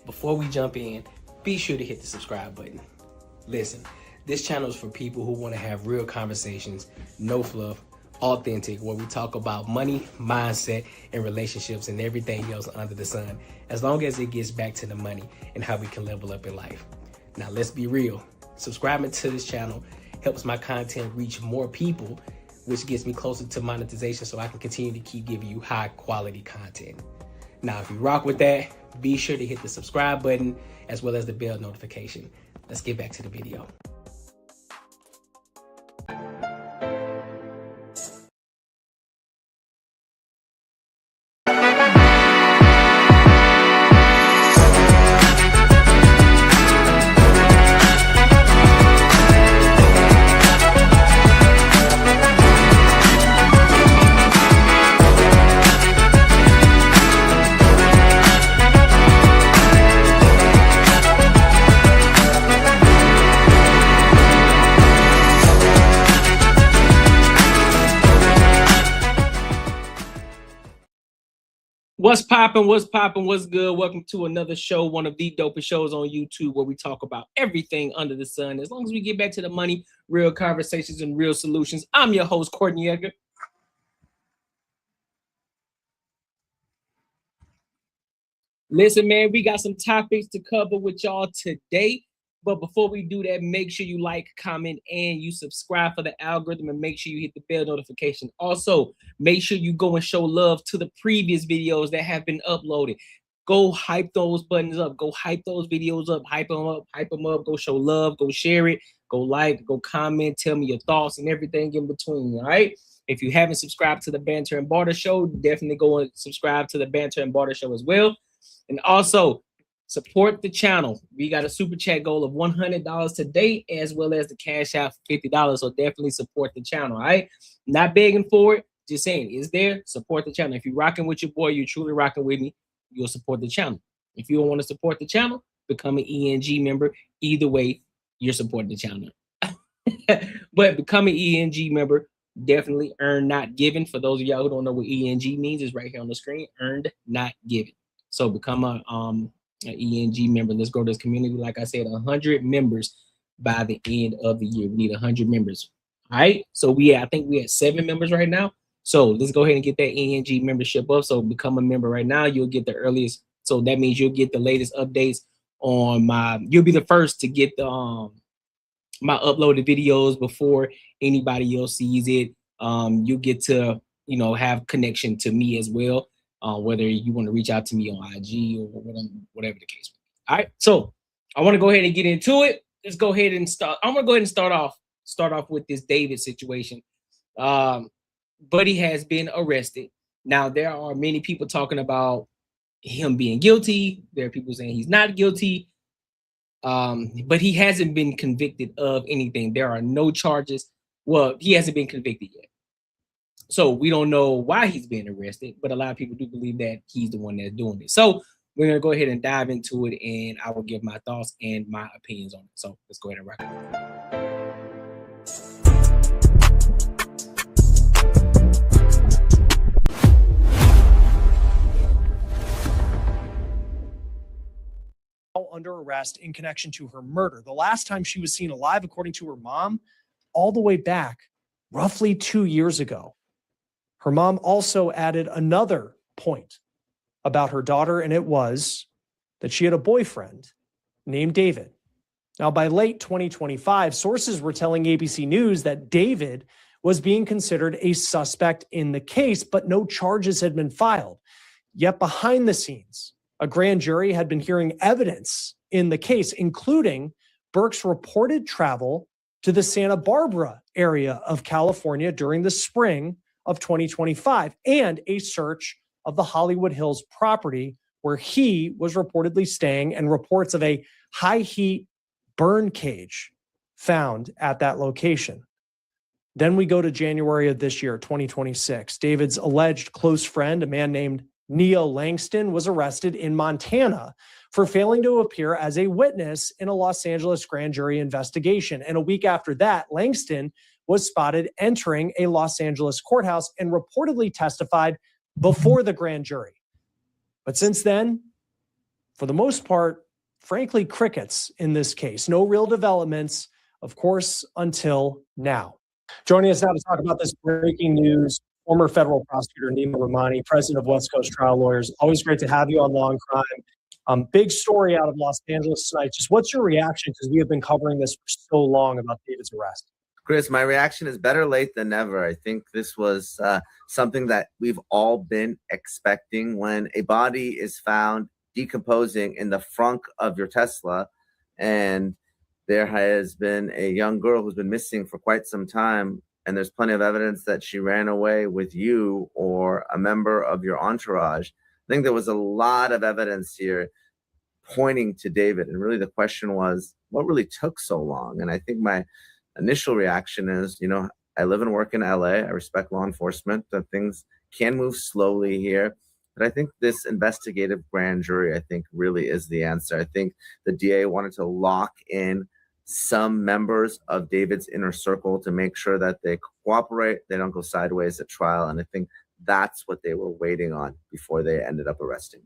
before we jump in, be sure to hit the subscribe button. Listen, this channel is for people who want to have real conversations, no fluff, authentic, where we talk about money, mindset, and relationships and everything else under the sun, as long as it gets back to the money and how we can level up in life. Now, let's be real. Subscribing to this channel helps my content reach more people, which gets me closer to monetization so I can continue to keep giving you high quality content. Now, if you rock with that, be sure to hit the subscribe button as well as the bell notification. Let's get back to the video. What's poppin', what's good? Welcome to another show, one of the dopest shows on YouTube where we talk about everything under the sun. As long as we get back to the money, real conversations, and real solutions. I'm your host, Courtney Edgar. Listen, man, we got some topics to cover with y'all today. But before we do that, make sure you like, comment, and you subscribe for the algorithm, and make sure you hit the bell notification. Also, make sure you go and show love to the previous videos that have been uploaded. Go hype those buttons up. Go hype those videos up. Hype them up. Go show love. Go share it. Go like. Go comment. Tell me your thoughts and everything in between, all right? If you haven't subscribed to the Banter and Barter Show, definitely go and subscribe to the Banter and Barter Show as well. And also, support the channel. We got a super chat goal of $100 today, as well as the cash out $50. So definitely support the channel. All right. Not begging for it. Just saying, is there? Support the channel. If you're rocking with your boy, you're truly rocking with me, you'll support the channel. If you don't want to support the channel, become an ENG member. Either way, you're supporting the channel. But become an ENG member. Definitely earn not given. For those of y'all who don't know what ENG means, it's right here on the screen. Earned not given. So become an ENG member. Let's grow this community. Like I said, 100 members by the end of the year. We need 100 members. All right. So I think we have 7 members right now. So let's go ahead and get that ENG membership up. So become a member right now. You'll get the earliest. So that means you'll get the latest updates on you'll be the first to get the my uploaded videos before anybody else sees it. You'll get to, have connection to me as well. Whether you want to reach out to me on IG or whatever the case. All right, so I want to go ahead and get into it. Let's go ahead and start. I'm gonna go ahead and start off with this David situation. Buddy has been arrested. Now there are many people talking about him being guilty. There are people saying he's not guilty, but he hasn't been convicted of anything. There are no charges. Well, he hasn't been convicted yet. So we don't know why he's being arrested, but a lot of people do believe that he's the one that's doing it. So we're going to go ahead and dive into it, and I will give my thoughts and my opinions on it. So let's go ahead and rock it. Under arrest in connection to her murder. The last time she was seen alive, according to her mom, all the way back roughly 2 years ago. Her mom also added another point about her daughter, and it was that she had a boyfriend named David. Now, by late 2025, sources were telling ABC News that David was being considered a suspect in the case, but no charges had been filed. Yet behind the scenes, a grand jury had been hearing evidence in the case, including Burke's reported travel to the Santa Barbara area of California during the spring of 2025 and a search of the Hollywood Hills property where he was reportedly staying, and reports of a high heat burn cage found at that location. Then we go to January of this year, 2026. David's alleged close friend, a man named Neo Langston, was arrested in Montana for failing to appear as a witness in a Los Angeles grand jury investigation. And a week after that, Langston was spotted entering a Los Angeles courthouse and reportedly testified before the grand jury. But since then, for the most part, frankly, crickets in this case. No real developments, of course, until now. Joining us now to talk about this breaking news, former federal prosecutor Nima Rahmani, president of West Coast Trial Lawyers. Always great to have you on Law and Crime. Big story out of Los Angeles tonight. Just what's your reaction? Because we have been covering this for so long about David's arrest. Chris, my reaction is better late than never. I think this was something that we've all been expecting. When a body is found decomposing in the frunk of your Tesla, and there has been a young girl who's been missing for quite some time, and there's plenty of evidence that she ran away with you or a member of your entourage. I think there was a lot of evidence here pointing to David. And really the question was, what really took so long? And I think my initial reaction is, I live and work in LA. I respect law enforcement, that things can move slowly here. But I think this investigative grand jury, I think, really is the answer. I think the DA wanted to lock in some members of David's inner circle to make sure that they cooperate, they don't go sideways at trial. And I think that's what they were waiting on before they ended up arresting.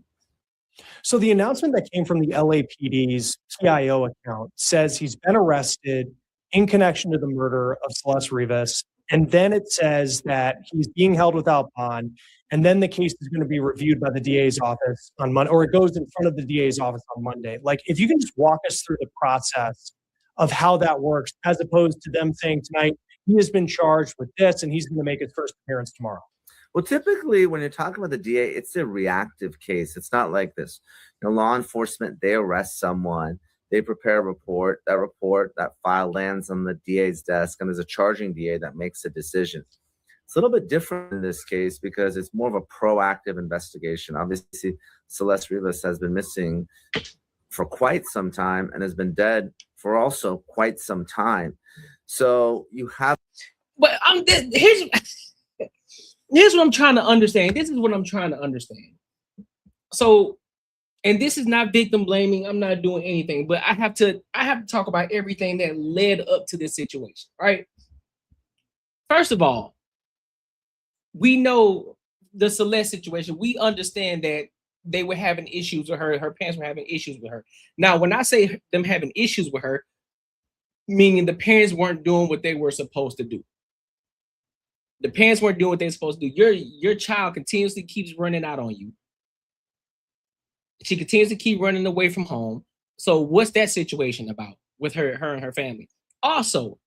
So the announcement that came from the LAPD's TIO account says he's been arrested in connection to the murder of Celeste Rivas. And then it says that he's being held without bond. And then the case is going to be reviewed by the DA's office on Monday, or it goes in front of the DA's office on Monday. Like, if you can just walk us through the process of how that works, as opposed to them saying tonight, he has been charged with this and he's going to make his first appearance tomorrow. Well, typically when you're talking about the DA, it's a reactive case. It's not like this. Law enforcement, they arrest someone, they prepare a report, that file lands on the DA's desk, and there's a charging DA that makes a decision. It's a little bit different in this case because it's more of a proactive investigation. Obviously, Celeste Rivas has been missing for quite some time and has been dead for also quite some time. So you have... But here's what I'm trying to understand. This is what I'm trying to understand. So, and this is not victim blaming. I'm not doing anything, but I have to talk about everything that led up to this situation, right? First of all, we know the Celeste situation. We understand that they were having issues with her. Her parents were having issues with her. Now, when I say them having issues with her, meaning the parents weren't doing what they were supposed to do. The parents weren't doing what they're supposed to do. Your child continuously keeps running out on you. She continues to keep running away from home. So what's that situation about with her and her family? Also,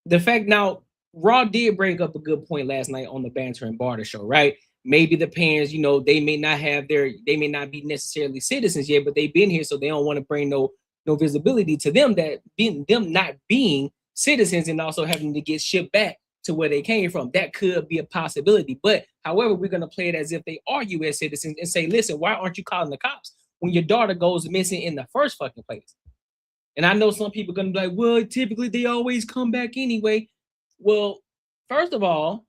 the fact now, Raw did bring up a good point last night on the Banter and Barter show, right? Maybe the parents, they may not be necessarily citizens yet, but they've been here, so they don't want to bring no visibility to them, that them not being citizens and also having to get shipped back to where they came from. That could be a possibility. But however, we're going to play it as if they are U.S. citizens and say, listen, why aren't you calling the cops when your daughter goes missing in the first fucking place? And I know some people are going to be like, well, typically they always come back anyway. Well, first of all,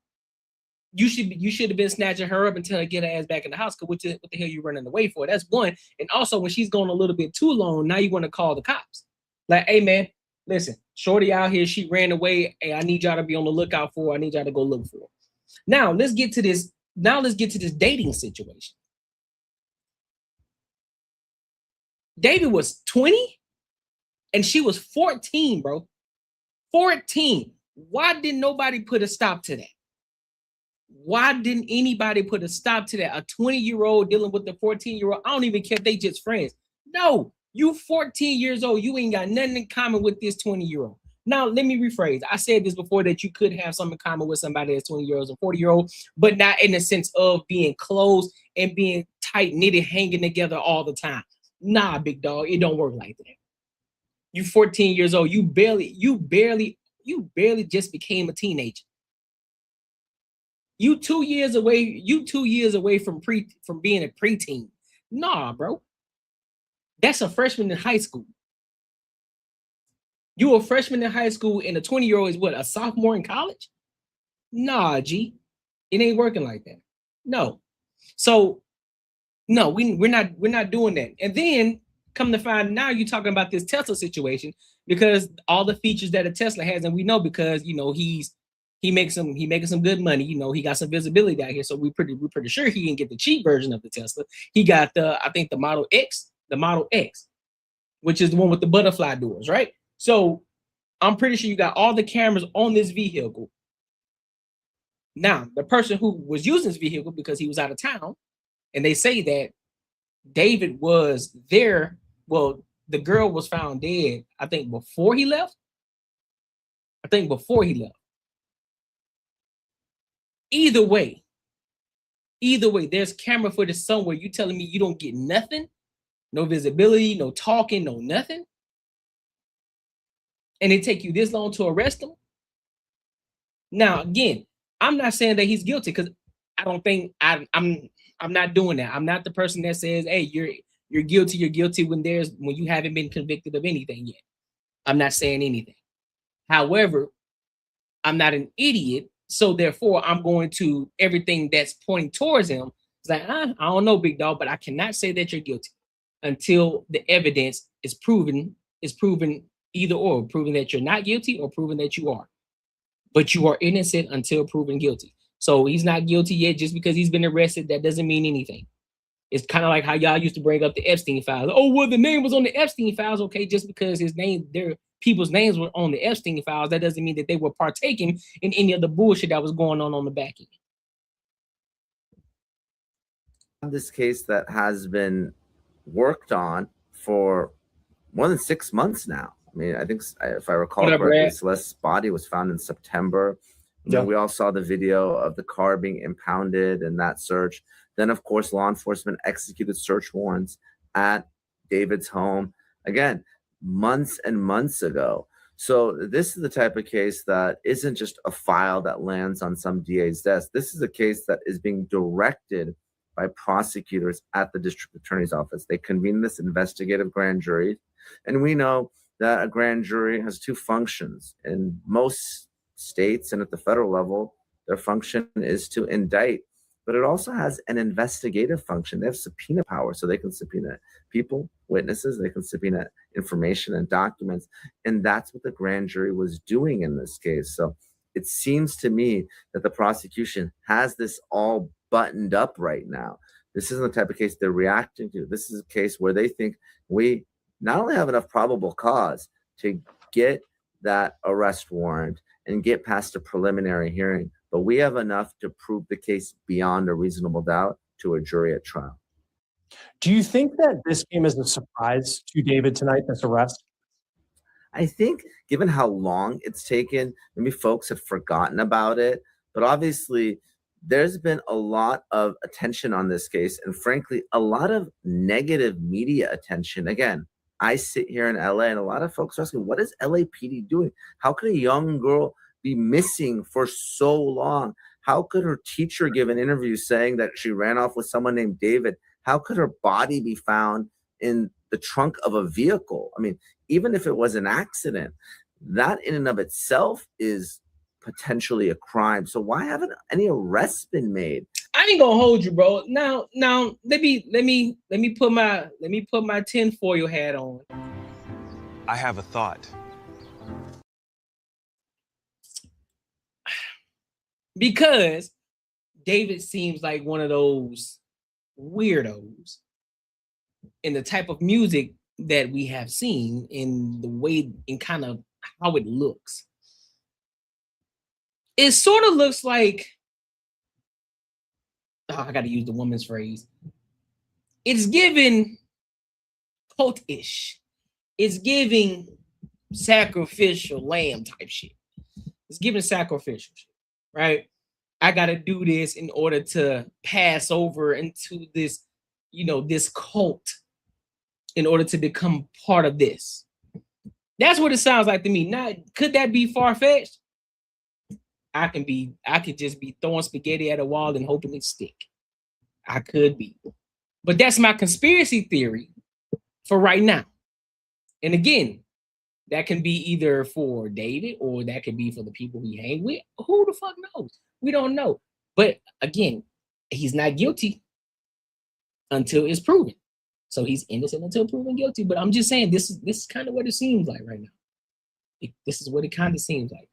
you should have been snatching her up until I get her ass back in the house. Because what the hell you running away for? That's one. And also, when she's going a little bit too long, now you want to call the cops. Like, hey man, listen, shorty out here, she ran away. Hey, I need y'all to be on the lookout for her. I need y'all to go look for her. Now let's get to this. Now let's get to this dating situation. David was 20 and she was 14, bro. 14. Why didn't nobody put a stop to that? Why didn't anybody put a stop to that? A 20-year-old dealing with the 14-year-old. I don't even care if they just friends. No, you 14 years old. You ain't got nothing in common with this 20-year-old. Now, let me rephrase. I said this before, that you could have something in common with somebody that's 20 years old and 40-year-old, but not in the sense of being close and being tight-knitted, hanging together all the time. Nah, big dog, it don't work like that. You 14 years old. You barely just became a teenager. You 2 years away from being a preteen. Nah, bro. That's a freshman in high school. You a freshman in high school and a 20-year-old is what, a sophomore in college? Nah, G. It ain't working like that. No. So no, we're not doing that. And then come to find now you're talking about this Tesla situation, because all the features that a Tesla has, and we know because he making some good money. He got some visibility out here, so we're pretty sure he can get the cheap version of the Tesla. He got I think the Model X the Model X, which is the one with the butterfly doors, right? So I'm pretty sure you got all the cameras on this vehicle. Now, the person who was using this vehicle because he was out of town, and they say that David was there. Well, the girl was found dead, I think, before he left. Either way, there's camera footage somewhere. You telling me you don't get nothing? No visibility, no talking, no nothing? And it take you this long to arrest him? Now, again, I'm not saying that he's guilty, because I don't think I'm not doing that. I'm not the person that says, hey, you're guilty when you haven't been convicted of anything yet. I'm not saying anything. However, I'm not an idiot, so therefore I'm going to everything that's pointing towards him. It's like, I don't know, big dog, but I cannot say that you're guilty until the evidence is proven either or, proven that you're not guilty or proven that you are. But you are innocent until proven guilty. So he's not guilty yet. Just because he's been arrested, that doesn't mean anything. It's kind of like how y'all used to bring up the Epstein files. Oh, well, the name was on the Epstein files. Okay, just because people's names were on the Epstein files, that doesn't mean that they were partaking in any of the bullshit that was going on the back end. This case that has been worked on for more than 6 months now. I mean, I think, if I recall correctly, Celeste's body was found in September. Yeah. We all saw the video of the car being impounded and that search. Then, of course, law enforcement executed search warrants at David's home, again, months and months ago. So this is the type of case that isn't just a file that lands on some DA's desk. This is a case that is being directed by prosecutors at the district attorney's office. They convene this investigative grand jury, and we know that a grand jury has two functions. In most states and at the federal level, their function is to indict, but it also has an investigative function. They have subpoena power, so they can subpoena people, witnesses, they can subpoena information and documents, and that's what the grand jury was doing in this case. So it seems to me that the prosecution has this all buttoned up right now. This isn't the type of case they're reacting to. This is a case where they think we not only have enough probable cause to get that arrest warrant and get past a preliminary hearing, but we have enough to prove the case beyond a reasonable doubt to a jury at trial. Do you think that this came as a surprise to David tonight, this arrest? I think given how long it's taken, maybe folks have forgotten about it, but obviously there's been a lot of attention on this case, and frankly, a lot of negative media attention. Again, I sit here in LA, and a lot of folks are asking, what is LAPD doing? How could a young girl be missing for so long? How could her teacher give an interview saying that she ran off with someone named David? How could her body be found in the trunk of a vehicle? I mean, even if it was an accident, that in and of itself is potentially a crime. So why haven't any arrests been made? I ain't gonna hold you, bro. Now let me put my tinfoil hat on. I have a thought. Because David seems like one of those weirdos in the type of music that we have seen, in the way, in kind of how it looks. It sort of looks like, I got to use the woman's phrase. It's giving cult-ish. It's giving sacrificial lamb type shit. It's giving sacrificial shit, right? I got to do this in order to pass over into this, this cult, in order to become part of this. That's what it sounds like to me. Now, could that be far-fetched? I could just be throwing spaghetti at a wall and hoping it stick. I could be. But that's my conspiracy theory for right now. And again, that can be either for David or that could be for the people he hang with. Who the fuck knows? We don't know. But again, he's not guilty until it's proven. So he's innocent until proven guilty. But I'm just saying, this is kind of what it seems like right now. This is what it kind of seems like.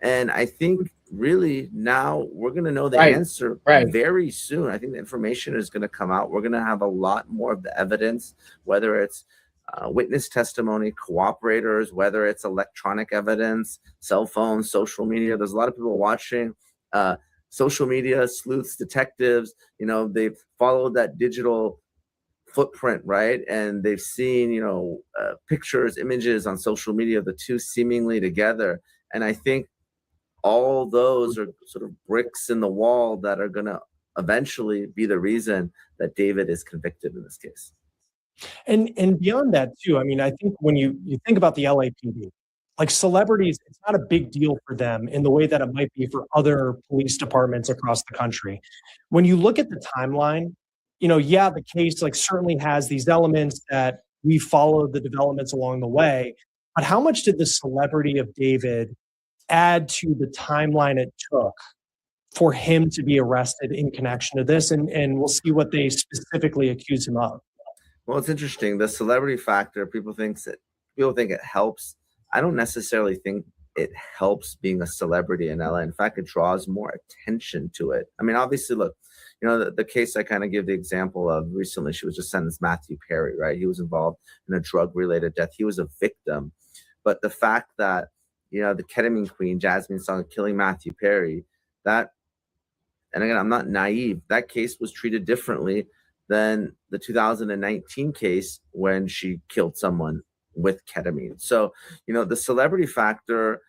And I think really now we're going to know the Right. answer Right. very soon. I think the information is going to come out. We're going to have a lot more of the evidence, whether it's witness testimony, cooperators, whether it's electronic evidence, cell phones, social media. There's a lot of people watching. Social media sleuths, detectives, you know, they've followed that digital footprint, right? And they've seen, you know, pictures, images on social media of the two seemingly together. And I think all those are sort of bricks in the wall that are going to eventually be the reason that David is convicted in this case. And beyond that too, I mean, I think when you think about the LAPD, like celebrities, it's not a big deal for them in the way that it might be for other police departments across the country. When you look at the timeline, you know, yeah, the case like certainly has these elements that we followed the developments along the way, but how much did the celebrity of David add to the timeline it took for him to be arrested in connection to this? And we'll see what they specifically accuse him of. Well, it's interesting. The celebrity factor, people think it helps. I don't necessarily think it helps being a celebrity in LA. In fact, it draws more attention to it. I mean, obviously, look, you know, the case I kind of give the example of recently, she was just sentenced, Matthew Perry, right? He was involved in a drug-related death. He was a victim. But the fact that, you know, the ketamine queen, Jasmine Song, killing Matthew Perry, that, and again, I'm not naive, that case was treated differently than the 2019 case when she killed someone with ketamine. So, you know, the celebrity factor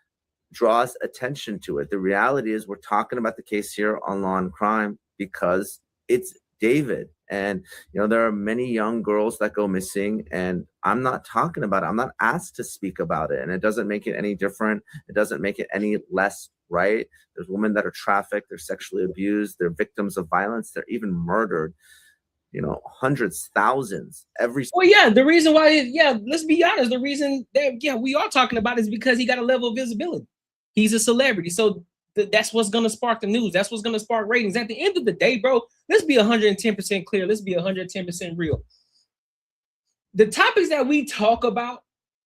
draws attention to it. The reality is we're talking about the case here on Law and Crime because it's David. And, you know, there are many young girls that go missing, and I'm not talking about it. I'm not asked to speak about it. And it doesn't make it any different. It doesn't make it any less right. There's women that are trafficked, they're sexually abused, they're victims of violence, they're even murdered. You know, hundreds, thousands every. Well, yeah, the reason why, yeah, let's be honest, the reason that, yeah, we are talking about it is because he got a level of visibility. He's a celebrity. So that's what's going to spark the news. That's what's going to spark ratings. At the end of the day, bro, let's be 110% clear. Let's be 110% real. The topics that we talk about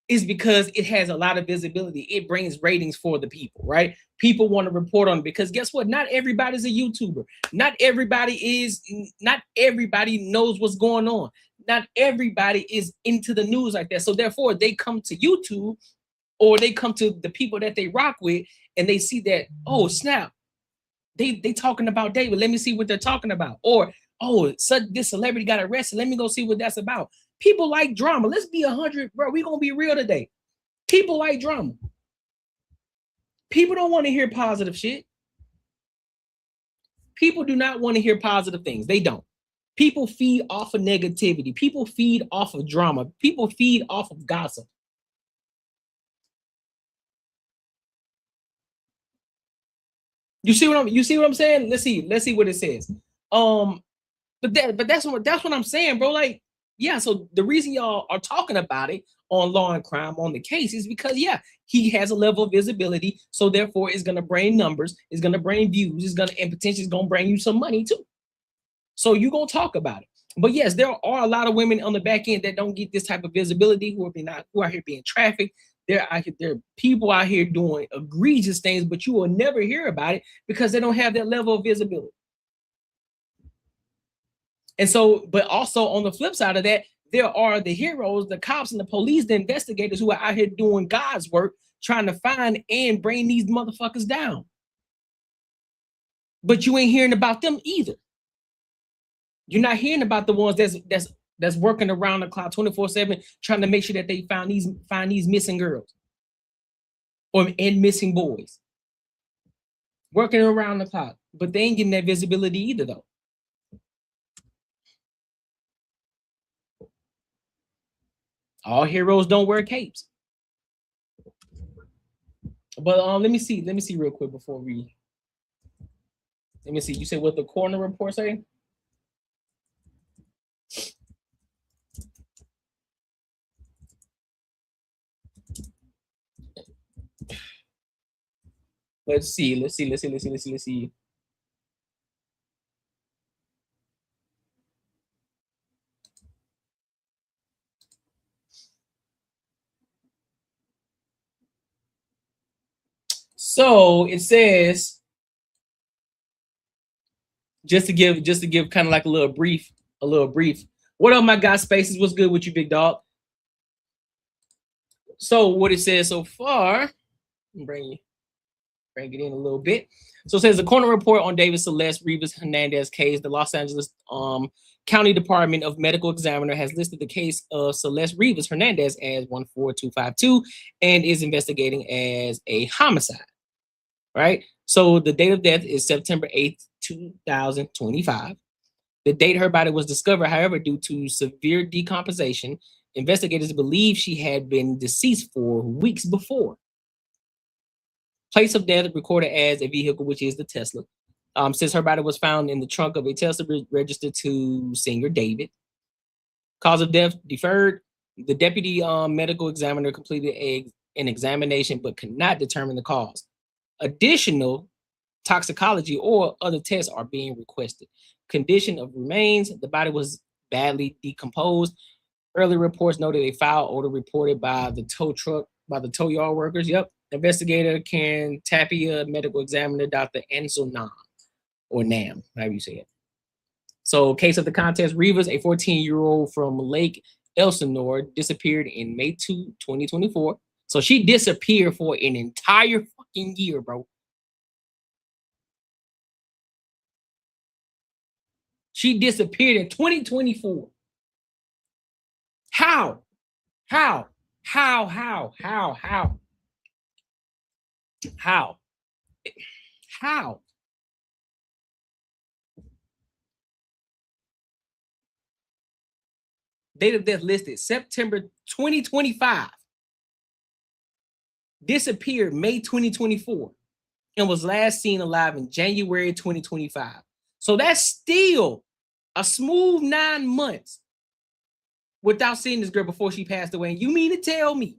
is because it has a lot of visibility. It brings ratings for the people, right? People want to report on it because guess what? Not everybody's a YouTuber. Not everybody knows what's going on. Not everybody is into the news like that. So therefore, they come to YouTube or they come to the people that they rock with and they see that, oh, snap, they talking about David. Let me see what they're talking about. Or, oh, this celebrity got arrested. Let me go see what that's about. People like drama. Let's be 100, bro. We're going to be real today. People like drama. People don't want to hear positive shit. People do not want to hear positive things. They don't. People feed off of negativity. People feed off of drama. People feed off of gossip. You see what I'm saying? Let's see what it says. But that's what I'm saying, bro. Like, yeah, so the reason y'all are talking about it on Law and Crime on the case is because, yeah, he has a level of visibility. So therefore, it's gonna bring numbers, it's gonna bring views, and potentially it's gonna bring you some money too. So you're gonna talk about it. But yes, there are a lot of women on the back end that don't get this type of visibility, who are here being trafficked. There are people out here doing egregious things, but you will never hear about it because they don't have that level of visibility. And so, but also on the flip side of that, there are the heroes, the cops and the police, the investigators who are out here doing God's work, trying to find and bring these motherfuckers down. But you ain't hearing about them either. You're not hearing about the ones that's working around the clock 24/7, trying to make sure that they find these missing girls and missing boys. Working around the clock, but they ain't getting that visibility either, though. All heroes don't wear capes. But let me see real quick before we. Let me see. You said what the coroner report say? Let's see. So it says, just to give kind of like a little brief. What up, my guy Spaces? What's good with you, big dog? So what it says so far, bring it in a little bit. So it says the coroner report on David Celeste Rivas Hernandez case. The Los Angeles County Department of Medical Examiner has listed the case of Celeste Rivas Hernandez as 14252 and is investigating as a homicide. Right. So the date of death is September 8th, 2025. The date her body was discovered, however, due to severe decomposition, investigators believe she had been deceased for weeks before. Place of death recorded as a vehicle, which is the Tesla. Since her body was found in the trunk of a Tesla registered to Senior David. Cause of death deferred. The deputy medical examiner completed an examination but could not determine the cause. Additional toxicology or other tests are being requested. Condition of remains: the body was badly decomposed. Early reports noted a foul odor reported by the tow yard workers. Yep. Investigator Karen Tapia, medical examiner Dr. Ansel Nam, or Nam, however you say it. So, case of the contest: Rivas, a 14-year-old from Lake Elsinore, disappeared in May 2, 2024. So she disappeared for an entire fucking year, bro. She disappeared in 2024. How? How? Date of death listed September 2025. Disappeared May 2024 and was last seen alive in January 2025. So that's still a smooth 9 months without seeing this girl before she passed away. And you mean to tell me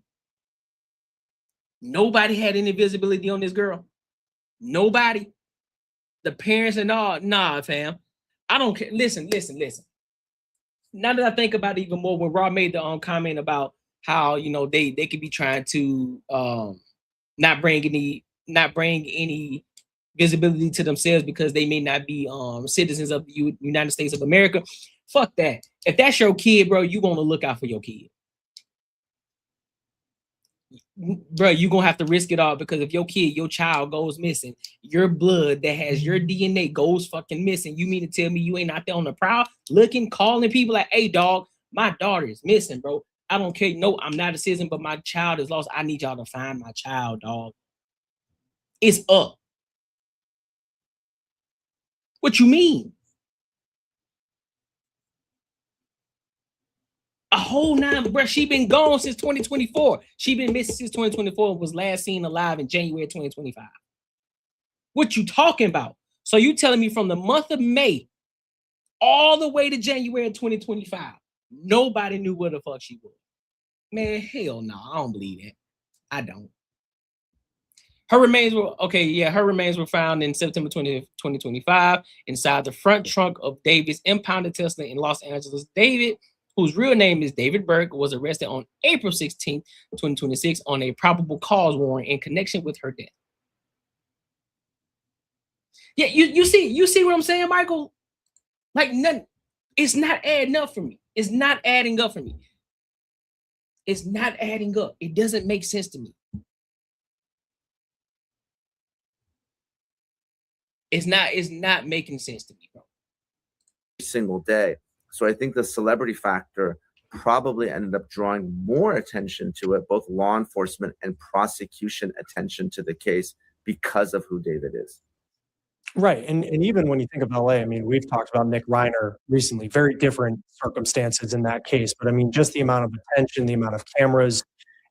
nobody had any visibility on this girl? Nobody? The parents and all? Nah, fam. I don't care. Listen. Now that I think about it even more, when Rob made the comment about how, you know, they could be trying to not bring any visibility to themselves because they may not be citizens of the United States of America. Fuck that. If that's your kid, bro, you want to look out for your kid. Bro, you're going to have to risk it all, because if your child goes missing, your blood that has your DNA goes fucking missing. You mean to tell me you ain't out there on the prowl looking, calling people like, hey, dog, my daughter is missing, bro. I don't care. No, I'm not a citizen, but my child is lost. I need y'all to find my child, dog. It's up. What you mean? A whole 9, bro. She been gone since 2024. She been missing since 2024. Was last seen alive in January 2025. What you talking about? So you telling me from the month of May all the way to January 2025, nobody knew where the fuck she was? Man, hell no. I don't believe that. I don't. Her remains were found in September 2025 inside the front trunk of David's impounded Tesla in Los Angeles. David, whose real name is David Burke, was arrested on April 16, 2026 on a probable cause warrant in connection with her death. Yeah, you see what I'm saying, Michael? Like, nothing. It's not adding up for me. It's not adding up for me. It's not adding up. It doesn't make sense to me. It's not making sense to me, bro. Single day. So I think the celebrity factor probably ended up drawing more attention to it, both law enforcement and prosecution attention to the case, because of who David is. Right. And even when you think of LA, I mean, we've talked about Nick Reiner recently, very different circumstances in that case. But I mean, just the amount of attention, the amount of cameras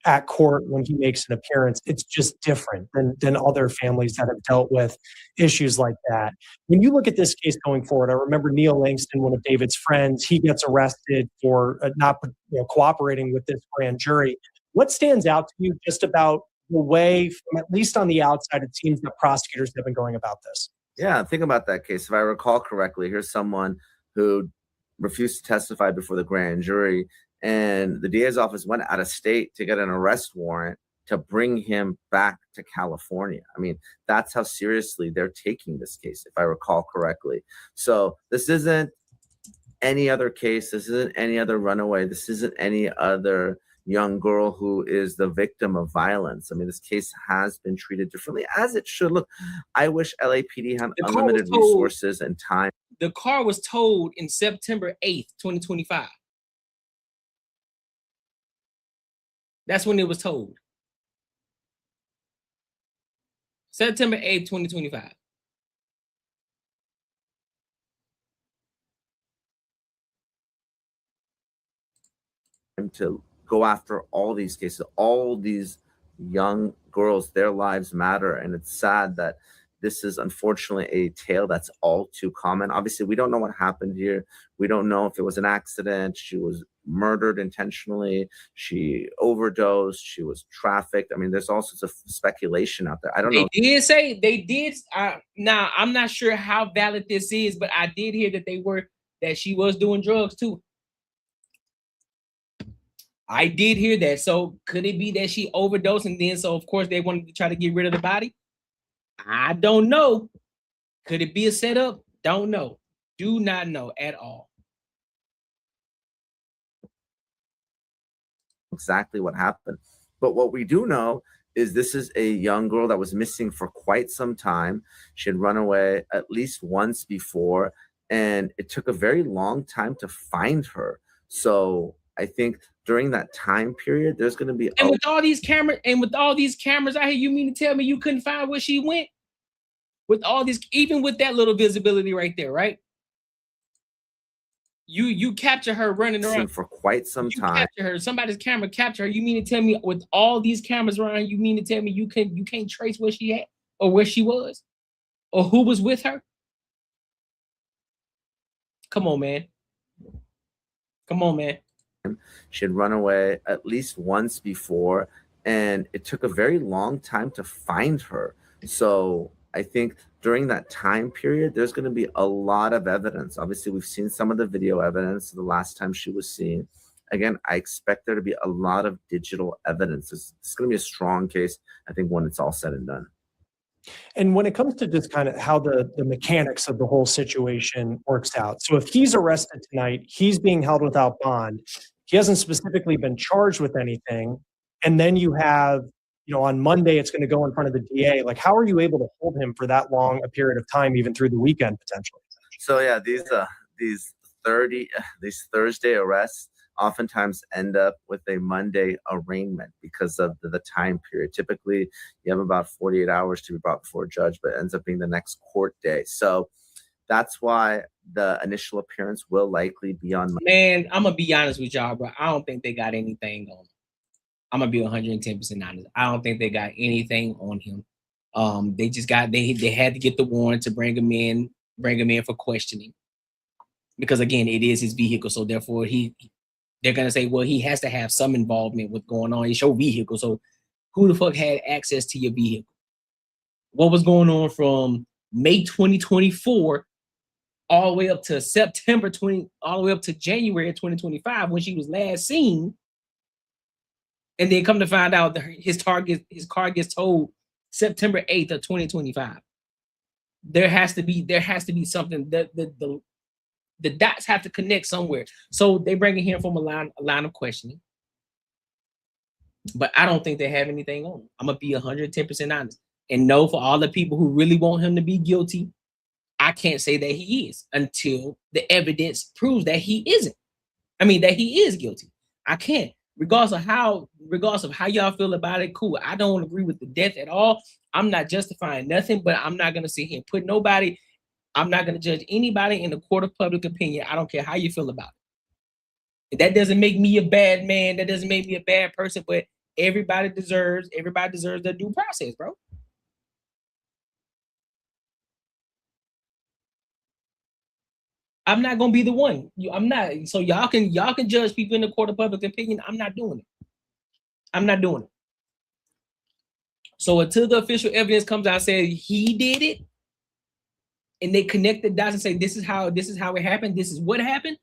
at court when he makes an appearance, it's just different than other families that have dealt with issues like that. When you look at this case going forward, I remember Neil Langston, one of David's friends, he gets arrested for not cooperating with this grand jury. What stands out to you just about the way, from at least on the outside, it seems that prosecutors have been going about this? Yeah, think about that case. If I recall correctly, here's someone who refused to testify before the grand jury, and the DA's office went out of state to get an arrest warrant to bring him back to California. I mean, that's how seriously they're taking this case, if I recall correctly. So this isn't any other case. This isn't any other runaway. This isn't any other young girl who is the victim of violence. I mean, this case has been treated differently, as it should. Look, I wish LAPD had unlimited resources and time. The car was towed in September 8th, 2025. That's when it was towed. September 8th, 2025. To go after all these cases, all these young girls, their lives matter. And it's sad that this is unfortunately a tale that's all too common. Obviously, we don't know what happened here. We don't know if it was an accident. She was murdered intentionally. She overdosed. She was trafficked. I mean, there's all sorts of speculation out there. I don't know. They did. Now, I'm not sure how valid this is, but I did hear that she was doing drugs too. I did hear that. So could it be that she overdosed and then so of course they wanted to try to get rid of the body? I don't know. Could it be a setup? Don't know. Do not know at all. Exactly what happened. But what we do know is this is a young girl that was missing for quite some time. She had run away at least once before, and it took a very long time to find her. So I think during that time period, there's going to be with all these cameras out here, you mean to tell me you couldn't find where she went? With all these, even with that little visibility right there, right? You capture her running around for quite some time. Capture her. Somebody's camera capture her. You mean to tell me with all these cameras around, you mean to tell me you can't trace where she at or where she was or who was with her? Come on, man. Come on, man. She had run away at least once before, and it took a very long time to find her. So I think during that time period, there's going to be a lot of evidence. Obviously, we've seen some of the video evidence the last time she was seen. Again, I expect there to be a lot of digital evidence. It's going to be a strong case, I think, when it's all said and done. And when it comes to just kind of how the mechanics of the whole situation works out. So if he's arrested tonight, he's being held without bond. He hasn't specifically been charged with anything. And then you have, on Monday, it's going to go in front of the DA. Like, how are you able to hold him for that long a period of time, even through the weekend potentially? So yeah, these Thursday arrests oftentimes end up with a Monday arraignment because of the time period. Typically, you have about 48 hours to be brought before a judge, but it ends up being the next court day. So that's why the initial appearance will likely be on Monday. Man, I'm going to be honest with y'all, bro. I don't think they got anything on him. I'm going to be 110% honest. I don't think they got anything on him. They just they had to get the warrant to bring him in for questioning. Because again, it is his vehicle. So therefore they're going to say, well, he has to have some involvement with going on. It's your vehicle. So who the fuck had access to your vehicle? What was going on from May 2024 all the way up to September all the way up to January 2025 when she was last seen? And then come to find out that his car gets towed September 8th of 2025. There has to be something that the dots have to connect somewhere. So they bring it here from a line of questioning. But I don't think they have anything on him. I'm going to be 110% honest. And no, for all the people who really want him to be guilty, I can't say that he is until the evidence proves that he isn't. I mean, that he is guilty. I can't. Regardless of how y'all feel about it, cool. I don't agree with the death at all. I'm not justifying nothing, but I'm not going to sit here and put nobody. I'm not going to judge anybody in the court of public opinion. I don't care how you feel about it. That doesn't make me a bad man. That doesn't make me a bad person, but everybody deserves their due process, bro. I'm not going to be the one. I'm not. So y'all can judge people in the court of public opinion. I'm not doing it. I'm not doing it. So until the official evidence comes out saying he did it, and they connect the dots and say this is how it happened, this is what happened,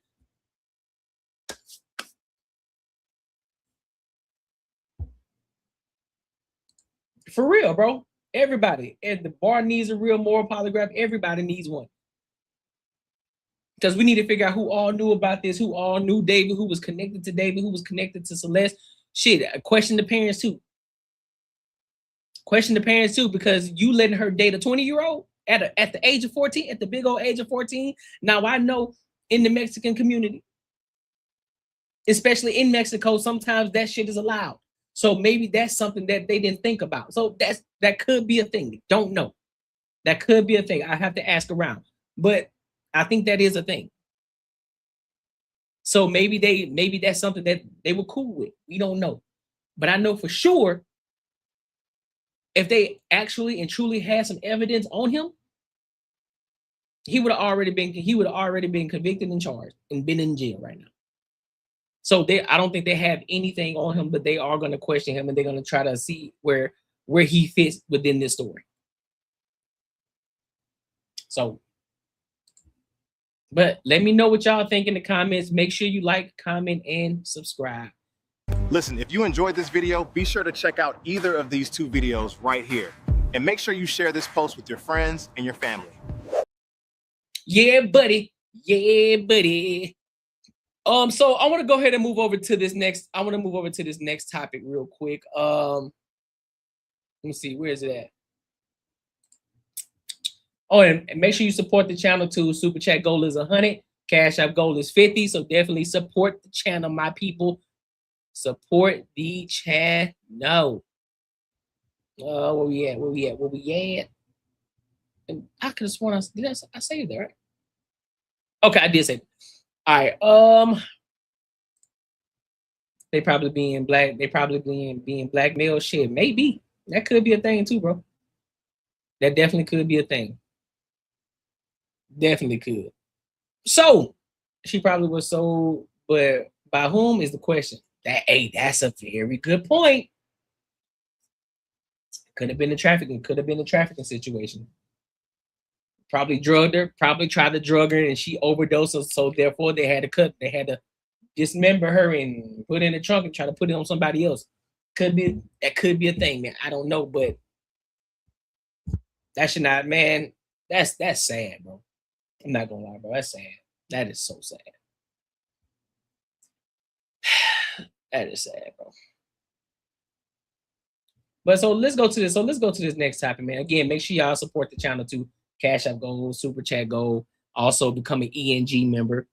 For real, bro. Everybody at the bar needs a real moral polygraph. Everybody needs one. Because we need to figure out who all knew about this, who all knew David, who was connected to David, who was connected to Celeste. Shit, question the parents too. Question the parents too, because you letting her date a 20-year-old at the age of 14, at the big old age of 14. Now I know in the Mexican community, especially in Mexico, sometimes that shit is allowed. So maybe that's something that they didn't think about. So that could be a thing. Don't know. That could be a thing. I have to ask around. But I think that is a thing. So maybe that's something that they were cool with. We don't know. But I know for sure if they actually and truly had some evidence on him, he would have already been convicted and charged and been in jail right now. So I don't think they have anything on him, but they are going to question him and they're going to try to see where he fits within this story. So, but let me know what y'all think in the comments. Make sure you like, comment, and subscribe. Listen, if you enjoyed this video, be sure to check out either of these two videos right here. And make sure you share this post with your friends and your family. Yeah, buddy. Yeah, buddy. So I want to go ahead and move over to this next. I want to move over to this next topic real quick. Let me see, where is it at? Oh, and make sure you support the channel too. Super chat goal is 100. Cash App goal is 50. So definitely support the channel, my people. Support the channel. Where we at? Where we at? And I could have sworn I saved that, right? Okay, I did say. All right. They probably being black. They probably being blackmailed. Shit, maybe that could be a thing too, bro. That definitely could be a thing. Definitely could. So she probably was sold, but by whom is the question? That's a very good point. Could have been a trafficking. Could have been a trafficking situation. Probably drugged her. Probably tried to drug her, and she overdosed. So therefore, they had to dismember her and put her in the trunk and try to put it on somebody else. That could be a thing, man. I don't know, but that should not, man. That's sad, bro. I'm not gonna lie, bro. That's sad. That is so sad. That is sad, bro. But so let's go to this. So let's go to this next topic, man. Again, make sure y'all support the channel too. Cash App goal, super chat goal. Also become an ENG member.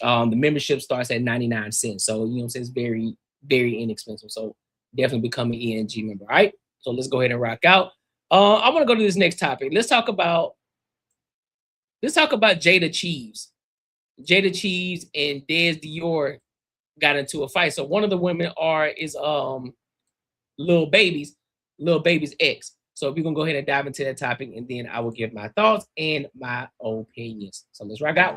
The membership starts at 99 cents. So you know what I'm saying, it's very, very inexpensive. So definitely become an ENG member. All right. So let's go ahead and rock out. I want to go to this next topic. Let's talk about Jada Cheese. Jada Cheese and Dez Dior got into a fight. So one of the women is Lil Baby's ex. So we're gonna go ahead and dive into that topic, and then I will give my thoughts and my opinions. So let's rock out.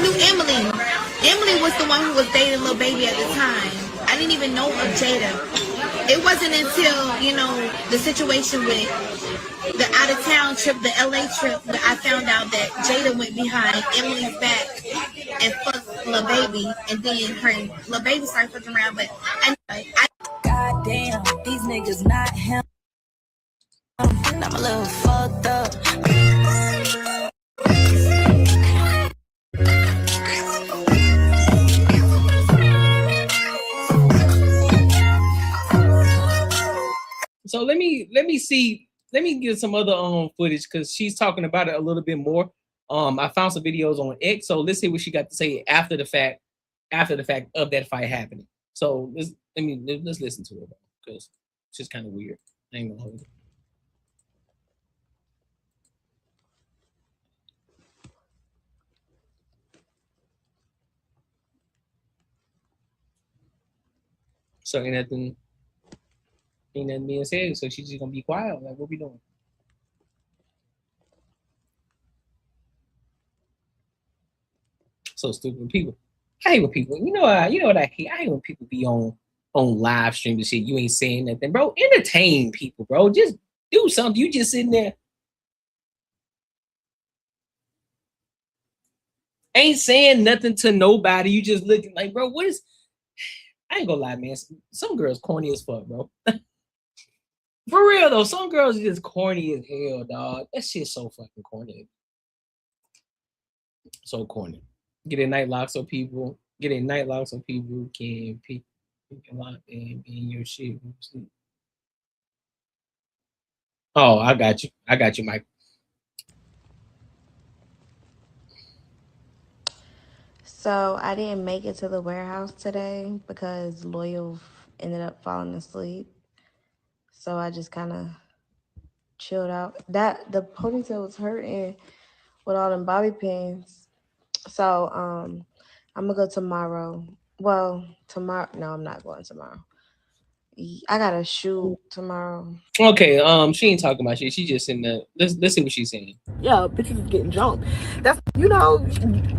knew Emily. Emily was the one who was dating Lil Baby at the time. I didn't even know of Jada. It wasn't until, you know, the situation with the out of town trip, the LA trip, that I found out that Jada went behind Emily's back and fucked Lil Baby, and then her and Lil Baby started fucking around. But goddamn, these niggas not him. I'm a little fucked up. So let me get some other footage because she's talking about it a little bit more. I found some videos on X, so let's see what she got to say after the fact of that fight happening. So let's listen to it because it's just kind of weird. I ain't gonna hold it. So ain't nothing being said, so she's just gonna be quiet. Like, what we doing? So stupid people. I hate when people, you know what I hate? I hate when people be on live stream and shit. You ain't saying nothing, bro. Entertain people, bro. Just do something. You just sitting there. Ain't saying nothing to nobody. You just looking like, bro, what is, I ain't gonna lie, man. Some girls corny as fuck, bro. For real though, some girls are just corny as hell, dog. That shit's so fucking corny. So corny. Get a night lock so people can lock in your shit. Oh, I got you, Mike. So I didn't make it to the warehouse today because Loyal ended up falling asleep. So I just kind of chilled out. The ponytail was hurting with all them bobby pins. So I'm gonna go tomorrow. Well, tomorrow. No, I'm not going tomorrow. I got a shoot tomorrow. Okay, she ain't talking about shit. She just in the let's see what she's saying. Yeah, bitches is getting jumped. That's, you know,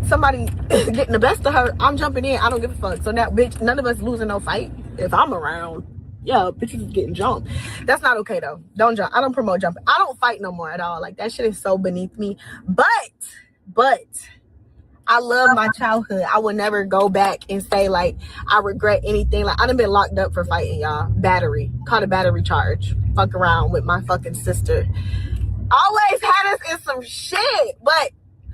somebody getting the best of her. I'm jumping in. I don't give a fuck. So now, bitch, none of us losing no fight if I'm around. Yeah, bitches is getting jumped. That's not okay though. Don't jump. I don't promote jumping. I don't fight no more at all. Like, that shit is so beneath me. But I love my childhood. I would never go back and say like I regret anything. Like, I done been locked up for fighting, y'all. Battery. Caught a battery charge. Fuck around with my fucking sister. Always had us in some shit, but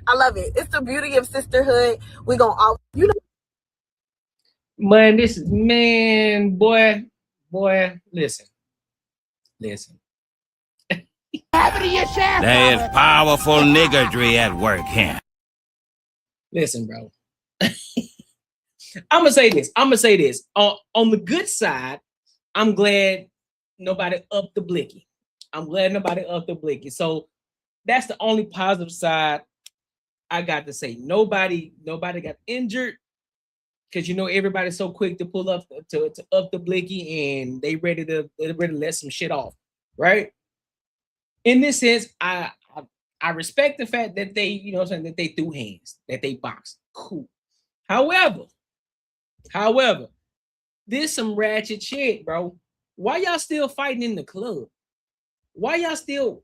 I love it. It's the beauty of sisterhood. We gonna all, you know. Man, boy, listen. There is powerful niggardry at work here. Listen, bro. I'm gonna say this. On the good side, I'm glad nobody upped the blicky. So that's the only positive side I got to say. Nobody got injured, because you know everybody's so quick to pull up to up the blicky, and they ready to let some shit off, right? In this sense, I respect the fact that they, you know what I'm saying, that they threw hands, that they boxed. Cool. However, this some ratchet shit, bro. Why y'all still fighting in the club? Why y'all still?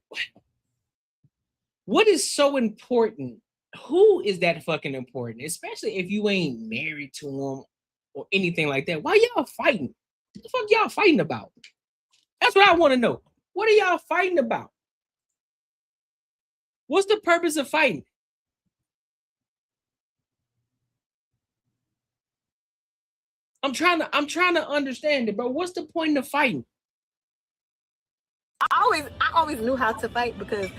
What is so important? Who is that fucking important? Especially if you ain't married to them or anything like that. Why y'all fighting? What the fuck y'all fighting about? That's what I want to know. What are y'all fighting about? What's the purpose of fighting? I'm trying to understand it, bro. What's the point of fighting? I always knew how to fight because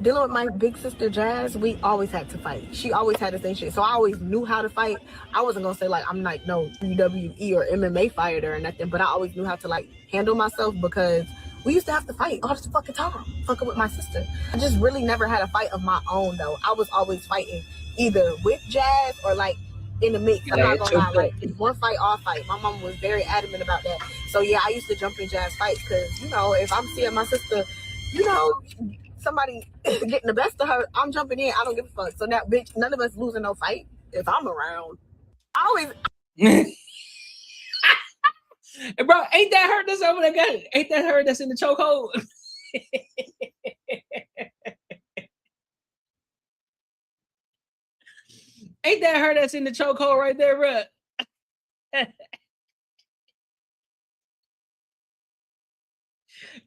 dealing with my big sister Jazz, we always had to fight. She always had the same shit. So I always knew how to fight. I wasn't gonna say like I'm like no WWE or MMA fighter or nothing, but I always knew how to like handle myself because we used to have to fight all the fucking time, fucking with my sister. I just really never had a fight of my own though. I was always fighting either with Jazz or like in the mix. I'm not gonna lie, like it's one fight, all fight. My mom was very adamant about that. So yeah, I used to jump in Jazz fights because, you know, if I'm seeing my sister, you know, somebody getting the best of her, I'm jumping in. I don't give a fuck. So now, bitch, none of us losing no fight if I'm around. I always Bro, ain't that her that's over there? Ain't that her that's in the chokehold? Ain't that her that's in the chokehold right there, bro?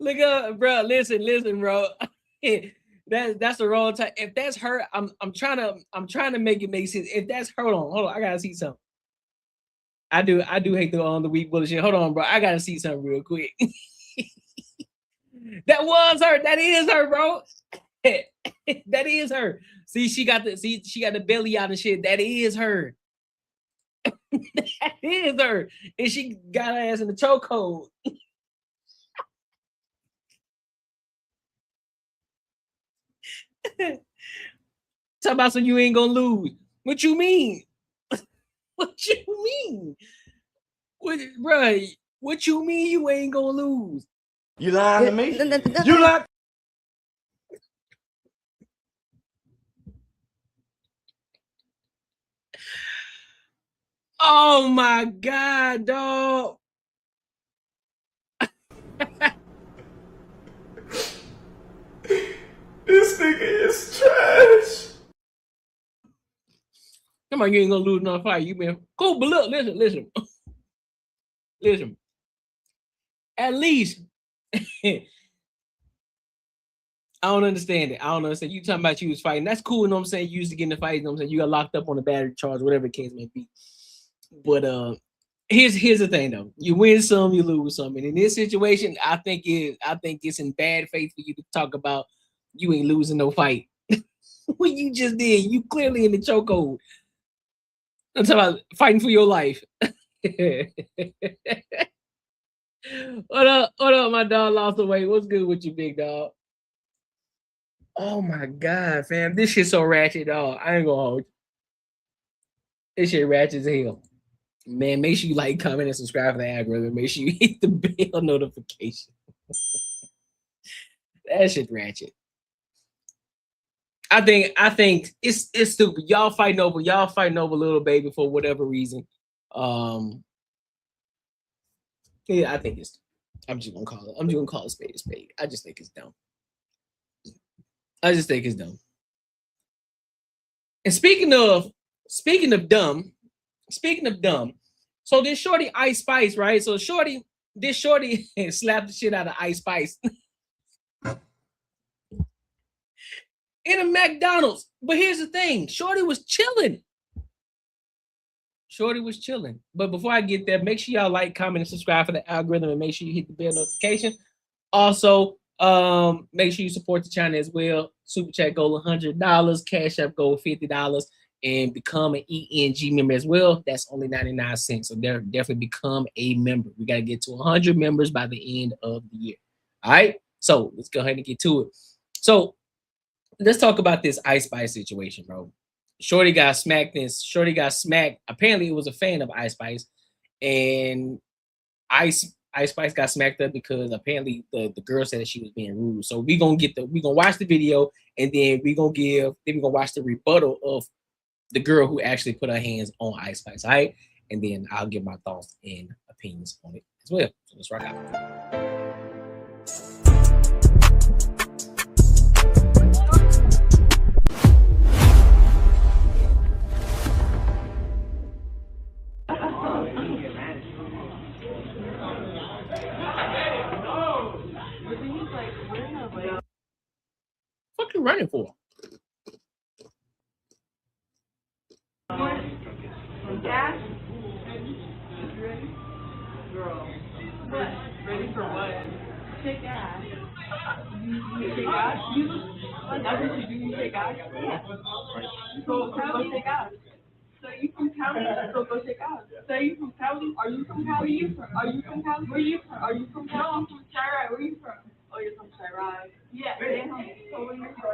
Look up, bro. Listen, bro. That's the wrong time. If that's her, I'm trying to make it make sense. If that's her, hold on, I gotta see something. I do hate the weak bullshit. Hold on, bro. I gotta see something real quick. That was her. That is her, bro. That is her. See, she got the belly out and shit. That is her. That is her. And she got her ass in the chokehold. Talk about so you ain't gonna lose. What you mean? What you mean? What you mean you ain't gonna lose? You lying to me? You lying? Oh my God, dog. This nigga is trash. Come on, you ain't gonna lose no fight. You been cool, but look, listen. At least I don't understand it. I don't understand. You talking about you was fighting. That's cool, you know what I'm saying? You used to get in the fight, you know what I'm saying? You got locked up on a battery charge, whatever the case may be. But here's the thing though. You win some, you lose some. And in this situation, I think it's in bad faith for you to talk about you ain't losing no fight. What you just did, you clearly in the chokehold. I'm talking about fighting for your life. What up, my dog lost the weight. What's good with you, big dog? Oh my God, fam. This shit's so ratchet, dog. I ain't gonna hold you. This shit ratchet as hell. Man, make sure you like, comment, and subscribe for the algorithm. Make sure you hit the bell notification. That shit ratchet. I think it's stupid. Y'all fighting over little baby for whatever reason. Yeah, I think it's. I'm just gonna call it a spade a spade. I just think it's dumb. And speaking of dumb, so this shorty Ice Spice, right? So this shorty slapped the shit out of Ice Spice in a McDonald's. But here's the thing, shorty was chilling. But before I get there, make sure y'all like, comment, and subscribe for the algorithm, and make sure you hit the bell notification. Also, make sure you support the channel as well. Super chat goal $100, Cash App goal $50, and become an ENG member as well. That's only 99 cents. So definitely become a member. We got to get to 100 members by the end of the year. All right. So let's go ahead and get to it. So let's talk about this Ice Spice situation, bro. Shorty got smacked. Apparently, it was a fan of Ice Spice, and Ice Spice got smacked up because apparently the girl said that she was being rude. So we gonna watch the video, and then we gonna watch the rebuttal of the girl who actually put her hands on Ice Spice. All right, and then I'll give my thoughts and opinions on it as well. So let's rock out. What you running for? Gas? You ready? Girl. What? Ready for what? Take gas. You take gas? That's what you do, you take gas? Yeah. So go take gas. So you from Cali? So go take gas. So you from Cali? Are you from Cali? Where you from? Are you from Cali? Where you from? Are you from Cali? I'm from Chirac. Where you from? Oh, you're from Chirac. Yeah. So where you from?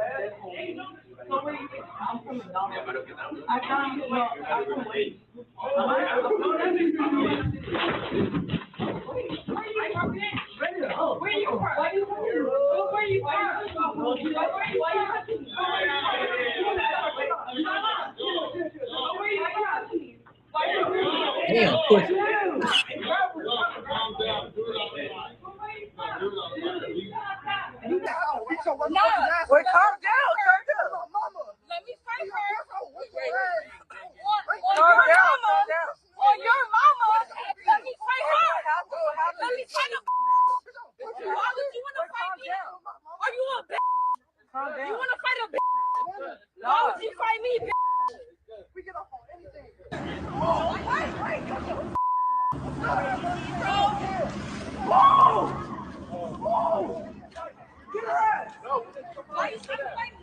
So where you from? I'm from McDonald's. I found you. Well, I'm from Wayne. Where are you from? Where are you from? Where are you from? Why you from? Where are you from? Why you from? Wait, calm down. Let me fight her. On your mama. Let me fight her. Let me fight her. Why would you want to fight me? Are you a bitch? You want to fight a bitch? Why would you fight me, bitch? We get off on anything. Get her ass. Why you trying to fight me?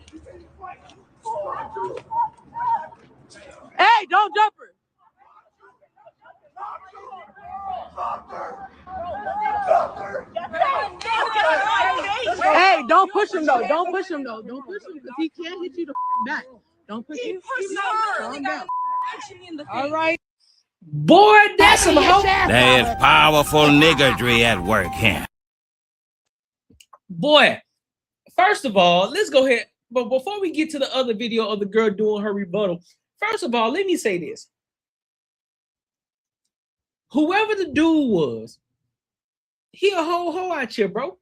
Hey, don't jump her. Hey, don't push him though. Don't push him though. Don't push him because he can't hit you the back. Don't push him. Calm down. All right. Boy, that's some hope. There is powerful niggardry at work here. Boy, first of all, let's go ahead. But before we get to the other video of the girl doing her rebuttal, first of all, let me say this. Whoever the dude was, he a whole hoe out here, bro.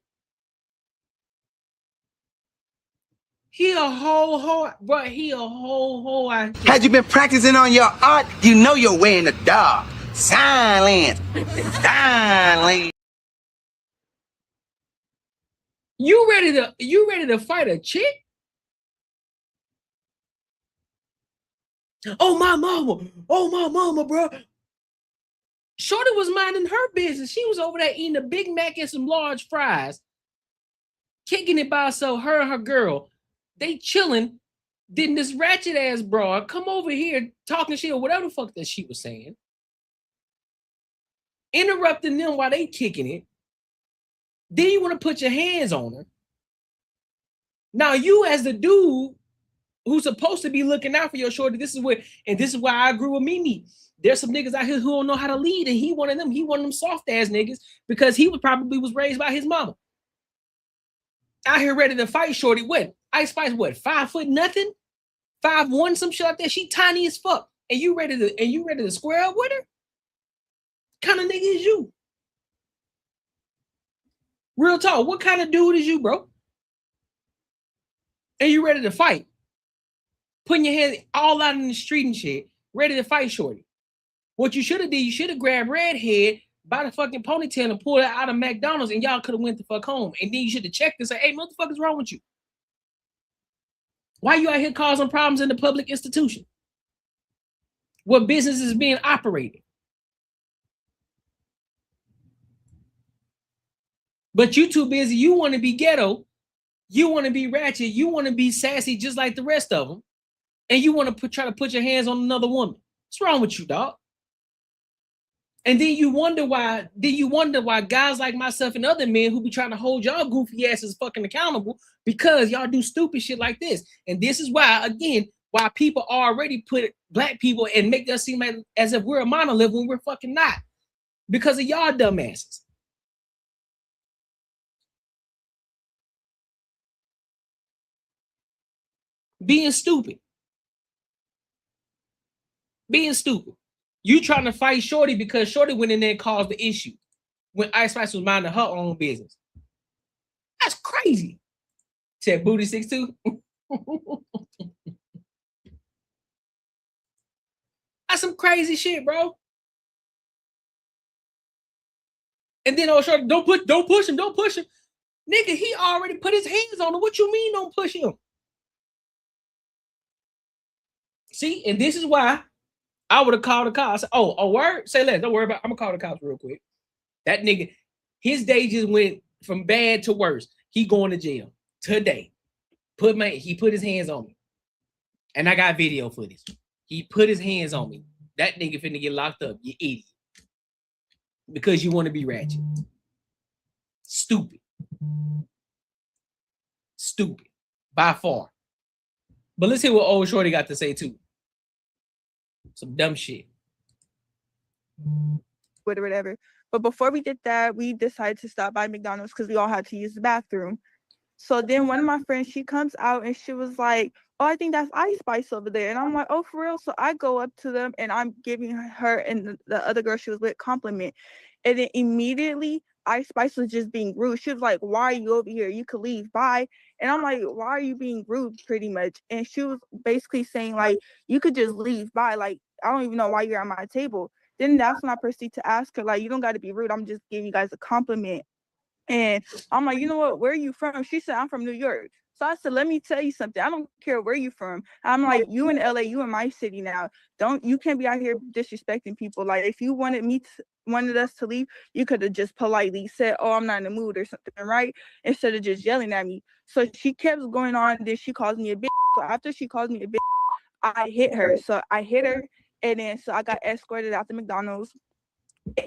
He a whole hoe, bro. He a whole hoe out here. Had you been practicing on your art, you know your way in the dark. Silence. Silence. You ready to fight a chick? Oh my mama, bro. Shorty was minding her business. She was over there eating a Big Mac and some large fries, kicking it by herself, her and her girl. They chilling. Then this ratchet ass broad come over here talking shit or whatever the fuck that she was saying, interrupting them while they kicking it. Then you want to put your hands on her. Now you as the dude who's supposed to be looking out for your shorty, this is why I agree with Mimi. There's some niggas out here who don't know how to lead, and he one of them. He one of them soft ass niggas because he probably was raised by his mama. Out here ready to fight shorty. What? Ice Spice, what? 5 foot nothing? 5'1", some shit like that. She tiny as fuck. And you ready to square up with her? Kind of nigga is you? Real talk. What kind of dude is you, bro? And you ready to fight? Putting your hands all out in the street and shit, ready to fight shorty. What you should have did, you should have grabbed Redhead by the fucking ponytail and pulled it out of McDonald's, and y'all could have went the fuck home. And then you should have checked and said, hey, what the fuck is wrong with you? Why you out here causing problems in the public institution? What business is being operated? But you too busy. You want to be ghetto. You want to be ratchet. You want to be sassy just like the rest of them. And you want to try to put your hands on another woman. What's wrong with you, dog? And then you wonder why guys like myself and other men who be trying to hold y'all goofy asses fucking accountable because y'all do stupid shit like this. And this is why, again, why people already put black people and make us seem like as if we're a monolith when we're fucking not. Because of y'all dumbasses. Being stupid. Being stupid. You trying to fight Shorty because Shorty went in there and caused the issue when Ice Spice was minding her own business. That's crazy. Said Booty 6'2". That's some crazy shit, bro. And then Shorty, don't push him. Nigga, he already put his hands on her. What you mean don't push him? See, and this is why I would have called the cops. Oh, a word? Say less. Don't worry about it. I'm going to call the cops real quick. That nigga, his day just went from bad to worse. He going to jail today. He put his hands on me. And I got video footage. He put his hands on me. That nigga finna get locked up, you idiot. Because you want to be ratchet. Stupid. Stupid. By far. But let's hear what old Shorty got to say too. Some dumb shit. Whatever. But before we did that, we decided to stop by McDonald's because we all had to use the bathroom. So then one of my friends, she comes out and she was like, oh, I think that's Ice Spice over there. And I'm like, oh, for real? So I go up to them and I'm giving her and the other girl she was with compliment. And then immediately Ice Spice was just being rude. She was like, why are you over here? You could leave. Bye. And I'm like, why are you being rude, pretty much? And she was basically saying, like, you could just leave. Bye. Like, I don't even know why you're at my table. Then that's when I proceed to ask her, like, you don't got to be rude. I'm just giving you guys a compliment. And I'm like, you know what? Where are you from? She said, I'm from New York. So I said, let me tell you something. I don't care where you from. I'm like, you in LA, you in my city now. You can't be out here disrespecting people. Like, if you wanted us to leave, you could have just politely said, oh, I'm not in the mood or something, right? Instead of just yelling at me. So she kept going on. Then she calls me a bitch. So after she calls me a bitch, I hit her. So I hit her. And then so I got escorted out the McDonald's.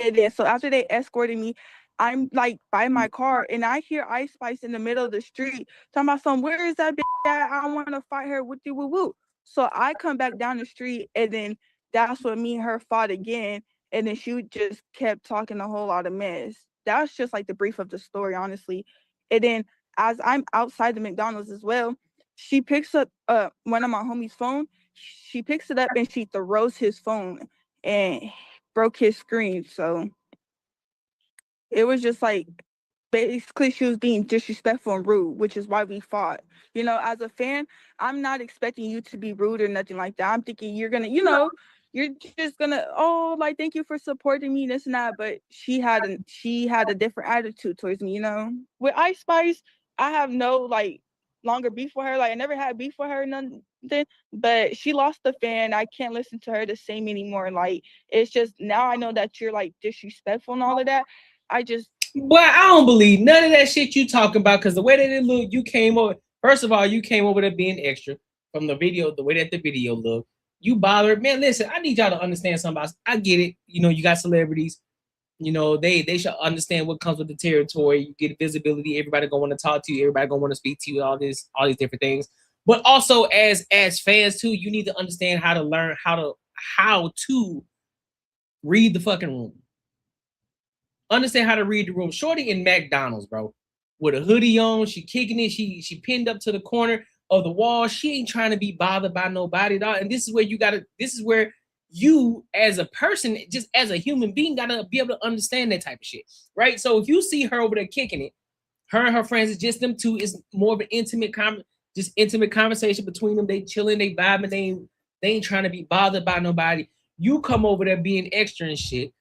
And then so after they escorted me, I'm like by my car and I hear Ice Spice in the middle of the street talking about some, where is that bitch at? I want to fight her with you, woo woo. So I come back down the street and then that's when me and her fought again. And then she just kept talking a whole lot of mess. That's just like the brief of the story, honestly. And then as I'm outside the McDonald's as well, she picks up one of my homie's phone. She picks it up and she throws his phone and broke his screen. So it was just like basically she was being disrespectful and rude, which is why we fought. You know, as a fan, I'm not expecting you to be rude or nothing like that. I'm thinking you're gonna, you're just gonna, oh, like, thank you for supporting me, this and that. But she had a different attitude towards me, With Ice Spice, I have no like longer beef with her. Like, I never had beef with her, nothing. But she lost the fan. I can't listen to her the same anymore. Like, it's just now I know that you're like disrespectful and all of that. Boy, I don't believe none of that shit you talking about, because the way that it looked, you came over. First of all, you came over there being extra from the video, the way that the video looked. You bothered, man. Listen, I need y'all to understand something. I get it. You got celebrities. They should understand what comes with the territory. You get visibility. Everybody gonna want to talk to you. Everybody gonna want to speak to you. All these different things. But also as fans too, you need to understand how to learn how to read the fucking room. Understand how to read the room. Shorty in McDonald's, bro, with a hoodie on, she kicking it. She pinned up to the corner of the wall. She ain't trying to be bothered by nobody, dog. And this is where you as a person, just as a human being, gotta be able to understand that type of shit, right? So if you see her over there kicking it, her and her friends, it's just them two. It's more of an intimate conversation between them. They chilling, they vibing. They ain't trying to be bothered by nobody. You come over there being extra and shit.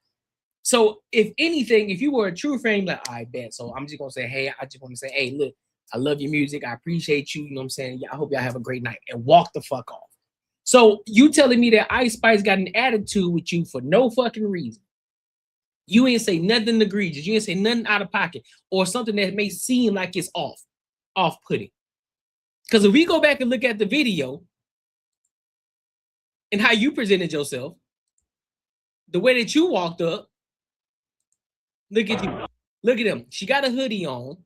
So if anything, if you were a true fan, like, I bet. So I'm just gonna say, hey, I just want to say, hey, look, I love your music. I appreciate you. You know what I'm saying? I hope y'all have a great night, and walk the fuck off. So you telling me that Ice Spice got an attitude with you for no fucking reason? You ain't say nothing egregious. You ain't say nothing out of pocket or something that may seem like it's off-putting. Because if we go back and look at the video and how you presented yourself, the way that you walked up, look at you. Look at him. She got a hoodie on.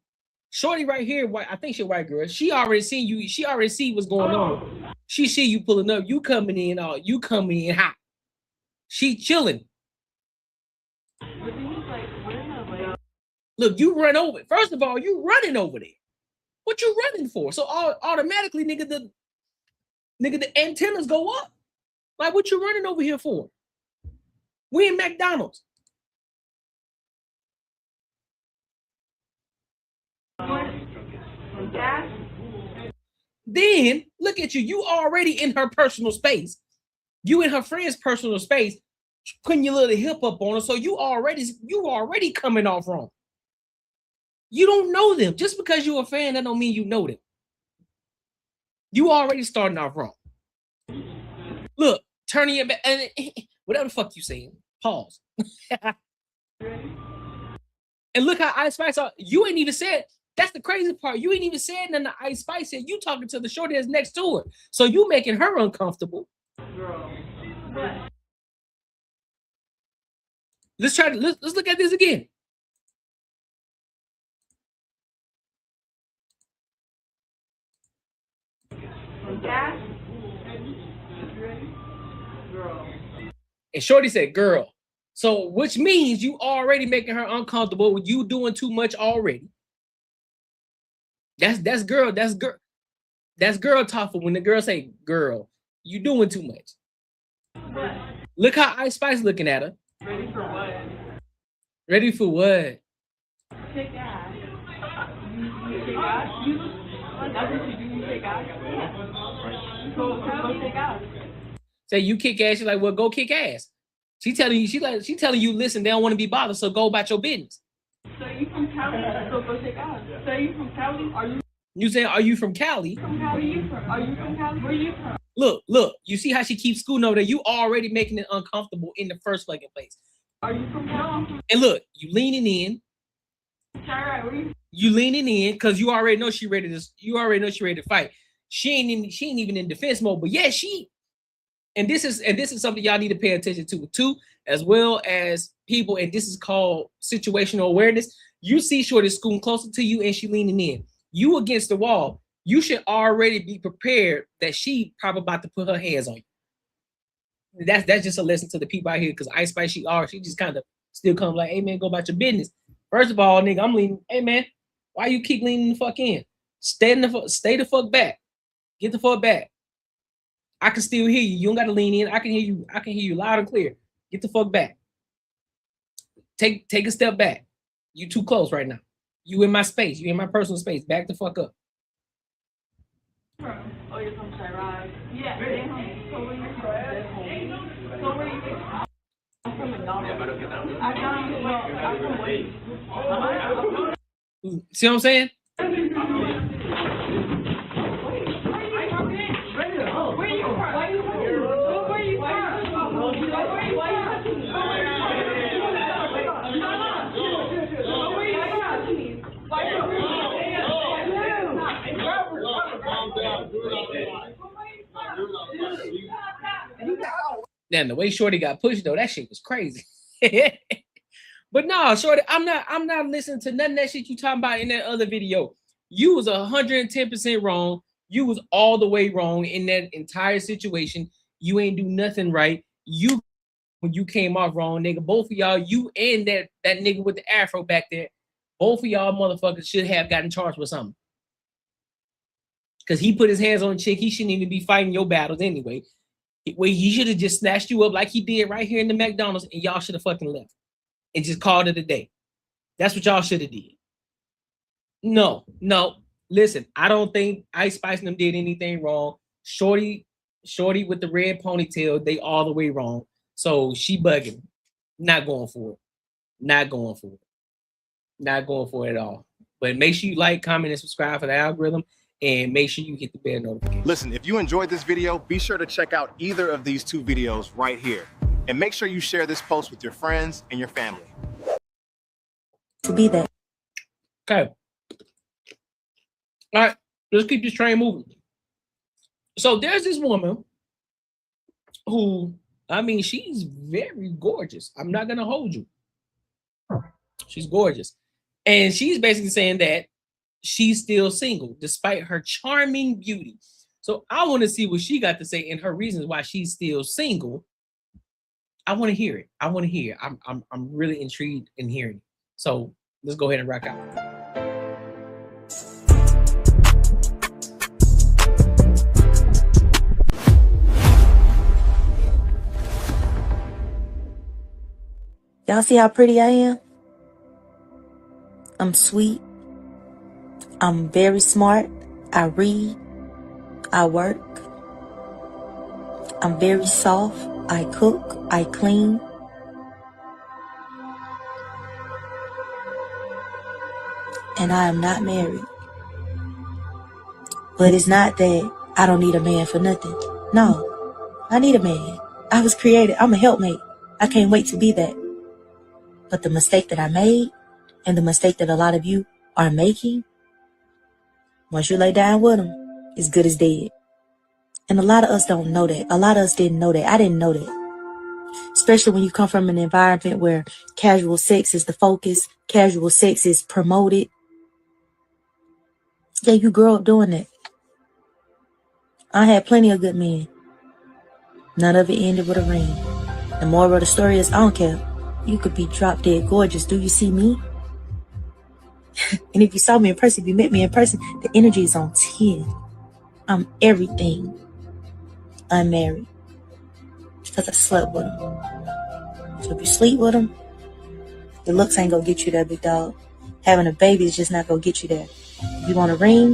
Shorty right here, I think she's a white girl. She already seen you. She already see what's going on. She see you pulling up. You coming in hot. She chilling. Look, you run over. First of all, you running over there. What you running for? So automatically, nigga, the antennas go up. Like, what you running over here for? We in McDonald's. Then look at you. You already in her personal space. You in her friend's personal space, putting your little hip up on her. So you already coming off wrong. You don't know them. Just because you're a fan, that don't mean you know them. You already starting off wrong. Look, turning your back, and whatever the fuck you saying. Pause. And look how Ice Spice are. You ain't even said. That's the crazy part. You ain't even said nothing to Ice Spice. You talking to the shorty that's next to her. So you making her uncomfortable. Girl. Let's look at this again. And shorty said, girl. So which means you already making her uncomfortable with you doing too much already. That's girl talk. For when the girl say, girl, you doing too much. What? Look how Ice Spice looking at her. Ready for what? Ready for what? kick ass. You kick ass? That's what you do, you kick ass? Yeah. Go kick ass. Say you kick ass, she's like, well, go kick ass. She telling you, listen, they don't want to be bothered, so go about your business. So you from Cali? So go kick ass. So you from Cali? Are you? You saying, are you from Cali? From Cali? Where you from? Are you from Cali? Where you from? Look, you see how she keeps scooting over there? You already making it uncomfortable in the first fucking place. Are you from Cali? And look, you leaning in. Alright, where you? You leaning in because you already know she ready to fight. She ain't even in defense mode, but yeah, and this is something y'all need to pay attention to too, as well as people, and this is called situational awareness. You see Shorty scooting closer to you and she leaning in. You against the wall. You should already be prepared that she probably about to put her hands on you. That's just a lesson to the people out here, because Ice Spice, she just kind of still come like, hey man, go about your business. First of all, nigga, I'm leaning. Hey man, why you keep leaning the fuck in? Stay the fuck back. Get the fuck back. I can still hear you. You don't gotta lean in. I can hear you. I can hear you loud and clear. Get the fuck back. Take a step back. You too close right now. You in my space. You in my personal space. Back the fuck up. Oh, you're from Chirag. Yeah. So where you from? So where you from? I'm from McDonald's. I'm from Wayne. See what I'm saying? Then the way Shorty got pushed though, that shit was crazy. But no, Shorty, I'm not listening to none of that shit you talking about in that other video. You was 110% wrong. You was all the way wrong in that entire situation. You ain't do nothing right. When you came off wrong, nigga, both of y'all, you and that nigga with the afro back there, both of y'all motherfuckers should have gotten charged with something. Because he put his hands on the chick. He shouldn't even be fighting your battles anyway. Well, he should have just snatched you up like he did right here in the McDonald's, and y'all should have fucking left and just called it a day. That's what y'all should have did. No. Listen, I don't think Ice Spice and them did anything wrong. Shorty with the red ponytail, they all the way wrong. So she bugging. Not going for it. Not going for it at all. But make sure you like, comment, and subscribe for the algorithm. And make sure you hit the bell notification. Listen, if you enjoyed this video, be sure to check out either of these two videos right here. And make sure you share this post with your friends and your family. To be there. Okay. All right, let's keep this train moving. So there's this woman who, I mean, she's very gorgeous. I'm not going to hold you. She's gorgeous. And she's basically saying that she's still single despite her charming beauty. So I want to see what she got to say and her reasons why she's still single. I want to hear it. I'm really intrigued in hearing it. So let's go ahead and rock out. Y'all see how pretty I am? I'm sweet. I'm very smart. I read. I work. I'm very soft. I cook. I clean. And I am not married. But it's not that I don't need a man for nothing. No, I need a man. I was created. I'm a helpmate. I can't wait to be that. But the mistake that I made and the mistake that a lot of you are making, once you lay down with them, it's good as dead. And a lot of us don't know that. A lot of us didn't know that. I didn't know that. Especially when you come from an environment where casual sex is the focus, casual sex is promoted. Yeah, you grow up doing that. I had plenty of good men. None of it ended with a ring. The moral of the story is, I don't care. You could be drop dead gorgeous. Do you see me? And if you saw me in person, if you met me in person, the energy is on 10. I'm everything. Unmarried. Because I slept with him. So if you sleep with him, the looks ain't gonna get you that, big dog. Having a baby is just not going to get you there. If you want a ring,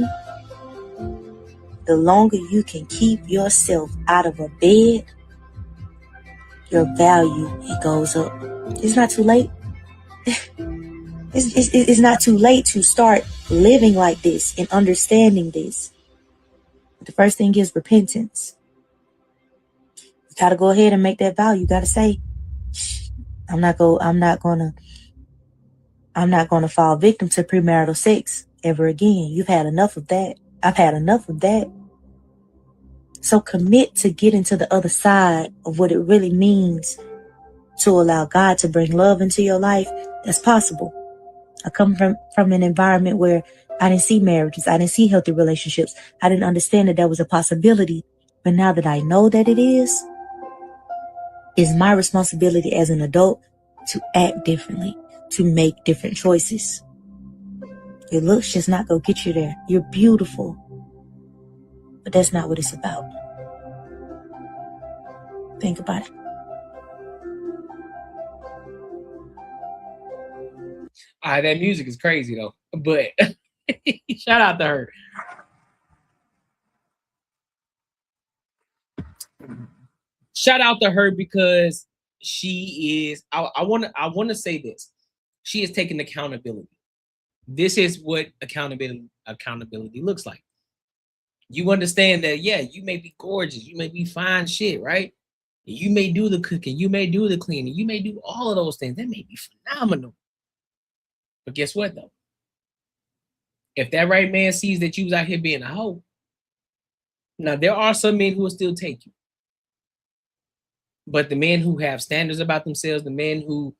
the longer you can keep yourself out of a bed, your value, it goes up. It's not too late. It's not too late to start living like this and understanding this. But the first thing is repentance. You got to go ahead and make that vow. You got to say, I'm not gonna fall victim to premarital sex ever again. You've had enough of that. I've had enough of that. So commit to getting to the other side of what it really means to allow God to bring love into your life. That's possible. I come from an environment where I didn't see marriages. I didn't see healthy relationships. I didn't understand that was a possibility. But now that I know that it is, it's my responsibility as an adult to act differently, to make different choices. Your looks just not gonna get you there. You're beautiful, but that's not what it's about. Think about it. That music is crazy though, but shout out to her. Shout out to her because she is. I want to say this. She is taking accountability. This is what accountability looks like. You understand that, yeah, you may be gorgeous, you may be fine shit, right? You may do the cooking, you may do the cleaning, you may do all of those things. That may be phenomenal. But guess what though? If that right man sees that you was out here being a hoe, now there are some men who will still take you. But the men who have standards about themselves, the men who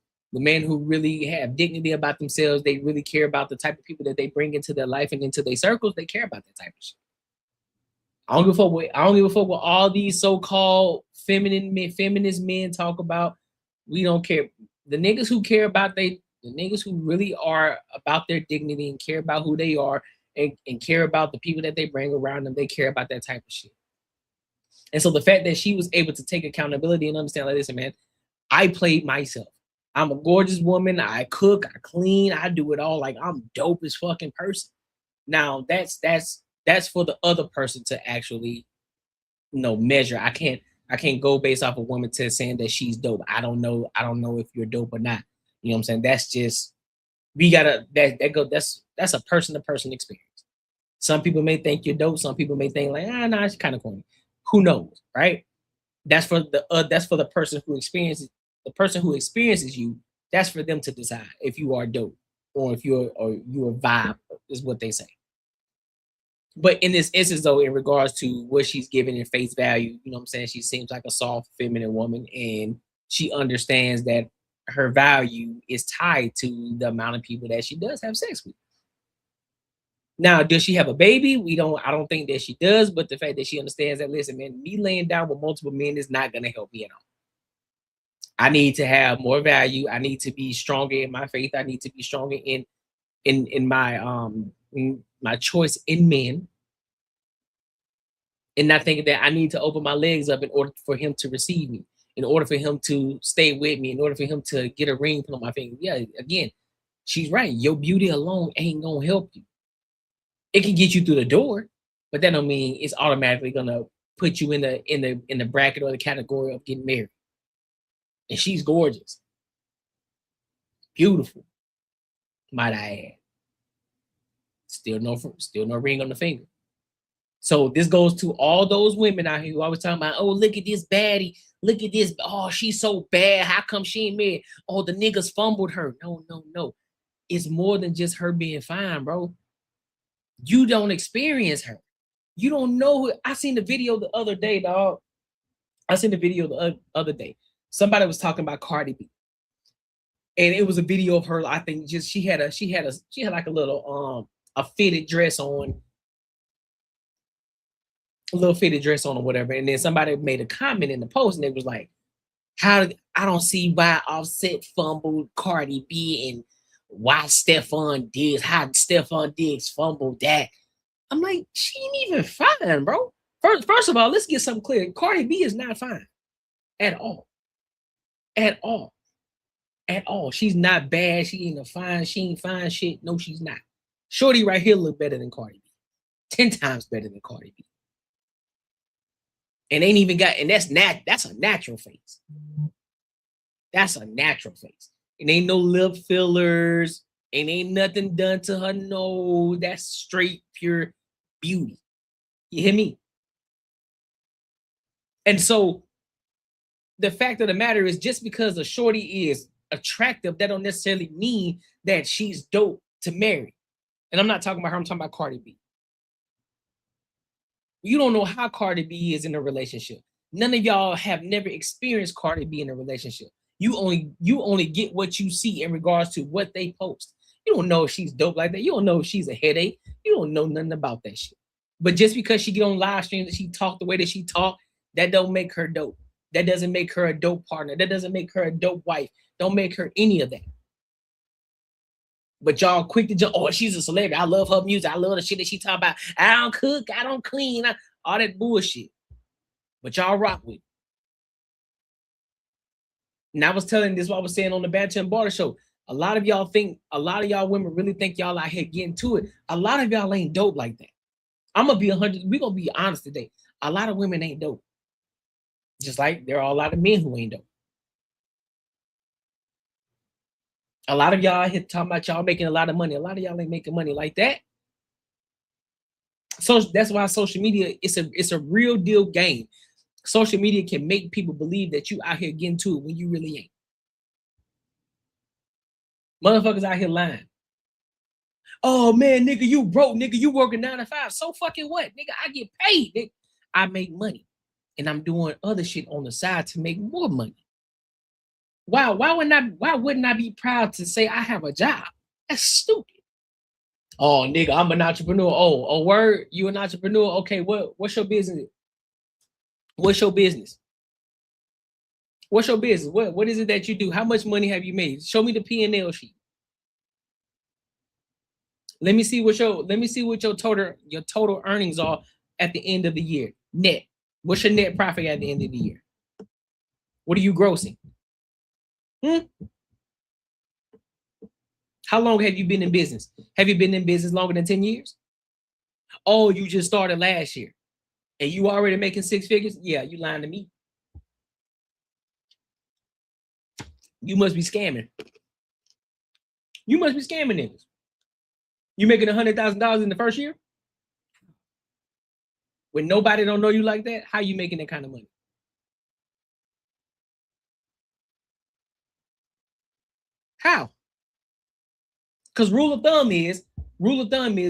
really have dignity about themselves, they really care about the type of people that they bring into their life and into their circles, they care about that type of shit. I don't give a fuck what all these so-called feminist men talk about. We don't care. The niggas who care about the niggas who really are about their dignity and care about who they are and care about the people that they bring around them, they care about that type of shit. And so the fact that she was able to take accountability and understand, like, listen, man, I played myself. I'm a gorgeous woman. I cook, I clean, I do it all. Like, I'm dope as fucking person. Now that's for the other person to actually, measure. I can't go based off a woman to saying that she's dope. I don't know if you're dope or not. You know what I'm saying? That's just, that's a person to person experience. Some people may think you're dope. Some people may think like, nah, it's kind of corny. Who knows, right? That's for the person who experiences you. That's for them to decide if you are dope or if you're a vibe, is what they say. But in this instance, though, in regards to what she's giving in face value, you know what I'm saying? She seems like a soft, feminine woman, and she understands that her value is tied to the amount of people that she does have sex with. Now, does she have a baby? I don't think that she does, but the fact that she understands that, listen, man, me laying down with multiple men is not going to help me at all. I need to have more value. I need to be stronger in my faith. I need to be stronger in my choice in men, and not thinking that I need to open my legs up in order for him to receive me, in order for him to stay with me, in order for him to get a ring put on my finger. Yeah, again, she's right. Your beauty alone ain't gonna help you. It can get you through the door, but that don't mean it's automatically gonna put you in the bracket or the category of getting married. And she's gorgeous, beautiful, might I add. Still no ring on the finger. So this goes to all those women out here who always talking about, oh, look at this baddie, look at this, oh, she's so bad, how come she ain't married? Oh, the niggas fumbled her. No. It's more than just her being fine, bro. You don't experience her. You don't know. I seen the video the other day, dog. Somebody was talking about Cardi B. And it was a video of her, I think just she had like a little a fitted dress on. A little fitted dress on or whatever. And then somebody made a comment in the post and it was like, I don't see why Offset fumbled Cardi B and why Stefan Diggs fumbled that. I'm like, she ain't even fine, bro. First of all, let's get something clear. Cardi B is not fine at all. At all. at all. She's not bad. She ain't fine shit. No, she's not. Shorty right here look better than Cardi B. 10 times better than Cardi B. And ain't even got, and that's a natural face. That's a natural face. And ain't no lip fillers, and ain't nothing done to her nose. That's straight, pure beauty. You hear me? And so the fact of the matter is, just because a shorty is attractive, that don't necessarily mean that she's dope to marry. And I'm not talking about her, I'm talking about Cardi B. You don't know how Cardi B is in a relationship. None of y'all have never experienced Cardi B in a relationship. You only get what you see in regards to what they post. You don't know if she's dope like that. You don't know if she's a headache. You don't know nothing about that shit. But just because she get on live streams and she talk the way that she talk, that don't make her dope. That doesn't make her a dope partner. That doesn't make her a dope wife. Don't make her any of that. But y'all quick to jump, oh, she's a celebrity. I love her music. I love the shit that she talk about. I don't cook. I don't clean. All that bullshit. But y'all rock with it. And I was telling this, what I was saying on the Banter and Barter show. A lot of y'all women really think y'all out here getting to it. A lot of y'all ain't dope like that. I'm going to be 100. We're going to be honest today. A lot of women ain't dope. Just like there are a lot of men who ain't dope. A lot of y'all here talking about y'all making a lot of money. A lot of y'all ain't making money like that. So that's why social media, it's a real deal game. Social media can make people believe that you out here getting to it when you really ain't. Motherfuckers out here lying. Oh man, nigga, you broke, nigga, you working 9 to 5. So fucking what? Nigga, I get paid. Nigga. I make money. And I'm doing other shit on the side to make more money. Why wouldn't I be proud to say I have a job? That's stupid. Oh, nigga, I'm an entrepreneur. Oh, word, you an entrepreneur? Okay, what's your business? What's your business? What's your business? What is it that you do? How much money have you made? Show me the P&L sheet. Let me see what your total earnings are at the end of the year. Net. What's your net profit at the end of the year? What are you grossing? How long have you been in business? Have you been in business longer than 10 years? Oh, you just started last year. And you already making 6 figures? Yeah, you lying to me. You must be scamming. You must be scamming niggas. You making $100,000 in the first year? When nobody don't know you like that, how you making that kind of money? How? Because rule of thumb is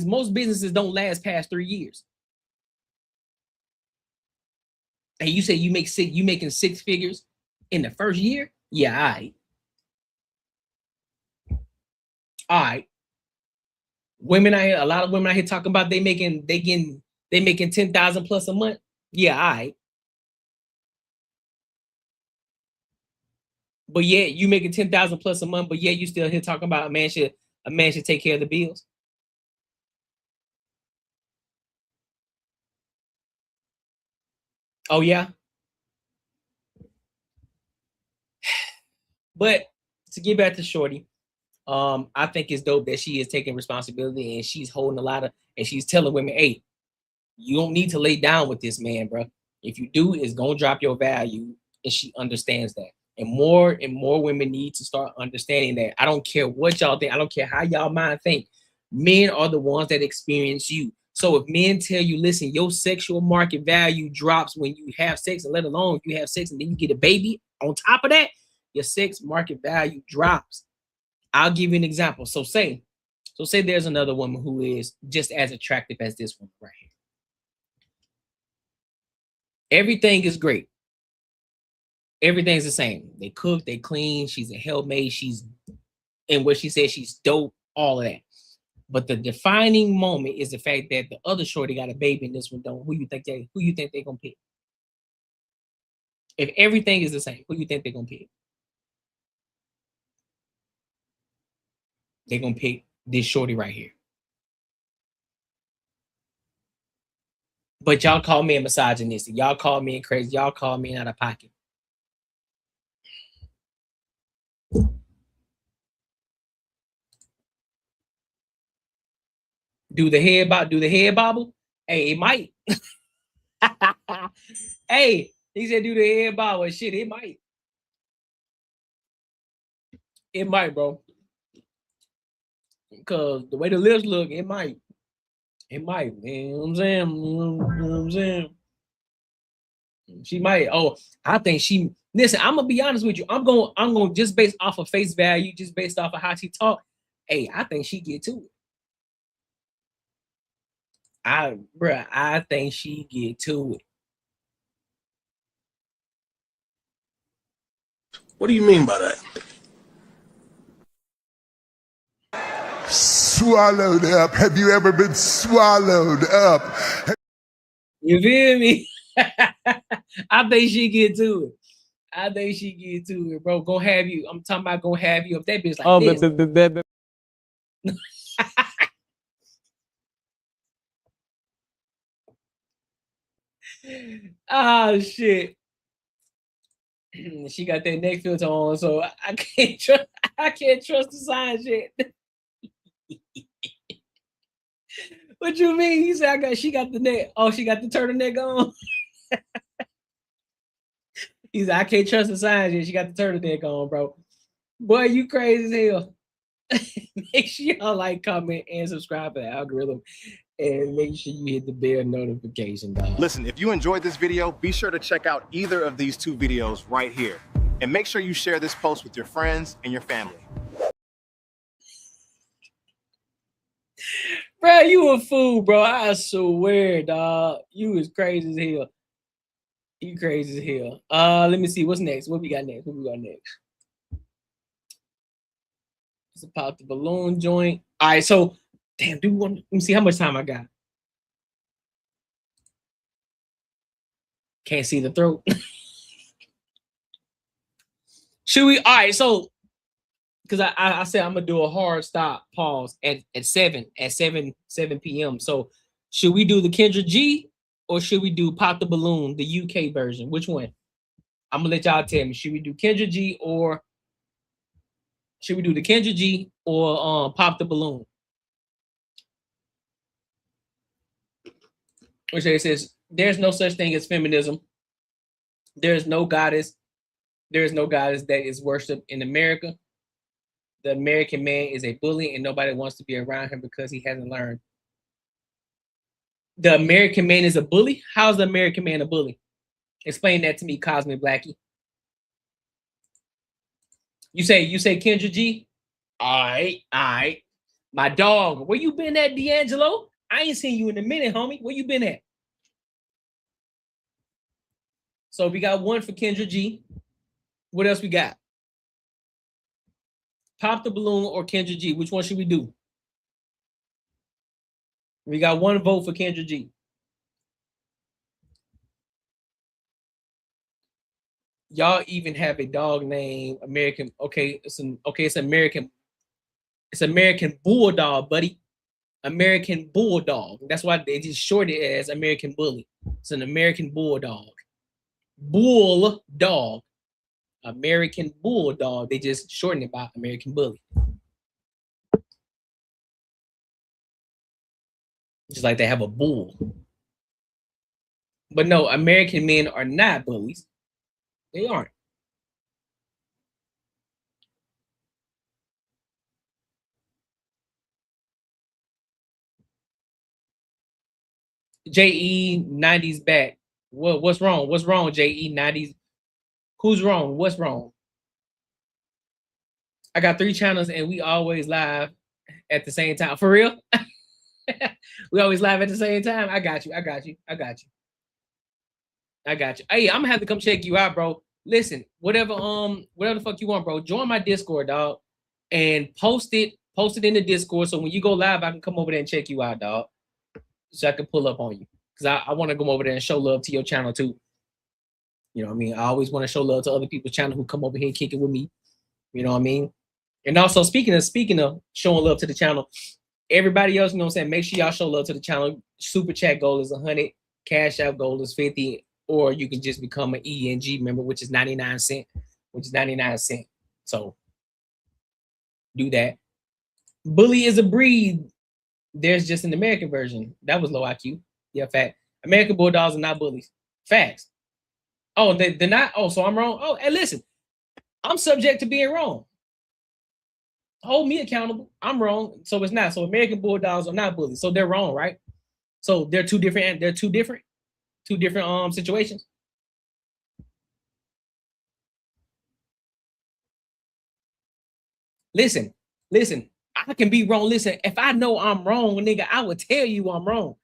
most businesses don't last past 3 years. And you say you making 6 figures in the first year? Yeah, all right. All right. Women out here, a lot of women out here talking about they making 10,000 plus a month. Yeah, all right. But yeah, you making 10,000 plus a month, but yeah, you still here talking about a man should take care of the bills. Oh yeah. But to get back to Shorty, I think it's dope that she is taking responsibility and she's holding and she's telling women, hey, you don't need to lay down with this man, bro. If you do, it's gonna drop your value. And she understands that. And more women need to start understanding that. I don't care what y'all think. I don't care how y'all mind think. Men are the ones that experience you. So if men tell you, listen, your sexual market value drops when you have sex, and let alone you have sex and then you get a baby on top of that, your sex market value drops. I'll give you an example. So say there's another woman who is just as attractive as this one right here. Everything is great. Everything's the same. They cook, they clean. She's a helpmate. And what she said, she's dope, all of that. But the defining moment is the fact that the other shorty got a baby and this one don't. Who you think they're gonna pick? If everything is the same, who you think they're gonna pick? They're gonna pick this shorty right here. But y'all call me a misogynistic. Y'all call me crazy. Y'all call me out of pocket. Do the head bobble? Hey, it might. Hey, he said do the head bobble. Shit, it might. It might, bro. Cause the way the lips look, it might. It might, man. You know what I'm saying? You know what I'm saying? She might. Oh, I think she listen, I'm gonna be honest with you. I'm gonna just based off of face value, just based off of how she talk. Hey, I think she get to it. I think she get to it. What do you mean by that? Swallowed up. Have you ever been swallowed up? You feel me? I think she get to it. I think she get to it, bro. Gonna have you. I'm talking about gonna have you up that bitch like this. Oh shit. She got that neck filter on, so I can't trust. I can't trust the signs yet. What you mean? He said she got the neck. Oh, she got the turtleneck on. He said I can't trust the signs yet. She got the turtleneck on, bro. Boy, you crazy as hell. Make sure y'all like, comment, and subscribe to the algorithm. And make sure you hit the bell notification, dog. Listen, if you enjoyed this video, be sure to check out either of these two videos right here. And make sure you share this post with your friends and your family. Bro, you a fool, bro. I swear, dog. You is crazy as hell. You crazy as hell. Let me see. What's next? What we got next? It's about the balloon joint. All right, so damn, let me see how much time I got. Can't see the throat. Should we? All right, so because I said I'm gonna do a hard stop pause at 7 p.m. So should we do the Kendra G or should we do Pop the Balloon, the UK version? Which one? I'm gonna let y'all tell me. Should we do Kendra G or should we do the Kendra G or Pop the Balloon? Which it says there's no such thing as feminism. There's no goddess. There is no goddess that is worshipped in America. The American man is a bully and nobody wants to be around him because he hasn't learned. The American man is a bully? How's the American man a bully? Explain that to me, Cosmic Blackie. You say Kendra G? All right. My dog, where you been at, D'Angelo? I ain't seen you in a minute, homie. Where you been at? So we got one for Kendra G. What else we got? Pop the Balloon or Kendra G? Which one should we do? We got one vote for Kendra G. Y'all even have a dog named American. Okay, it's American. It's American Bulldog, buddy. American Bulldog. That's why they just shorted it as American Bully. It's an American Bulldog. Bulldog. American Bulldog. They just shortened it by American Bully. Just like they have a bull. But no, American men are not bullies. They aren't. JE 90s back. What's wrong? What's wrong, JE 90s? Who's wrong? What's wrong? I got 3 channels and we always live at the same time. For real? We always live at the same time. I got you. Hey, I'm gonna have to come check you out, bro. Listen, whatever the fuck you want, bro. Join my Discord, dog, and post it in the Discord. So when you go live, I can come over there and check you out, dog. So I can pull up on you. Because I want to come over there and show love to your channel too. You know what I mean? I always want to show love to other people's channel who come over here and kick it with me. You know what I mean? And also speaking of showing love to the channel, everybody else, you know what I'm saying? Make sure y'all show love to the channel. Super chat goal is 100, cash out goal is 50, or you can just become an ENG member, which is 99 cents. So do that. Bully is a breed. There's just an American version. That was low IQ. Yeah, fact. American Bulldogs are not bullies. Facts. Oh, they're not. Oh, so I'm wrong. Oh, and listen, I'm subject to being wrong. Hold me accountable. I'm wrong. So it's not. So American Bulldogs are not bullies. So they're wrong, right? So they're two different. They're two different situations. Listen. I can be wrong. Listen, if I know I'm wrong, nigga, I would tell you I'm wrong.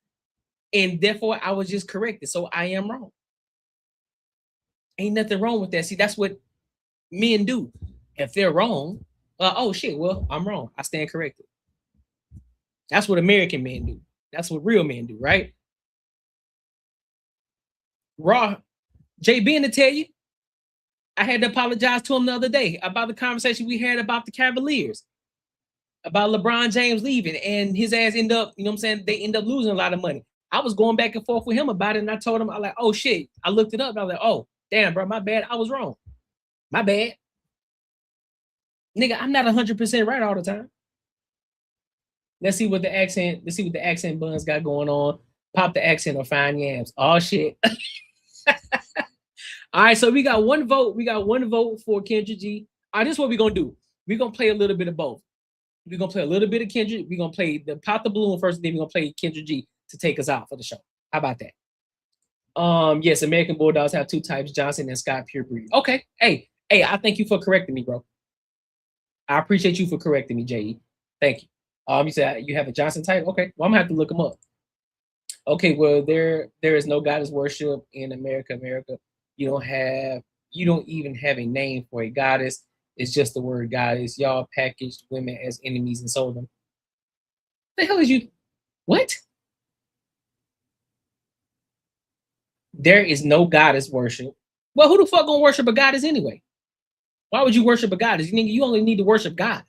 And therefore, I was just corrected. So I am wrong. Ain't nothing wrong with that. See, that's what men do. If they're wrong, oh shit, well, I'm wrong. I stand corrected. That's what American men do. That's what real men do, right? Raw, JB, to tell you, I had to apologize to him the other day about the conversation we had about the Cavaliers, about LeBron James leaving, and his ass end up, you know what I'm saying? They end up losing a lot of money. I was going back and forth with him about it, and I told him, I like, oh shit. I looked it up, and I was like, oh, damn, bro, my bad. I was wrong. My bad. Nigga, I'm not 100% right all the time. Let's see what the accent buns got going on. Pop the accent or find yams. Oh shit. All right, so we got one vote. We got one vote for Kendra G. All right, this is what we're gonna do. We're gonna play a little bit of both. We're gonna play a little bit of Kendra. We're gonna play the Pop the Balloon first, and then we're gonna play Kendra G to take us out for the show. How about that? Yes, American Bulldogs have two types, Johnson and Scott Purebreed. Okay. Hey, I thank you for correcting me, bro. I appreciate you for correcting me, J.E. Thank you. You said you have a Johnson type? Okay, well, I'm gonna have to look them up. Okay, well, there is no goddess worship in America. You don't even have a name for a goddess. It's just the word goddess. Y'all packaged women as enemies and sold them. The hell is you? What? There is no goddess worship. Well, who the fuck gonna worship a goddess anyway? Why would you worship a goddess? You only need to worship God.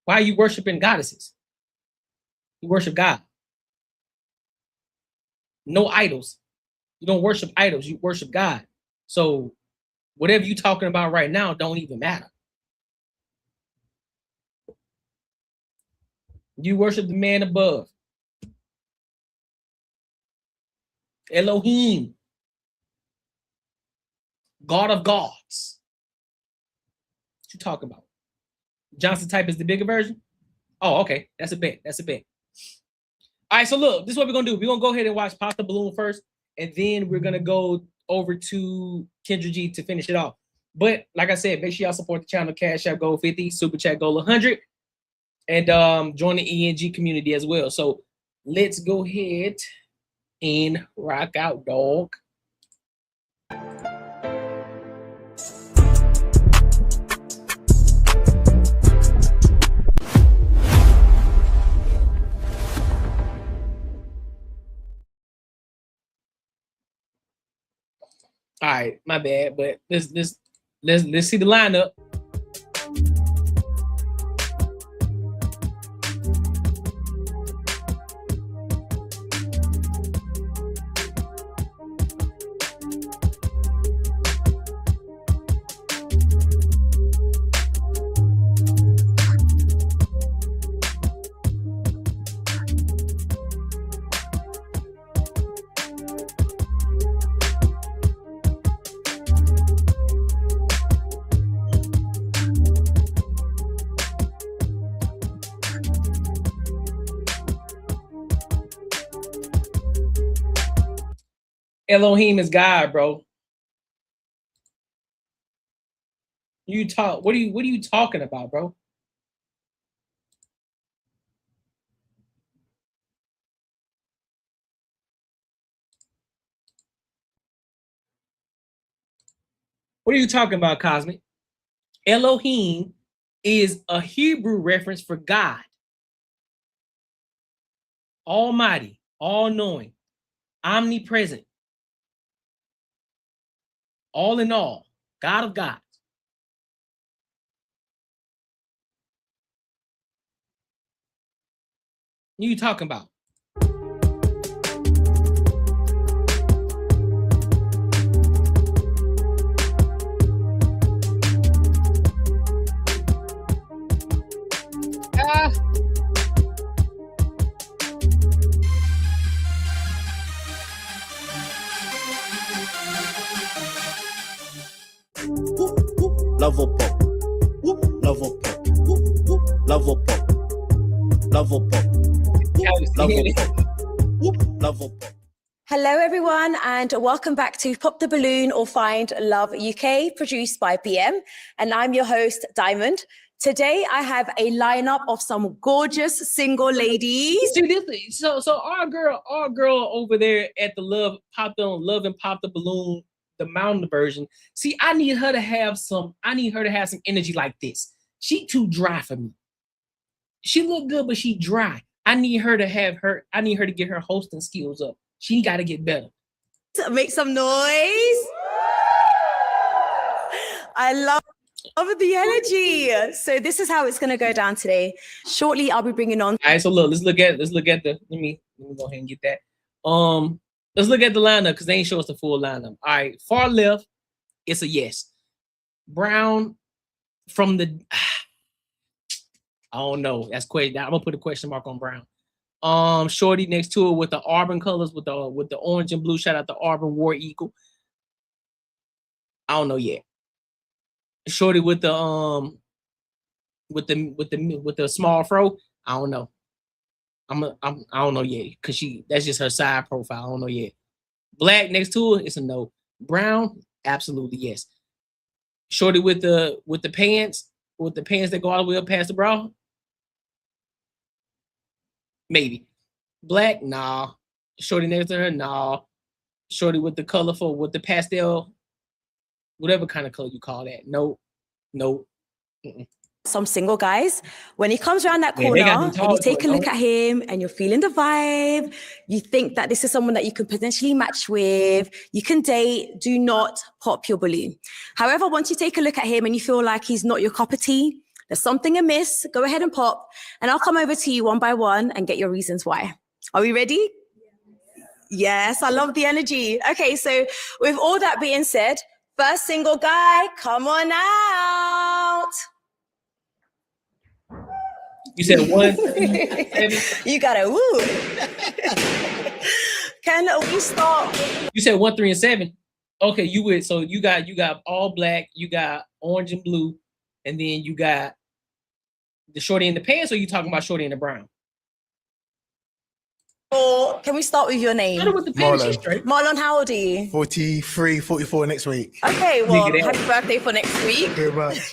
Why are you worshiping goddesses? You worship God. No idols. You don't worship idols. You worship God. So whatever you're talking about right now don't even matter. You worship the man above. Elohim. God of gods. What you talking about? Johnson type is the bigger version? Oh, okay. That's a bet. All right, so look, this is what we're going to do. We're going to go ahead and watch Pop the Balloon first, and then we're going to go over to Kendra G to finish it off. But like I said, make sure y'all support the channel. Cash App goal 50, Super Chat goal 100, and join the ENG community as well. So let's go ahead and rock out, dog. All right, my bad, but let's see the lineup. Elohim is God, bro. What are you talking about, bro? What are you talking about, Cosmic? Elohim is a Hebrew reference for God. Almighty, all-knowing, omnipresent, all in all, God of gods. What are you talking about? Level up. Level up. Level up. Level up. Level up. Hello, everyone, and welcome back to Pop the Balloon or Find Love UK, produced by PM. And I'm your host, Diamond. Today, I have a lineup of some gorgeous single ladies. See this, so our girl over there at the Love and Pop the Balloon, the mountain version. See, I need her to have some energy like this. She too dry for me. She look good, but she dry. I need her to get her hosting skills up. She got to get better. Make some noise. I love the energy. So this is how it's going to go down today. Shortly, I'll be bringing on. All right, so look, let's look at the. Let me go ahead and get that. Let's look at the lineup because they ain't show us the full lineup. All right, far left, it's a yes. Brown from the. I don't know. That's question. I'm gonna put a question mark on Brown. Shorty next to it with the Auburn colors with the orange and blue. Shout out to Auburn War Eagle. I don't know yet. Shorty with the small fro. I don't know. I don't know yet because that's just her side profile. I don't know yet. Black next to it, it's a no. Brown, absolutely yes. Shorty with the pants that go all the way up past the bra. Maybe. Black, nah. Shorty next to her, nah. Shorty with the colorful, with the pastel, whatever kind of color you call that. No. Mm-mm. Some single guys, when he comes around that corner and you take a look at him and you're feeling the vibe, you think that this is someone that you could potentially match with, you can date, do not pop your balloon. However, once you take a look at him and you feel like he's not your cup of tea, there's something amiss, go ahead and pop, and I'll come over to you one by one and get your reasons why. Are we ready? Yes, I love the energy. Okay, so with all that being said, first single guy, come on out. You said 1. You got it. Woo. Can we start? You said 1, 3, and 7. Okay, you would. So you got all black. You got orange and blue, and then you got the shorty in the pants. Or you talking about shorty in the brown? Or can we start with your name? Marlon, how old are you? 43, 44 next week. Okay, well, happy birthday for next week. Very much.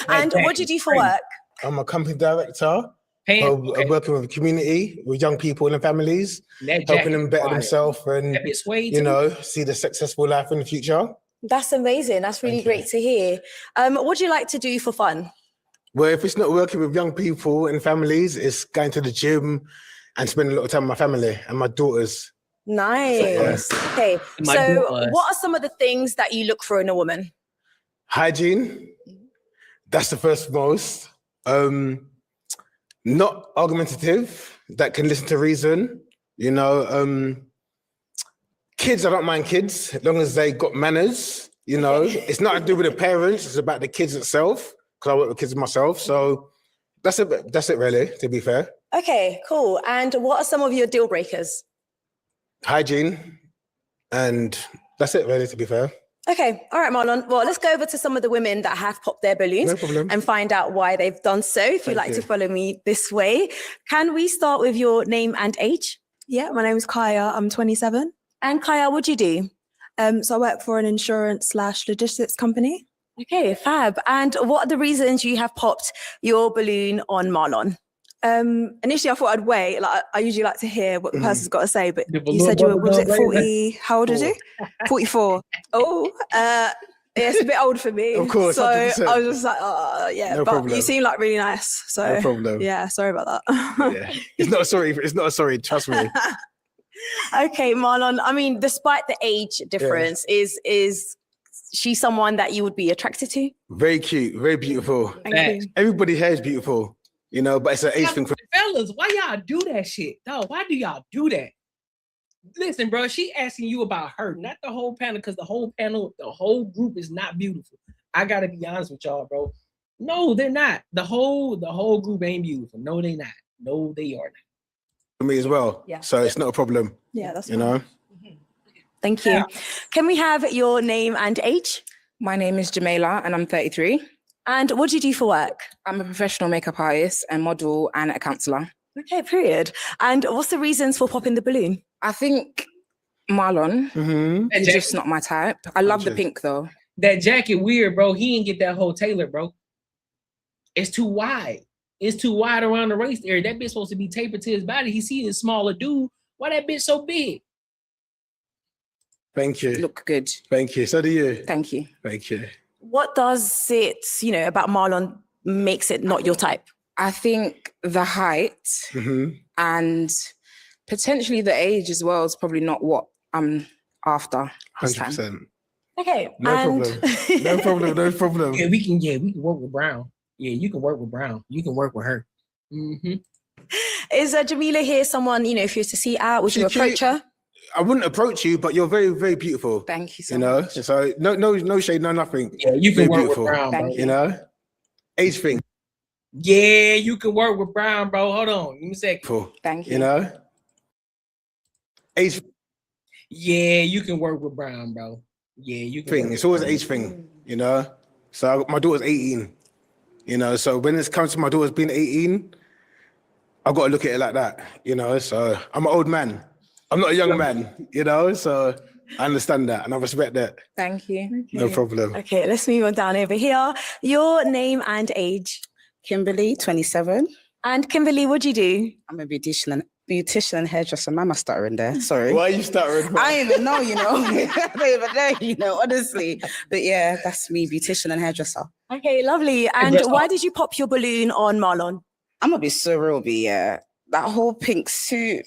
And what do you do for work? I'm a company director. I'm working with the community, with young people and their families, helping them better themselves and, see the successful life in the future. That's amazing. That's really great to hear. What do you like to do for fun? Well, if it's not working with young people and families, it's going to the gym and spending a lot of time with my family and my daughters. Nice. So, okay. So what are some of the things that you look for in a woman? Hygiene. That's the first most. Not argumentative, that can listen to reason, kids, I don't mind kids, as long as they got manners, it's not to do with the parents, it's about the kids itself, because I work with kids myself, so that's it really, to be fair. Okay, cool. And what are some of your deal breakers? Hygiene, and that's it really, to be fair. Okay, all right, Marlon. Well, let's go over to some of the women that have popped their balloons and find out why they've done so. If you'd like to follow me this way. Can we start with your name and age? Yeah, my name is Kaya. I'm 27. And Kaya, what do you do? So I work for an insurance/logistics company. Okay, fab. And what are the reasons you have popped your balloon on Marlon? Initially, I thought I'd wait. Like I usually like to hear what the person's got to say, but you said you were, was it 40? How old is you? 44. Oh, yeah, it's a bit old for me. Of course, so 100%. I was just like, yeah, no but problem. You seem like really nice. So no problem. Yeah, sorry about that. Yeah, it's not a sorry. Trust me. Okay, Marlon. I mean, despite the age difference, is she someone that you would be attracted to? Very cute, very beautiful. Thank you. Everybody's hair is beautiful. But it's an age thing. Fellas, why y'all do that shit? Dog, why do y'all do that? Listen, bro, she asking you about her, not the whole panel, because the whole group is not beautiful. I gotta be honest with y'all, bro. No, they're not. The whole group ain't beautiful. No, they not. No, they are not. For me as well. Yeah. So it's not a problem. Yeah, that's fine. Thank you. Yeah. Can we have your name and age? My name is Jamela and I'm 33. And what do you do for work? I'm a professional makeup artist and model and a counsellor. Okay, period. And what's the reasons for popping the balloon? I think Marlon, he's just not my type. I love the pink though. That jacket weird, bro. He didn't get that whole tailor, bro. It's too wide. It's too wide around the waist area. That bitch supposed to be tapered to his body. He see his smaller dude. Why that bitch so big? Thank you. Look good. Thank you. So do you. Thank you. Thank you. What does it, about Marlon makes it not your type? I think the height and potentially the age as well is probably not what I'm after. 100%. Okay. No problem. No problem. No problem. Yeah, we can work with Brown. Yeah, you can work with Brown. You can work with her. Is Jamila here someone, if you were to see out, would you approach her? I wouldn't approach you, but you're very, very beautiful. Thank you so much. So no shade, no nothing. Yeah, you can very work with Brown, bro. You know, age thing. Yeah, you can work with Brown, bro. Hold on, give me a second. Cool. Thank you. You know, age. Yeah, you can work with Brown, bro. Yeah, you can. Thing. It's always an age thing. You know. So my daughter's 18. You know, so when it comes to my daughter's being 18, I've got to look at it like that. You know, so I'm an old man. I'm not a young man, so I understand that and I respect that. Thank you. No problem. Okay, let's move on down over here. Your name and age? Kimberly, 27. And Kimberly, what do you do? I'm a beautician and hairdresser. Mama stuttering there, sorry. Why are you stuttering? I don't even know, I don't even know, honestly. But yeah, that's me, beautician and hairdresser. Okay, lovely. And why did you pop your balloon on Marlon? I'm gonna be so real, yeah. That whole pink suit,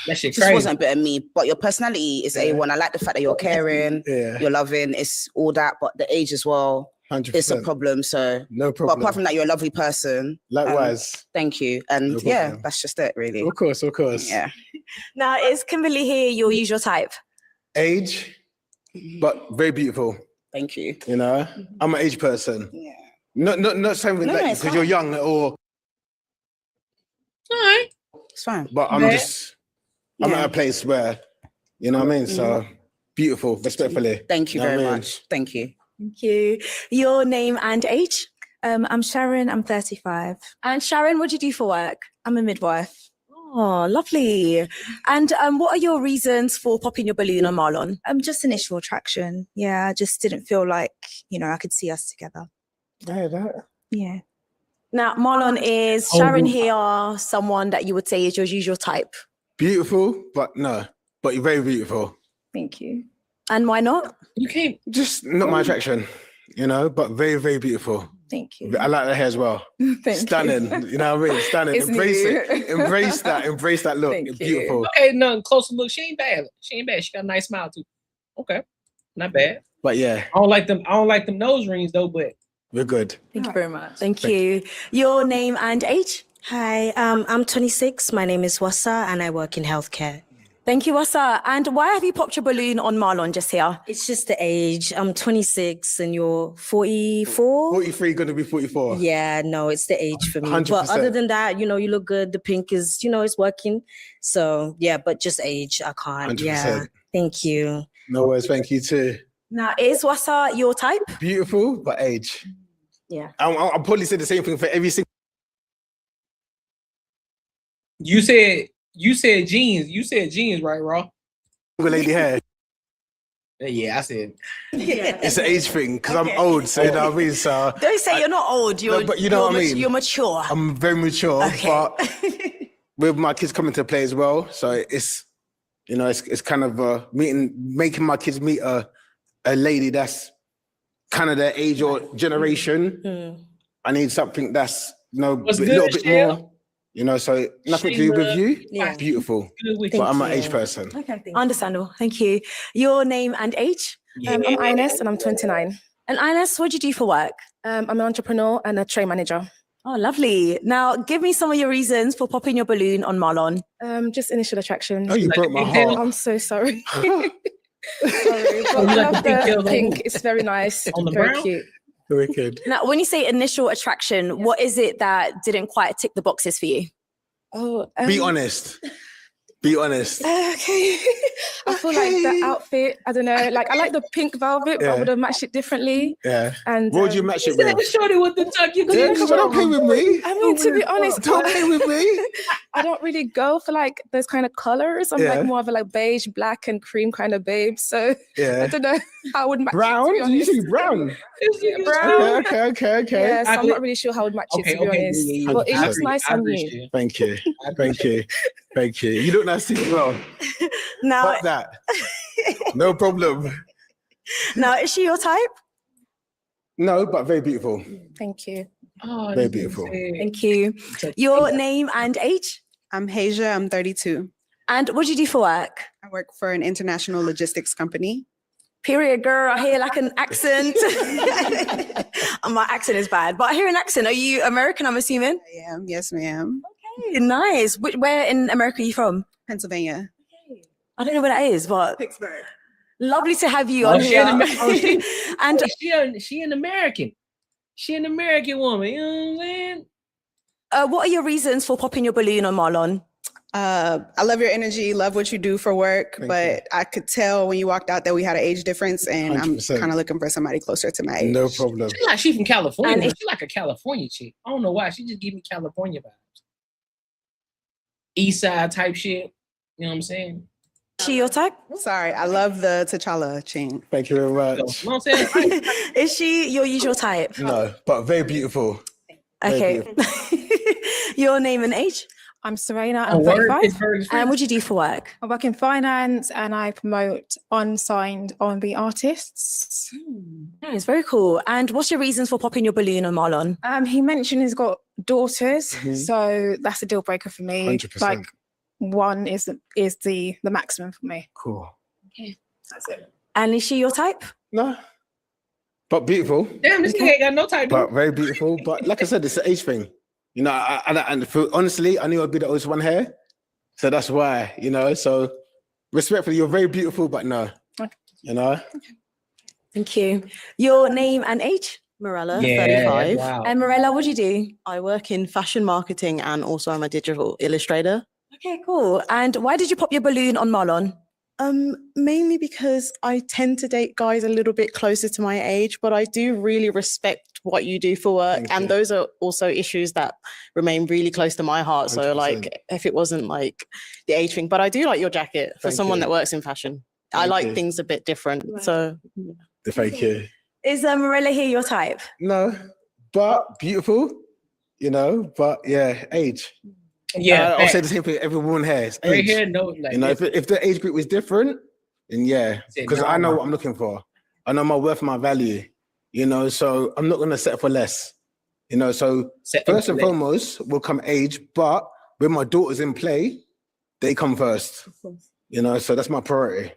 that shit just wasn't a bit of me, but your personality is A1. I like the fact that you're caring, you're loving, it's all that, but the age as well, 100%. It's a problem. So no problem. But apart from that, you're a lovely person. Likewise. Thank you. And No that's just it, really. Of course. Yeah. Now, is Kimberly here your usual type? Age, but very beautiful. Thank you. I'm an age person. Yeah. Not saying because you're young or. All right. It's fine. But I'm at a place where, you know what I mean? So beautiful, respectfully. Thank you very much. Thank you. Thank you. Your name and age? I'm Sharon, I'm 35. And Sharon, what do you do for work? I'm a midwife. Oh, lovely. And what are your reasons for popping your balloon on Marlon? Just initial attraction. Yeah, I just didn't feel like, I could see us together. Yeah. Now, Marlon, is Sharon here someone that you would say is your usual type? Beautiful, but you're very beautiful. Thank you. And why not? You can't. Just not my attraction, but very, very beautiful. Thank you. I like the hair as well. Stunning, you know what I mean? Stunning. Embrace it. Embrace that look. It's beautiful. Okay, no, closer look. She ain't bad. She got a nice smile too. Okay, not bad. But yeah. I don't like them nose rings though, but we're good. Thank you very much. Thank you. Your name and age? Hi, I'm 26. My name is Wassa and I work in healthcare. Thank you, Wassa. And why have you popped your balloon on Marlon just here? It's just the age. I'm 26 and you're 44? 43, going to be 44. Yeah, no, it's the age for me. 100%. But other than that, you look good. The pink is, it's working. So yeah, but just age, I can't. 100%. Yeah, thank you. No worries, thank you too. Now, is Wassa your type? Beautiful, but age. Yeah. I'll probably say the same thing for every single. You said jeans. You said jeans, right, Raw? Lady hair. Yeah, I said. It's an age thing because I'm old, so you know what I mean. So don't say you're not old. But you know what I mean. You're mature. I'm very mature, but with my kids coming to play as well, so it's kind of making my kids meet a lady that's kind of their age or generation. I need something that's a little bit more. So nothing to do with you. Yeah. Beautiful. But I'm an age person. Okay, understandable. Thank you. Your name and age? I'm Ines and I'm 29. And Ines, what do you do for work? I'm an entrepreneur and a trade manager. Oh, lovely. Now, give me some of your reasons for popping your balloon on Marlon. Just initial attraction. Oh, you broke my heart. I'm so sorry. Sorry, but I love the pink. It's very nice. Very cute. Wicked. Now, when you say initial attraction, what is it that didn't quite tick the boxes for you? Oh, be honest. Be honest. Okay. I feel like the outfit, I don't know, like I like the pink velvet, but I would have matched it differently. Yeah. And What would you match it with? Shorty with the tuck. You Yeah, come on, don't play with me. I mean, to be honest, Don't play with me. I don't really go for like those kind of colors. I'm like more of a like beige, black, and cream kind of babe. So I don't know how I would match brown? it. You say brown? Yeah, brown. Okay. Yeah, so I'm not really sure how I would match it, to be honest. Yeah. But it looks 100%. nice on you. Thank you. Thank you. You look nice as well. Now, Fuck that. No problem. now, is she your type? No, but very beautiful. Thank you. Oh, very beautiful. Thank you. Your name and age? I'm Hasia. I'm 32. And what do you do for work? I work for an international logistics company. Period, girl. I hear like an accent. My accent is bad, but I hear an accent. Are you American, I'm assuming? I am. Yes, ma'am. Okay, nice. Where in America are you from? Pennsylvania. I don't know where that is, but Pittsburgh. Lovely to have you on here. And she an American. She an American woman. You know what I'm saying? What are your reasons for popping your balloon on Marlon? I love your energy, love what you do for work, but I could tell when you walked out that we had an age difference, and 100%. I'm kind of looking for somebody closer to my age. No problem. She from California. She like a California chick. I don't know why. She just give me California vibes. East side type shit. You know what I'm saying? She your type? Sorry, I love the T'Challa chain. Thank you very much. You know what I'm saying? Is she your usual type? No, but very beautiful. Okay. Your name and age? I'm Serena. I'm 35. And what do you do for work? I work in finance and I promote unsigned R&B artists. Nice, very cool. And what's your reasons for popping your balloon on Marlon? He mentioned he's got daughters, Mhm. so that's a deal breaker for me. 100%. Like one is the maximum for me. Cool. Okay, that's it. And is she your type? No. But beautiful. Damn, this nigga ain't got no type. But very beautiful. But like I said, it's an age thing. You know, honestly, I knew I'd be the oldest one here. So that's why, you know, so respectfully, you're very beautiful, but no. Okay. You know? Thank you. Your name and age? Morella, Yeah, 35. wow. And Morella, what do you do? I work in fashion marketing and also I'm a digital illustrator. Okay, cool. And why did you pop your balloon on Marlon? Mainly because I tend to date guys a little bit closer to my age, but I do really respect what you do for work. And those are also issues that remain really close to my heart. So 100%. like, if it wasn't like the age thing, but I do like your jacket for Thank someone you. that works in fashion. I Thank like you. things a bit different. So Thank you. Is Morella here your type? No, but beautiful, you know, but yeah, age. Yeah, I'll say the same thing. Every woman has Right age. here, no, like You know, if the age group was different, then yeah, because I know what I'm looking for. I know my worth, my value. You know, so I'm not gonna settle for less. You know, so first and foremost will come age, but with my daughters in play, they come first. You know, so that's my priority.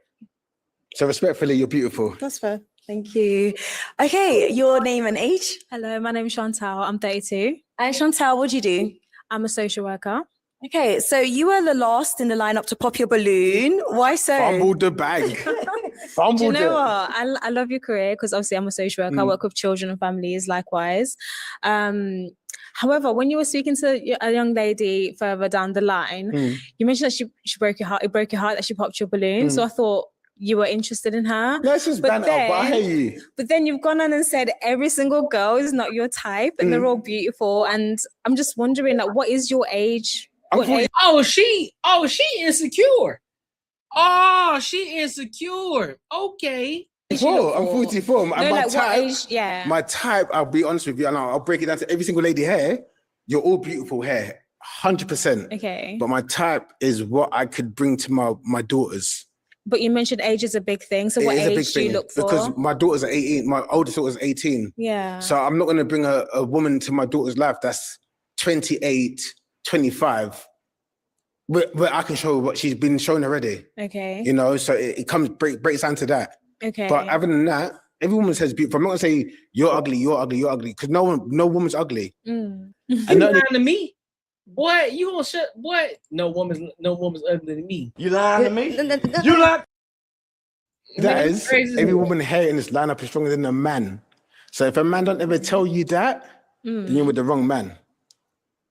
So respectfully, you're beautiful. that's fair. Thank you. Okay, your name and age? Hello, my name's Chantal. I'm 32. And Chantal, what do you do? I'm a social worker. Okay, so you were the last in the lineup to pop your balloon. Why so? Fumbled the bag. Fumbled Do you know it. what? I love your career because obviously I'm a social worker. I work with children and families likewise. However, when you were speaking to a young lady further down the line, you mentioned that she broke your heart. It broke your heart that she popped your balloon. So I thought you were interested in her. No, it's just banter, but I hear you. But then you've gone on and said every single girl is not your type and they're all beautiful. And I'm just wondering, like, what is your age? What age? Oh, she insecure. Oh, she insecure. Okay. I'm 44. And No, my like what type, age? Yeah. my type, I'll be honest with you, and I'll break it down to every single lady here. You're all beautiful hair, 100%. Okay. But my type is what I could bring to my daughters. But you mentioned age is a big thing. So It what is a big age do you thing look for? because my daughters are 18. My oldest daughter's 18. Yeah. So I'm not going to bring a woman to my daughter's life that's 28, 25, where I can show her what she's been shown already. Okay. You know, so it breaks down to that. Okay. But other than that, every woman says beautiful. I'm not gonna say you're ugly, because no woman's ugly. Mm. You lying to me? What you gonna shut? What? No woman's ugly than me. You lying to me? You lie. That is, Crazy. every woman here in this lineup is stronger than a man. So if a man don't ever tell you that, then you're with the wrong man.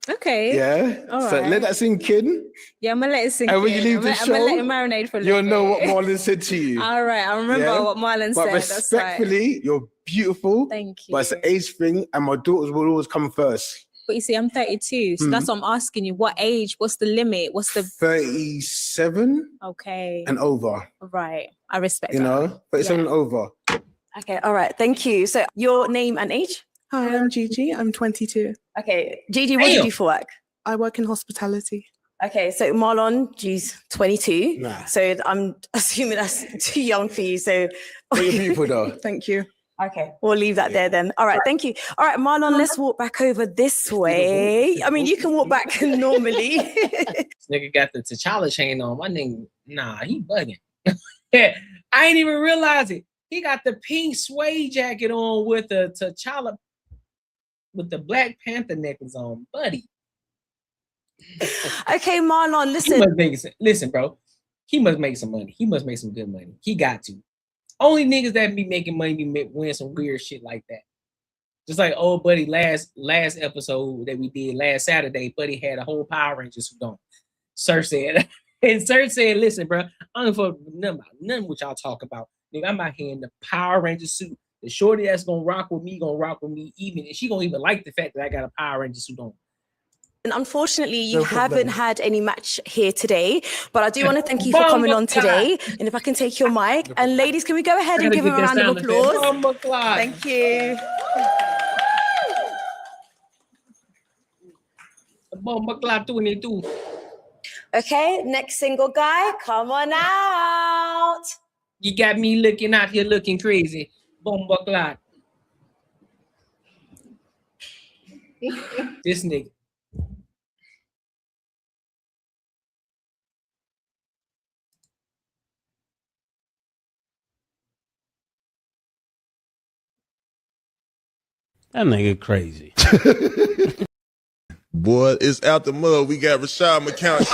Okay. Yeah. All So right. let that sink in. Yeah, I'm gonna let it sink And when you in. leave the I'm gonna let show, it marinate for a little you'll know what bit. Marlon said to you. All right, I remember Yeah? what Marlon But said. That's right. respectfully, you're beautiful. Thank But it's you. an age thing, and my daughters will always come first. But you see, I'm 32, so that's what I'm asking you. What age? What's the limit? What's the 37 okay and over. Right. I respect You that. know, 37 and over. Okay, all right, thank you. So your name and age? Hi, I'm Gigi. I'm 22. Okay, Gigi, what do you do for work? I work in hospitality. Okay, so Marlon, she's 22. Nah. So I'm assuming that's too young for you. So For your people, though. Thank you. okay, we'll leave that there then. All right, thank you. All right, Marlon, let's walk back over this way. I mean, you can walk back normally. This nigga got the T'Challa chain on. My nigga, nah, he bugging. I ain't even realize it. He got the pink suede jacket on with the T'Challa, with the Black Panther necklace on, buddy. Okay, Marlon, listen. He must make listen, bro. He must make some money. He must make some good money. He got to. Only niggas that be making money be win some weird shit like that. Just like old buddy last episode that we did last Saturday, buddy had a whole Power Ranger suit on. Sir said, and Sir said, listen, bro, I don't know nothing what y'all talk about. Nigga, I'm out here in the Power Ranger suit. The shorty that's gonna rock with me even, and she gonna even like the fact that I got a Power Ranger suit on. And unfortunately, you haven't had any match here today, but I do want to thank you for coming on today. And if I can take your mic, and ladies, can we go ahead and give him a round of applause? Thank you. Okay, next single guy, come on out. You got me looking out here looking crazy. Bomba clot. This nigga. That nigga crazy. Boy, it's out the mud. We got Rashad McCount.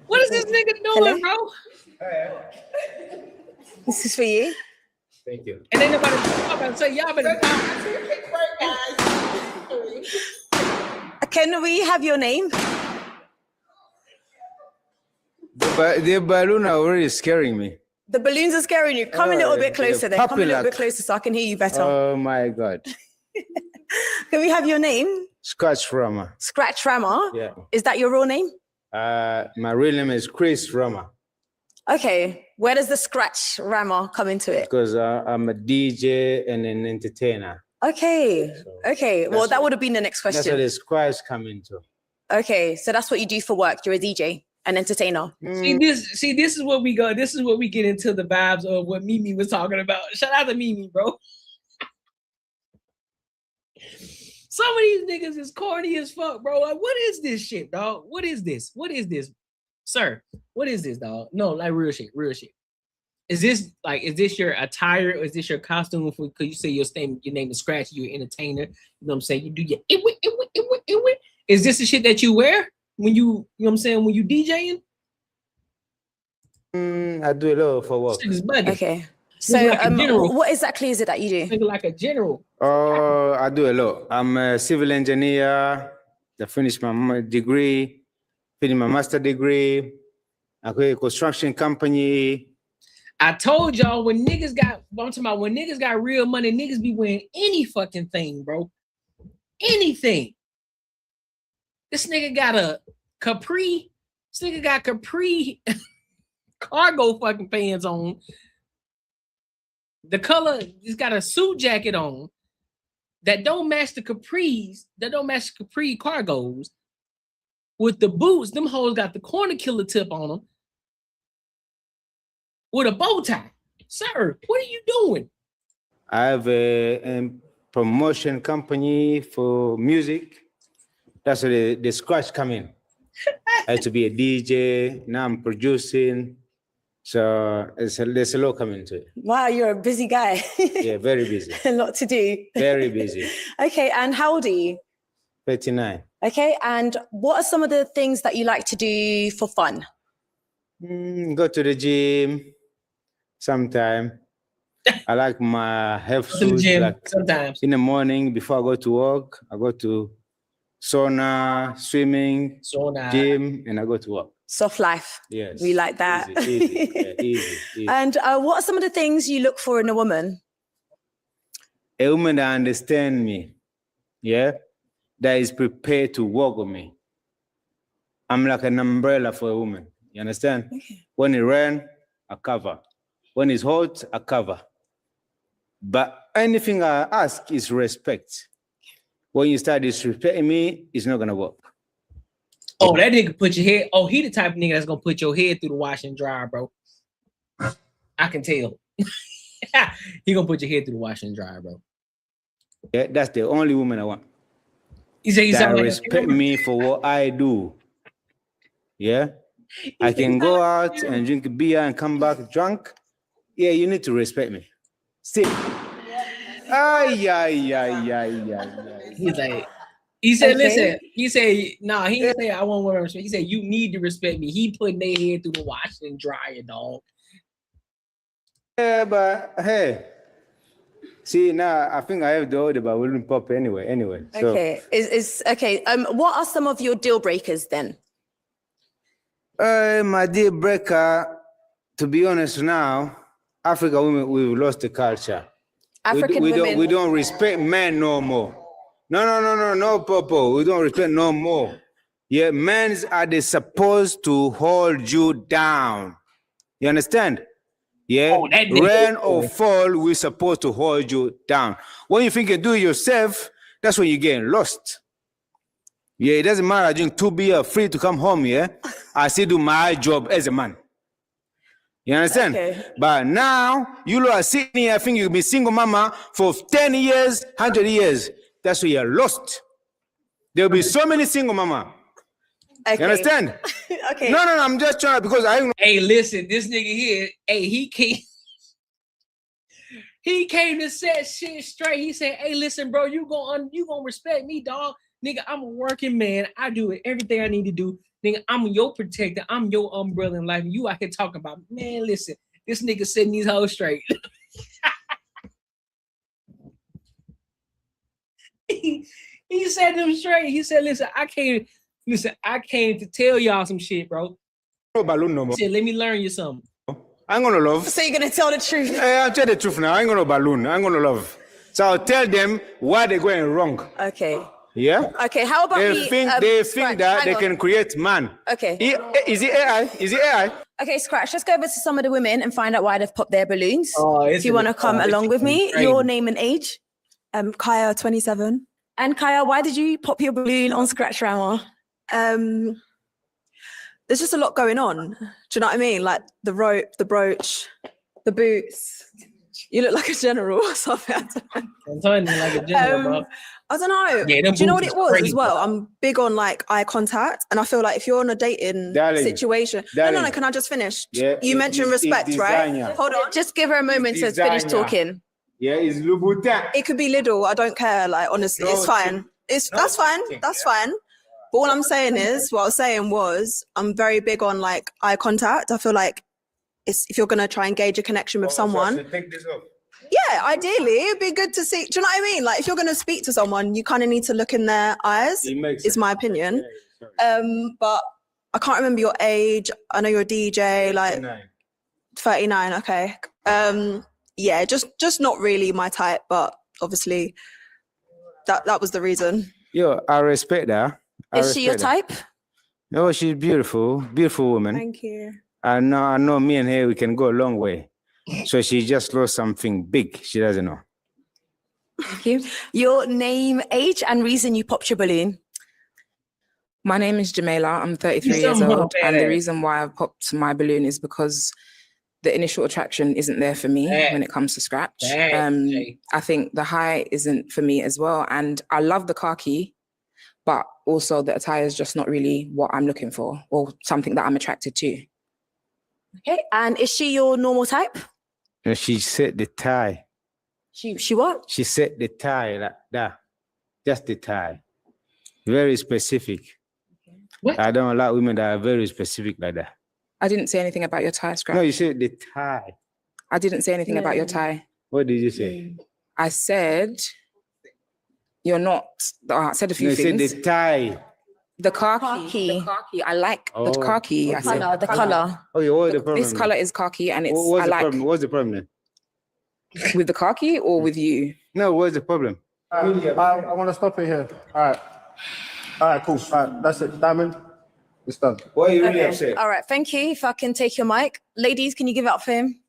What is this nigga doing, bro? This is for you. Thank you. And then nobody about to say y'all better. Can we have your name? The balloon are already scaring me. The balloons are scaring you. Come a little bit closer then. Come a little bit closer so I can hear you better. Oh my God. Can we have your name? Scratch Rama. Scratch Rama? Yeah. Is that your real name? My real name is Chris Rama. Okay. Where does the Scratch Rama come into it? Because I'm a DJ and an entertainer. Okay. Okay. Well, that would have been the next That's where question. the Scratch come into. Okay. So that's what you do for work. You're a DJ, an entertainer. See, this is what we go. This is what we get into the vibes of what Mimi was talking about. Shout out to Mimi, bro. Some of these niggas is corny as fuck, bro. Like, what is this shit, dog? What is this? What is this, sir? What is this, dog? No, like real shit, real shit. Is this your attire or is this your costume? Because you say your name is Scratch, you're an entertainer. You know what I'm saying? You do your it. Is this the shit that you wear when you know what I'm saying, when you DJing? I do a lot for work. Okay. So like what exactly is it that you do? Think like a general. Oh, I do a lot. I'm a civil engineer. I finished my degree, finished my master degree. I got a construction company. I told y'all when niggas got real money, niggas be wearing any fucking thing, bro. Anything. This nigga got a capri. This nigga got capri cargo fucking pants on. The color, he's got a suit jacket on that don't match the capris, that don't match the capri cargos. With the boots, them hoes got the corner killer tip on them. With a bow tie. Sir, what are you doing? I have a promotion company for music. That's where the Scratch come in. I had to be a DJ. Now I'm producing. So there's a lot coming to it. Wow, you're a busy guy. Yeah, very busy. A lot to do. Very busy. Okay, and how old are you? 39. Okay, and what are some of the things that you like to do for fun? Go to the gym sometime. I like my health Go to the food. gym Like sometimes. in the morning before I go to work, I go to sauna, swimming, gym, and I go to work. Soft life. Yes. We like that. Easy. Yeah, easy. And what are some of the things you look for in a woman? A woman that understands me, yeah, that is prepared to work with me. I'm like an umbrella for a woman. You understand? Okay. When it rains, I cover. When it's hot, I cover. But anything I ask is respect. When you start disrespecting me, it's not gonna work. Oh, that nigga put your head. Oh, he the type of nigga that's gonna put your head through the wash and dryer, bro. I can tell. He gonna put your head through the wash and dryer, bro. Yeah, that's the only woman I want. You say that respect me for what I do. Yeah, I can go out and drink beer and come back drunk. Yeah, you need to respect me. See. He's like, he said, Okay. listen, he said, nah, he didn't say I want more respect. He said, you need to respect me. He putting their head through the wash and dryer, dog. Yeah, but hey, see now I think I have the order, but we wouldn't pop anyway. So. Okay, is okay. What are some of your deal breakers then? My deal breaker, to be honest now, African women, we've lost the culture. African women. We don't respect men no more. No, Popo. We don't respect no more. Yeah, men are supposed to hold you down. You understand? Yeah, rain or fall, we're supposed to hold you down. When you think you do it yourself, that's when you're getting lost. Yeah, it doesn't matter. I drink 2 beer, free to come home. Yeah, I still do my job as a man. You understand? Okay. But now, you lot are sitting here, I think you'll be single mama for 10 years, 100 years. That's why you're lost. There'll be so many single mama. Okay. You understand? Okay. No, I'm just trying because I. Hey, listen, this nigga here, hey, he came to set shit straight. He said, hey, listen, bro, you gonna respect me, dog. Nigga, I'm a working man. I do everything I need to do. Nigga, I'm your protector. I'm your umbrella in life. You out here talking about, man, listen, this nigga setting these hoes straight. he set them straight. He said, listen, I came to tell y'all some shit, bro. No balloon no more. He said, let me learn you something. I'm gonna love. So you're gonna tell the truth? I'll tell the truth now. I ain't gonna balloon. I'm gonna love. So I'll tell them why they're going wrong. Okay. Yeah. Okay. How about they think that they can create man. Okay. Is it AI? Is it AI? Okay, Scratch. Let's go over to some of the women and find out why they've popped their balloons. Oh, if you want to come along with me, your name and age. Kaya, 27. And Kaya, why did you pop your balloon on Scratch Rammer? There's just a lot going on. Do you know what I mean? Like the rope, the brooch, the boots. You look like a general or something. I'm telling you, like a general, bro. I don't know. Yeah, do you know what boots it was crazy, as well? bro. I'm big on like eye contact, and I feel like if you're in a dating situation, no, can I just finish? Yeah, you mentioned respect, right? Hold on, Just give her a moment to finish talking. Yeah, it's Louboutin. It could be Lidl. I don't care. Like honestly, it's fine. That's fine. That's fine. But what I'm saying is, what I was saying was, I'm very big on like eye contact. I feel like if you're gonna try and gauge a connection with someone. So take this off. Yeah, ideally, it'd be good to see. Do you know what I mean? Like, if you're going to speak to someone, you kind of need to look in their eyes. Is my opinion. But I can't remember your age. I know you're a DJ, like 39. Okay. Yeah, just not really my type, but obviously that was the reason. Yo, I respect her. Is she your type? No, she's beautiful woman. Thank you. I know. Me and her, we can go a long way. So she just lost something big. She doesn't know. Thank you. Your name, age, and reason you popped your balloon. My name is Jamela. I'm 33 years old. And the reason why I popped my balloon is because the initial attraction isn't there for me when it comes to Scratch. I think the high isn't for me as well. And I love the khaki, but also the attire is just not really what I'm looking for or something that I'm attracted to. Okay. And is she your normal type? No, she set the tie. She what? She set the tie like that. Just the tie. Very specific. What? I don't like women that are very specific like that. I didn't say anything about your tie, Scratch. No, you said the tie. I didn't say anything about your tie. What did you say? I said you're not. I said a few No, you said things. the tie. The khaki. The khaki. I like the Oh, khaki. I said The color. Okay, what is the problem? this color is khaki, and it's What's I the like problem? What's the problem then? with the khaki or with you. No, what's the problem? I want to stop it here. All right, cool. All right, that's it. Diamond, it's done. Why are you really upset? All right, thank you. If I can take your mic. Ladies, can you give it up for him?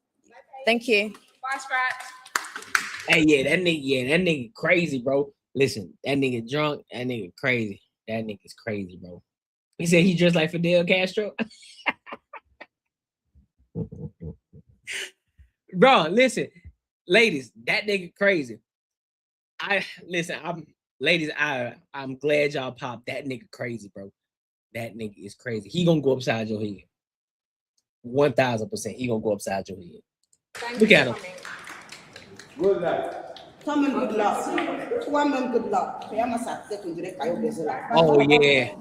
Thank you. Bye, Scratch. Hey, that nigga crazy, bro. Listen, that nigga drunk, that nigga crazy. That nigga's crazy, bro. He said he dressed like Fidel Castro. Bro, listen, ladies, that nigga crazy. I'm glad y'all popped that nigga crazy, bro. That nigga is crazy. He gonna go upside your head. 1000%. He gonna go upside your head. Look at him. Good luck. Come and good luck. One man good luck. Oh yeah.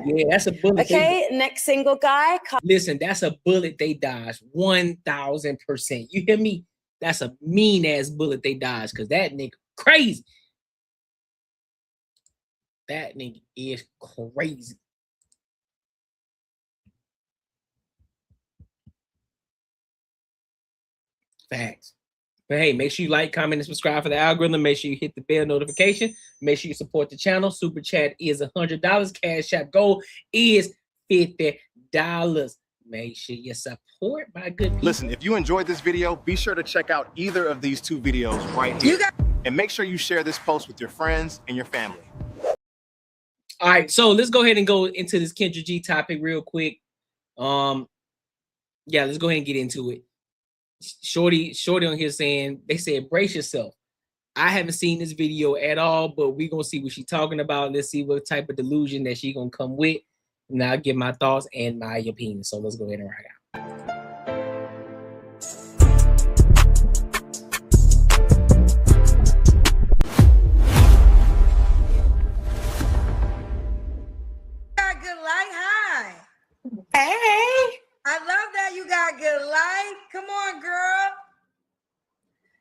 Yeah, that's a bullet. Okay, next single guy. Listen, that's a bullet they dodged 1000%. You hear me? That's a mean ass bullet they dodged because that nigga crazy. That nigga is crazy. Facts. But hey, make sure you like, comment, and subscribe for the algorithm. Make sure you hit the bell notification. Make sure you support the channel. Super chat is $100. Cash App Gold is $50. Make sure you support my good people. Listen, if you enjoyed this video, be sure to check out either of these two videos right here. And make sure you share this post with your friends and your family. All right, so let's go ahead and go into this Kendra G topic real quick. Yeah, let's go ahead and get into it. Shorty on here saying, they said, brace yourself. I haven't seen this video at all, but we're going to see what she's talking about. Let's see what type of delusion that she's going to come with. And I'll give my thoughts and my opinion. So let's go ahead and rock out. Got good light. Hi. Hey. I love that you got good light. Come on, girl.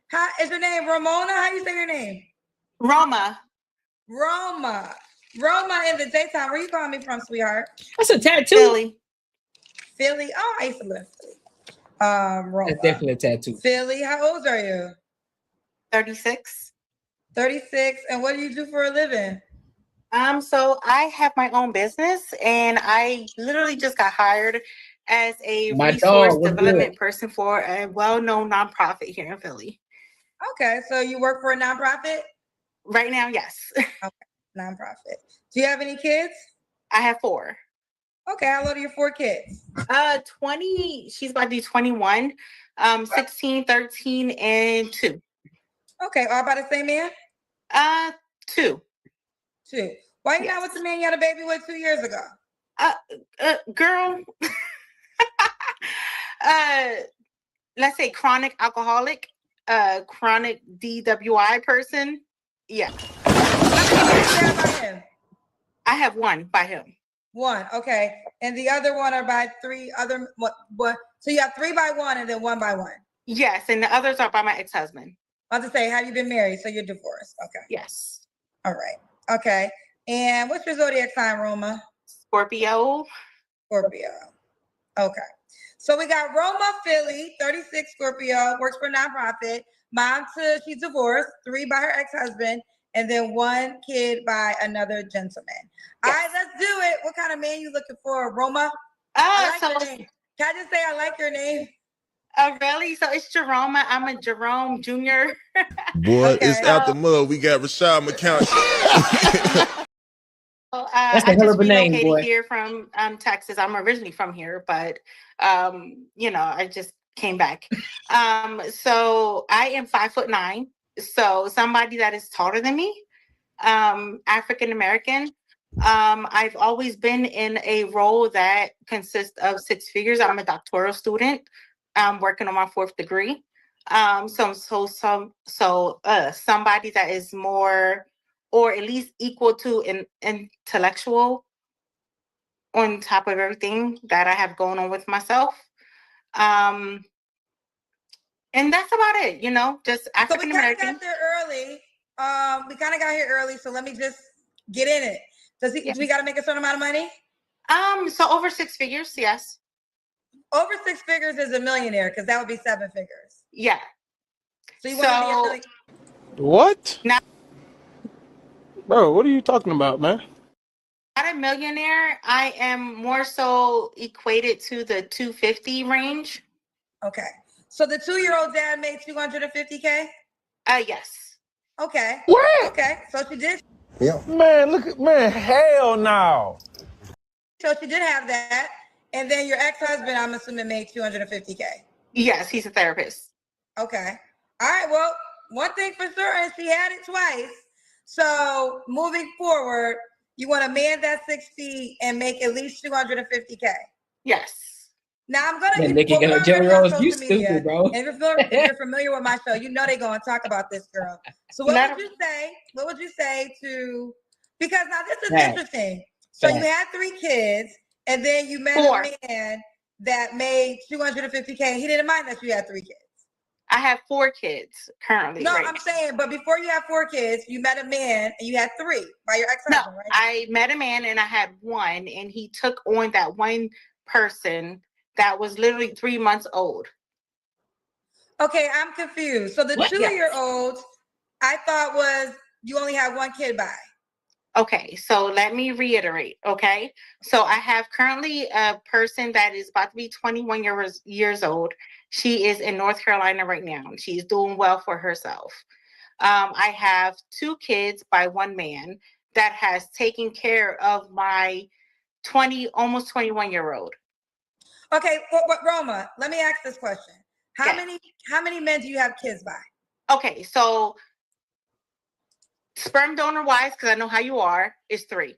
How is your name Ramona? How you say your name? Roma. Roma. Roma in the daytime. Where you calling me from, sweetheart? That's a tattoo. Philly. Philly. Oh, I used to live in Philly. Roma. That's definitely a tattoo. Philly. How old are you? 36. 36. And what do you do for a living? So I have my own business, and I literally just got hired as a resource development person for a well-known nonprofit here in Philly. Okay, so you work for a nonprofit? Right now, yes. Okay, nonprofit. Do you have any kids? I have 4. Okay, how old are your 4 kids? 20, she's about to be 21, 16, 13, and 2. Okay, all by the same man? 2. 2. Why you not with the man you had a baby with 2 years ago? Girl, let's say chronic alcoholic, chronic DWI person. Yeah. I have 1 by him. 1, okay. And the other one are by 3 other, what? So you have 3 by 1 and then 1 by 1? Yes, and the others are by my ex-husband. I was to say, have you been married? So you're divorced. Okay. Yes. All right. Okay. And what's your zodiac sign, Roma? Scorpio. Scorpio. Okay. So we got Roma Philly, 36, Scorpio, works for a nonprofit. Mom she's divorced, 3 by her ex-husband, and then 1 kid by another gentleman. Yes. All right, let's do it. What kind of man you looking for, Roma? I like your name. Can I just say I like your name? Oh, really? So it's Jerome. I'm a Jerome Jr. Boy, it's out the mud. We got Rashad McCount. That's a I hell just of a name, relocated boy. here from Texas. I'm originally from here, but I just came back. So I am 5'9". So somebody that is taller than me, African American. I've always been in a role that consists of 6 figures. I'm a doctoral student. I'm working on my 4th degree. Somebody that is more, or at least equal to an intellectual on top of everything that I have going on with myself. And that's about it, you know, just African American. So we kind of got there early. We kind of got here early, so let me just get in it. Do we got to make a certain amount of money? So over 6 figures, yes. Over 6 figures is a millionaire, because that would be 7 figures. Yeah. So you want to be a millionaire? What? Now, bro, what are you talking about, man? Not a millionaire. I am more so equated to the 250 range. Okay. So the 2-year-old dad made 250K? Yes. Okay. What? Okay. So she did. Yeah. Man, look at hell no. So she did have that. And then your ex-husband, I'm assuming, made 250K. Yes, he's a therapist. Okay. All right. Well, one thing for certain, she had it twice. So moving forward, you want a man that's 6 feet and make at least 250K. Yes. Now I'm gonna Man, Nikki got Jelly Rolls. You stupid, bro. And if you're familiar with my show, you know they're gonna talk about this girl. So what would you say? What would you say to? Because now this is interesting. So you had 3 kids, and then you met a man that made 250K. He didn't mind that you had 3 kids. I have 4 kids currently. No, I'm saying, but before you had 4 kids, you met a man and you had 3 by your ex-husband, right? I met a man and I had 1, and he took on that one person that was literally 3 months old. Okay, I'm confused. So the 2-year-old, I thought was you only have 1 kid by. Okay, so let me reiterate, okay? So I have currently a person that is about to be 21 years old. She is in North Carolina right now. She's doing well for herself. I have 2 kids by 1 man that has taken care of my almost 21-year-old. Okay, well, Roma, let me ask this question. How many men do you have kids by? Okay, so sperm donor wise, because I know how you are, is 3.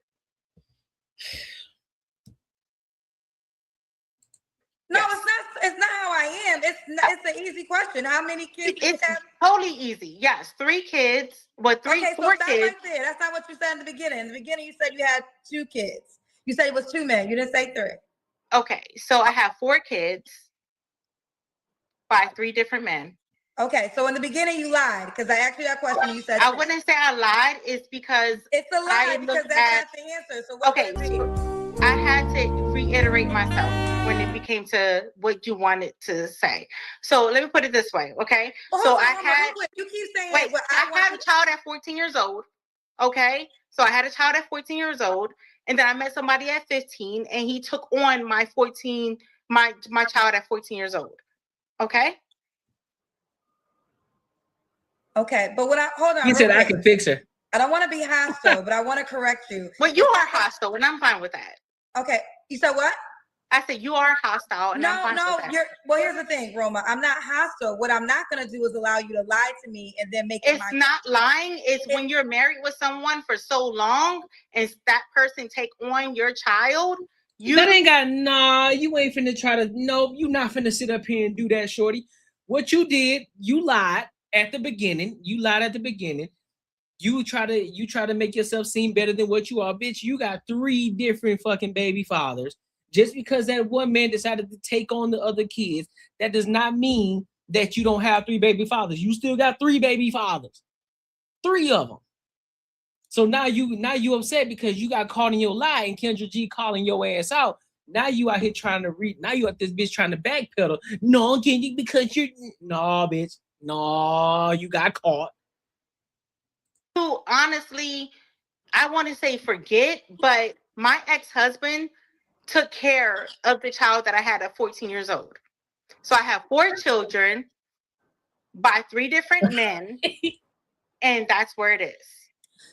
No, it's not how I am. It's an easy question. How many kids do you have? Totally easy. Yes, 3 kids. But 4 kids. Right there. That's not what you said in the beginning. In the beginning, you said you had 2 kids. You said it was 2 men. You didn't say 3. Okay, so I have 4 kids by 3 different men. Okay, so in the beginning you lied because I asked you that question. You said I wouldn't say I lied. It's because it's a lie because that's not the answer. So what would it be? I had to reiterate myself when it became to what you wanted to say. So let me put it this way, okay? Well, so you keep saying wait, I had a child at 14 years old. Okay, so I had a child at 14 years old, and then I met somebody at 15, and he took on my child at 14 years old. Okay. Okay, but hold on. He said I can fix her. I don't want to be hostile, but I want to correct you. Well, you are hostile, and I'm fine with that. Okay, you said what? I said you are hostile, and I'm fine with that. Well, here's the thing, Roma. I'm not hostile. What I'm not going to do is allow you to lie to me and then make it's not lying. It's when you're married with someone for so long, and that person take on your child. That ain't got you ain't finna try to you're not finna sit up here and do that, shorty. What you did, you lied at the beginning. You try to make yourself seem better than what you are. Bitch, you got 3 different fucking baby fathers. Just because that one man decided to take on the other kids, that does not mean that you don't have 3 baby fathers. You still got 3 baby fathers. 3 of them. So now you upset because you got caught in your lie and Kendra G calling your ass out. Now you out here trying to now you at this bitch trying to backpedal. No, Kendra, because you're bitch. No, you got caught. Honestly, I want to say forget, but my ex-husband took care of the child that I had at 14 years old. So I have 4 children by 3 different men, and that's where it is.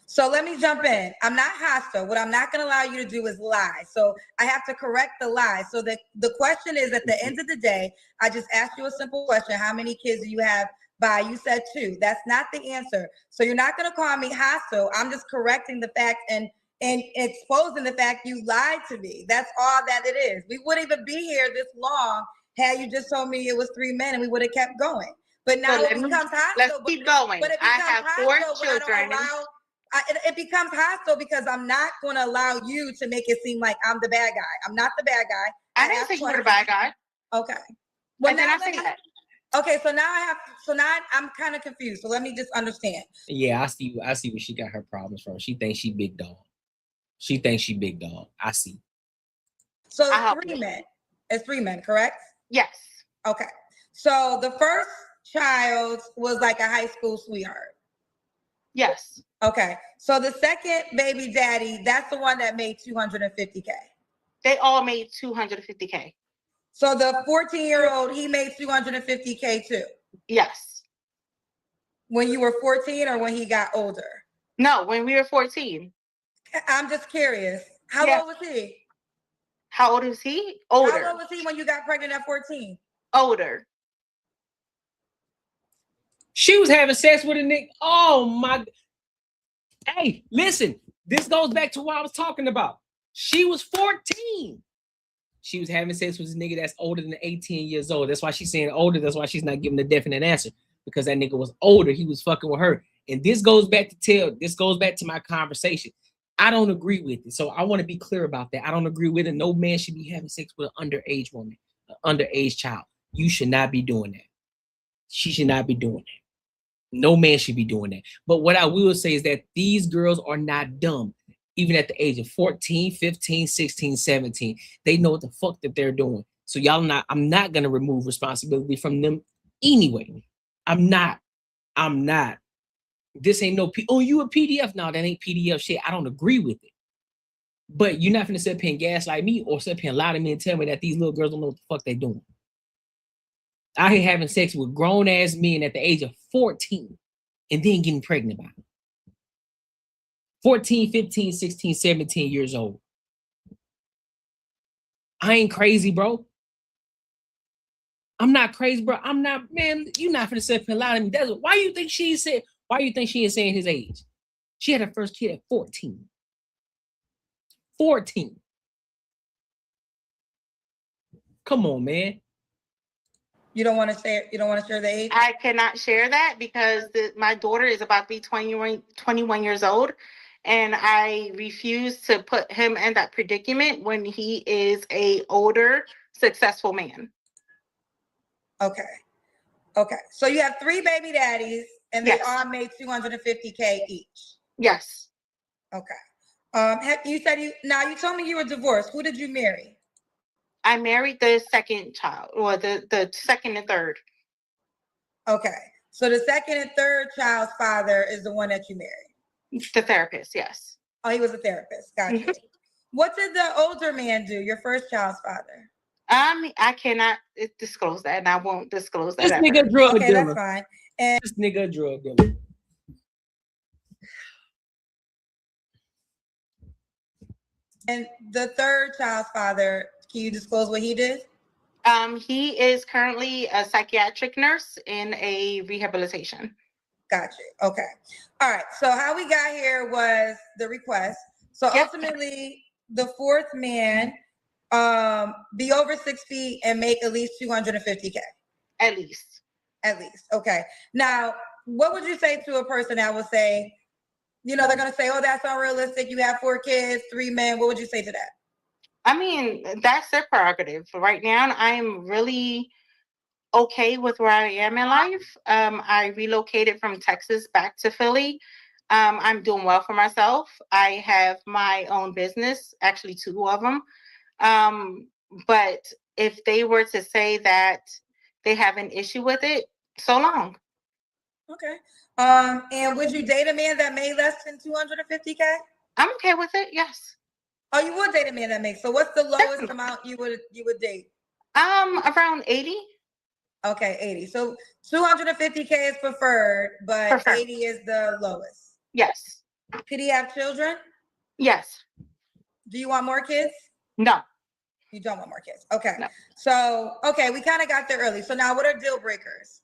So let me jump in. I'm not hostile. What I'm not going to allow you to do is lie. So I have to correct the lie. So the question is, at the end of the day, I just asked you a simple question. How many kids do you have by? You said 2. That's not the answer. So you're not going to call me hostile. I'm just correcting the fact and exposing the fact you lied to me. That's all that it is. We wouldn't even be here this long had you just told me it was 3 men and we would have kept going. But now it becomes hostile. Let's keep going. But it I becomes have 4 hostile children. It becomes hostile because I'm not going to allow you to make it seem like I'm the bad guy. I'm not the bad guy. I didn't think you were the bad guy. Okay. Well, then I say that. Okay, so now I'm kind of confused. So let me just understand. Yeah, I see where she got her problems from. She thinks she big dog. I see. So it's three men, correct? Yes. Okay. So the first child was like a high school sweetheart. Yes. Okay. So the second baby daddy, that's the one that made 250K. They all made 250K. So the 14-year-old, he made 250K too. Yes. When you were 14 or when he got older? No, when we were 14. I'm just curious. How old was he? How old is he? Older. How old was he when you got pregnant at 14? Older. She was having sex with a nigga. Oh my. Hey, listen. This goes back to what I was talking about. She was 14. She was having sex with this nigga that's older than 18 years old. That's why she's saying older. That's why she's not giving a definite answer. Because that nigga was older. He was fucking with her. And this goes back to my conversation. I don't agree with it. So I want to be clear about that. I don't agree with it. No man should be having sex with an underage woman, an underage child. You should not be doing that. She should not be doing that. No man should be doing that. But what I will say is that these girls are not dumb. Even at the age of 14, 15, 16, 17, they know what the fuck that they're doing. So I'm not going to remove responsibility from them anyway. I'm not. This ain't no, you a PDF? No, that ain't PDF shit. I don't agree with it. But you're not going to sit up here and gaslight me or sit up here and lie to me and tell me that these little girls don't know what the fuck they're doing. Out here having sex with grown-ass men at the age of 14 and then getting pregnant by them. 14, 15, 16, 17 years old. I ain't crazy, bro. I'm not crazy, bro. I'm not, man, you're not finna sit up and lie to me. Why you think she is saying his age? She had her first kid at 14. 14. Come on, man. You don't want to share the age? I cannot share that because my daughter is about to be 21 years old. And I refuse to put him in that predicament when he is a older, successful man. Okay. So you have 3 baby daddies and they all made 250K each. Yes. Okay. You told me you were divorced. Who did you marry? I married the second child, or the second and third. Okay. So the second and third child's father is the one that you married? The therapist, yes. Oh, he was a therapist. Gotcha. What did the older man do, your first child's father? I cannot disclose that, and I won't disclose that. This nigga drug dealer. Okay, that's fine. And this nigga drug dealer. And the third child's father, can you disclose what he did? He is currently a psychiatric nurse in a rehabilitation. Gotcha. Okay. All right. So how we got here was the request. So ultimately, the fourth man be over 6 feet and make at least 250K. At least. Okay. Now, what would you say to a person that would say, they're going to say, oh, that's unrealistic. You have 4 kids, 3 men. What would you say to that? I mean, that's their prerogative. Right now, I'm really okay with where I am in life. I relocated from Texas back to Philly. I'm doing well for myself. I have my own business, actually 2 of them. But if they were to say that they have an issue with it, so long. Okay. And would you date a man that made less than 250K? I'm okay with it. Yes. Oh, you would date a man that makes. So what's the lowest amount you would date? Around 80. Okay, 80. So 250K is preferred, but 80 is the lowest. Yes. Could he have children? Yes. Do you want more kids? No. You don't want more kids. Okay. No. So, okay, we kind of got there early. So now what are deal breakers?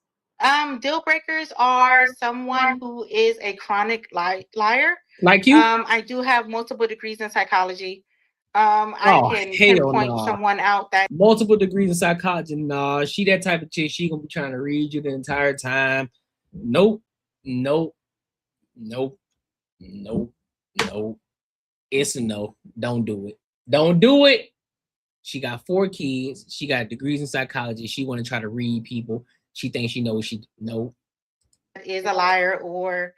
Deal breakers are someone who is a chronic liar. Like you? I do have multiple degrees in psychology. I can pinpoint someone out that multiple degrees in psychology. Nah, she that type of chick. She gonna be trying to read you the entire time. Nope. It's a no. Don't do it. She got 4 kids. She got degrees in psychology. She want to try to read people. She thinks she knows she know. Is a liar or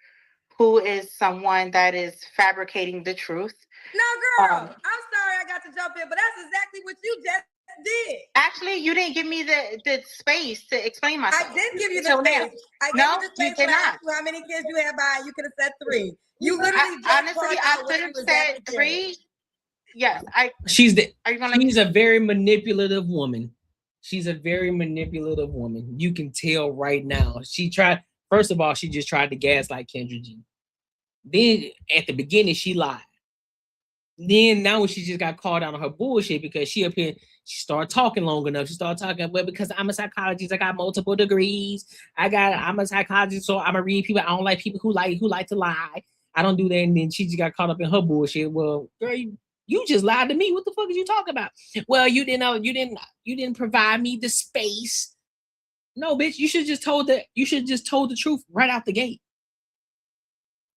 who is someone that is fabricating the truth. No, girl, I'm sorry I got to jump in, but that's exactly what you just did. Actually, you didn't give me the space to explain myself. I did give you the So space. now- I gave no, you the space you did when I not. asked you how many kids you had by. You could have said 3. You literally just Honestly, called I out what could you have was said actually 3. doing. Yes, She's Are you gonna let me? a very manipulative woman. She's a very manipulative woman. You can tell right now. First of all, she just tried to gaslight Kendra G. Then at the beginning, she lied. Then now when she just got called out on her bullshit because she started talking long enough. She started talking, well, because I'm a psychologist, I got multiple degrees. I'm a psychologist, so I'm gonna read people. I don't like people who like to lie. I don't do that. And then she just got caught up in her bullshit. Well, girl, you just lied to me. What the fuck are you talking about? Well, you didn't provide me the space. No, bitch, you should just told the truth right out the gate.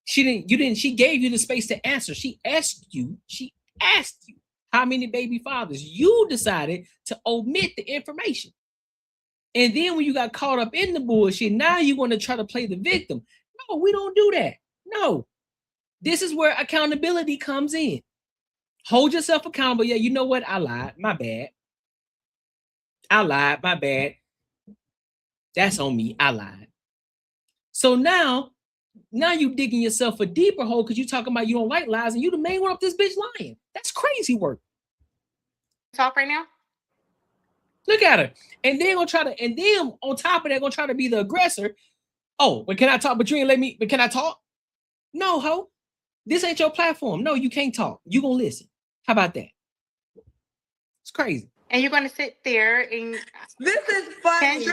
She gave you the space to answer. She asked you how many baby fathers. You decided to omit the information. And then when you got caught up in the bullshit, now you want to try to play the victim. No, we don't do that. No. This is where accountability comes in. Hold yourself accountable. Yeah, you know what? I lied. My bad. My bad. That's on me. I lied. So now you digging yourself a deeper hole because you talking about you don't like lies and you the main one of this bitch lying. That's crazy work. Talk right now. Look at her. And then on top of that, gonna try to be the aggressor. Oh, but can I talk? But you ain't let me, but can I talk? No, ho. This ain't your platform. No, you can't talk. You gonna listen. How about that? It's crazy. And you're gonna sit there and this is funny.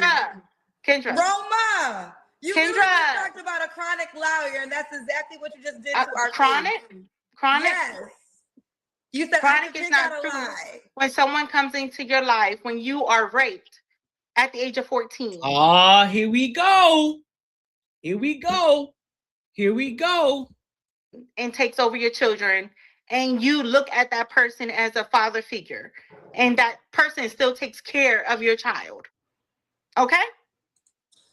Kendra. Roma. You literally talked about a chronic liar, and that's exactly what you just did to our chronic. kids. Chronic. Yes. You said chronic is not true. Lie. When someone comes into your life, when you are raped at the age of 14. Oh, here we go. Here we go. Here we go. And takes over your children, and you look at that person as a father figure, and that person still takes care of your child. Okay?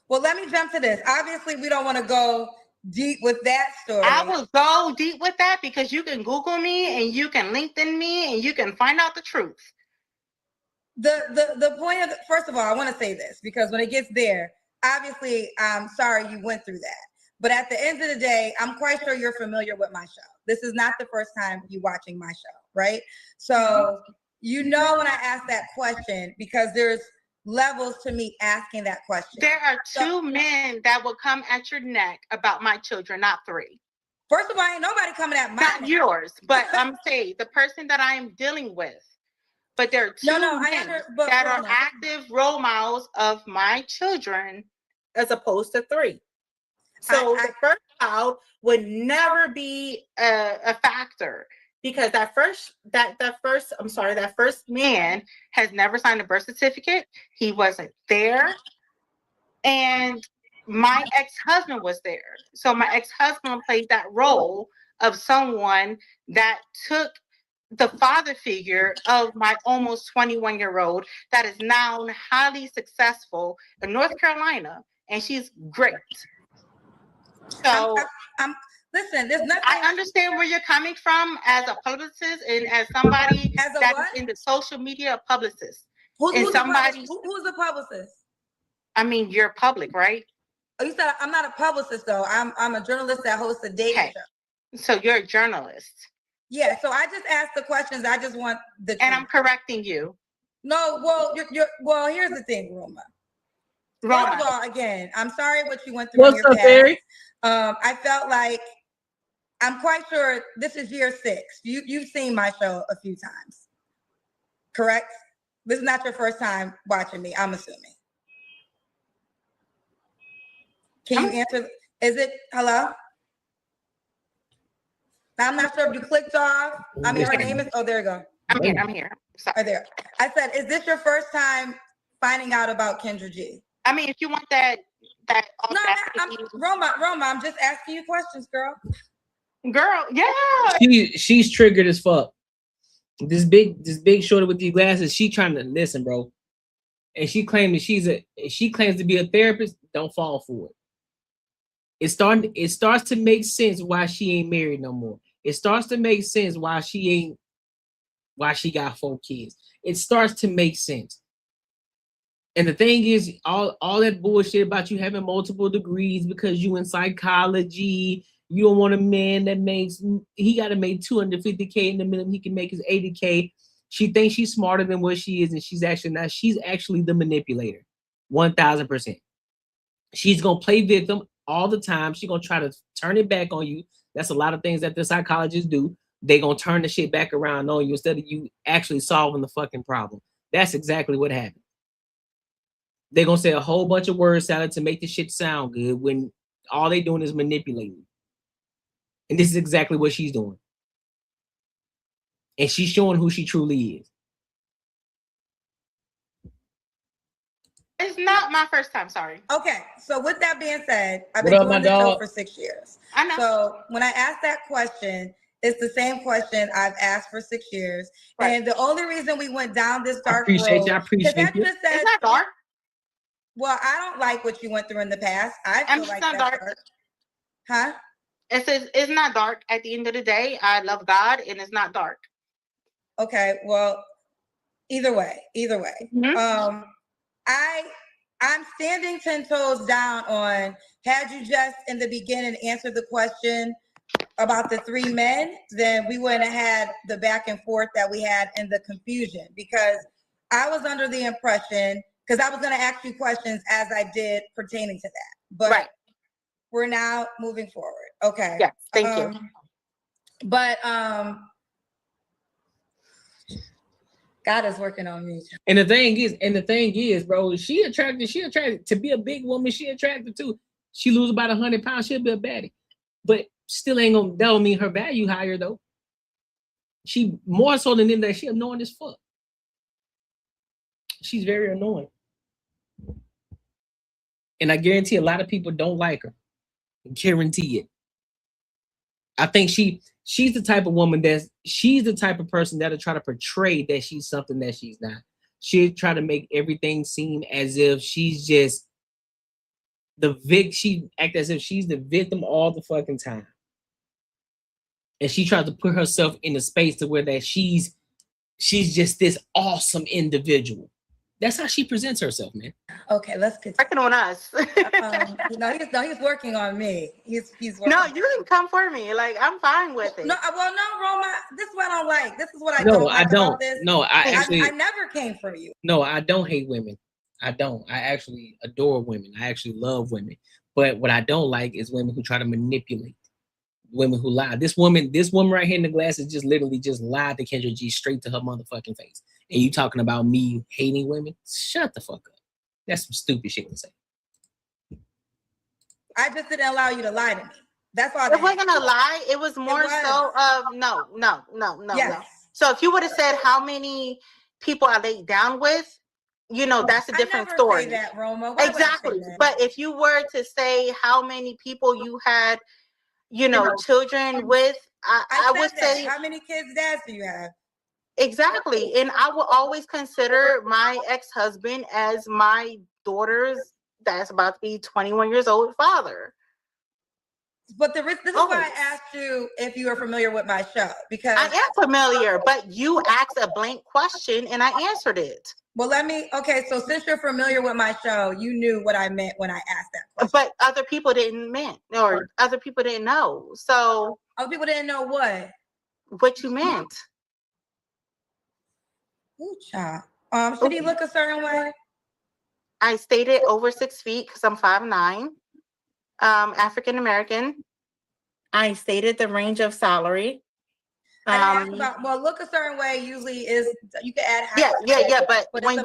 Well, let me jump to this. Obviously, we don't want to go deep with that story. I will go deep with that because you can Google me and you can LinkedIn me and you can find out the truth. The point of first of all, I want to say this because when it gets there, obviously, I'm sorry you went through that. But at the end of the day, I'm quite sure you're familiar with my show. This is not the first time you watching my show, right? So you know when I ask that question because there's levels to me asking that question. There are 2 men that will come at your neck about my children, not 3. First of all, ain't nobody coming at my neck. Not yours, but I'm saying the person that I am dealing with. But there are 2 men that are active role models of my children as opposed to 3. So the first child would never be a factor because that first man has never signed a birth certificate. He wasn't there. And my ex-husband was there. So my ex-husband played that role of someone that took the father figure of my almost 21-year-old that is now highly successful in North Carolina, and she's great. So listen, there's nothing. I understand where you're coming from as a publicist and as somebody that is in the social media publicist. Who's the publicist? I mean, you're public, right? Oh, you said I'm not a publicist though. I'm a journalist that hosts a dating show. So you're a journalist. Yeah. So I just asked the questions. I just want the. And I'm correcting you. No, well, well. Here's the thing, Roma. First of all, again, I'm sorry what you went through in your past. Barry? I felt like I'm quite sure this is year 6. You've seen my show a few times, correct? This is not your first time watching me, I'm assuming. Can you answer? Is it hello? I'm not sure if you clicked off. I mean, her name is. Oh, there you go. I'm here. Sorry. Right there. I said, is this your first time finding out about Kendra G? I mean, if you want that. No, Roma, I'm just asking you questions, girl. Girl, yeah. She's triggered as fuck. This big shorty with these glasses, she trying to listen, bro. and she claims to be a therapist, don't fall for it. It starts to make sense why she ain't married no more. It starts to make sense why she got 4 kids. It starts to make sense. And the thing is, all that bullshit about you having multiple degrees because you in psychology, you don't want a man that he got to make $250K, and the minimum he can make is $80K. She thinks she's smarter than what she is, and she's actually not. She's actually the manipulator, 1000%. She's gonna play victim all the time. She's gonna try to turn it back on you. That's a lot of things that the psychologists do. They're gonna turn the shit back around on you instead of you actually solving the fucking problem. That's exactly what happened. They're gonna say a whole bunch of word salad to make the shit sound good when all they're doing is manipulating. And this is exactly what she's doing. And she's showing who she truly is. It's not my first time, sorry. Okay, so with that being said, I've been doing this show for 6 years. I know. So when I asked that question, it's the same question I've asked for 6 years. Right. And the only reason we went down this dark road, I appreciate you. Just said, it's not dark. Well, I don't like what you went through in the past. I feel like that's dark. Huh? It's not dark. At the end of the day, I love God, and it's not dark. Okay, well, either way. Mm-hmm. I'm standing 10 toes down on, had you just in the beginning answered the question about the 3 men, then we wouldn't have had the back and forth that we had and the confusion, because I was under the impression, because I was going to ask you questions as I did pertaining to that. But we're now moving forward. Okay. Yeah, thank you. But God is working on me. And the thing is, bro, she attracted to be a big woman. She attracted to. She lose about 100 pounds, she'll be a baddie. But still ain't gonna, that don't mean her value higher though. She more so than that, she annoying as fuck. She's very annoying. And I guarantee a lot of people don't like her. I guarantee it. I think she's the type of woman she's the type of person that'll try to portray that she's something that she's not. She'll try to make everything seem as if she's just she act as if she's the victim all the fucking time. And she tries to put herself in a space to where that she's just this awesome individual. That's how she presents herself, man. Okay, let's get working on us. He's working on me. He's working. No, you can come for me. Like, I'm fine with it. No, Roma. This is what I don't like. This is what I don't like about this. No, I never came for you. No, I don't hate women. I don't. I actually adore women. I actually love women. But what I don't like is women who try to manipulate. Women who lie. This woman right here in the glasses just literally just lied to Kendra G straight to her motherfucking face. And you talking about me hating women? Shut the fuck up. That's some stupid shit to say. I just didn't allow you to lie to me. That's all. It wasn't a lie. It was more so of no. Yes. No. So if you would have said how many people I laid down with, that's a different story. Say that, Roma. Exactly. But if you were to say how many people you had, children with, I would say, how many kids' dads do you have? Exactly. And I will always consider my ex-husband as my daughter's, that's about to be 21 years old, father. But this is why I asked you if you were familiar with my show, because I am familiar, but you asked a blank question and I answered it. Well, okay, so since you're familiar with my show, you knew what I meant when I asked that question. But other people didn't other people didn't know. So other people didn't know what? What you meant. Ooh, child. Should he look a certain way? I stated over 6 feet because I'm 5'9", African American. I stated the range of salary. Look a certain way usually is you can add height. Yeah. But when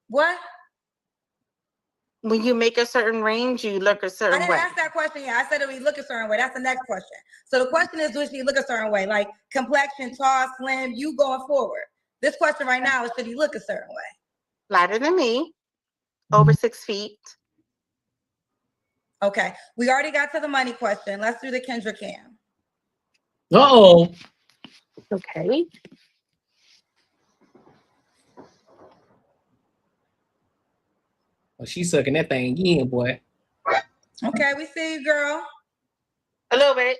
what? When you make a certain range, you look a certain way. I didn't ask that question yet. I said if he look a certain way. That's the next question. So the question is, does he look a certain way? Like complexion, tall, slim, you going forward. This question right now is, should he look a certain way? Lighter than me, over 6 feet. Okay. We already got to the money question. Let's do the Kendra Cam. Uh-oh. Okay. Oh, she's sucking that thing in, boy. Okay, we see you, girl. A little bit.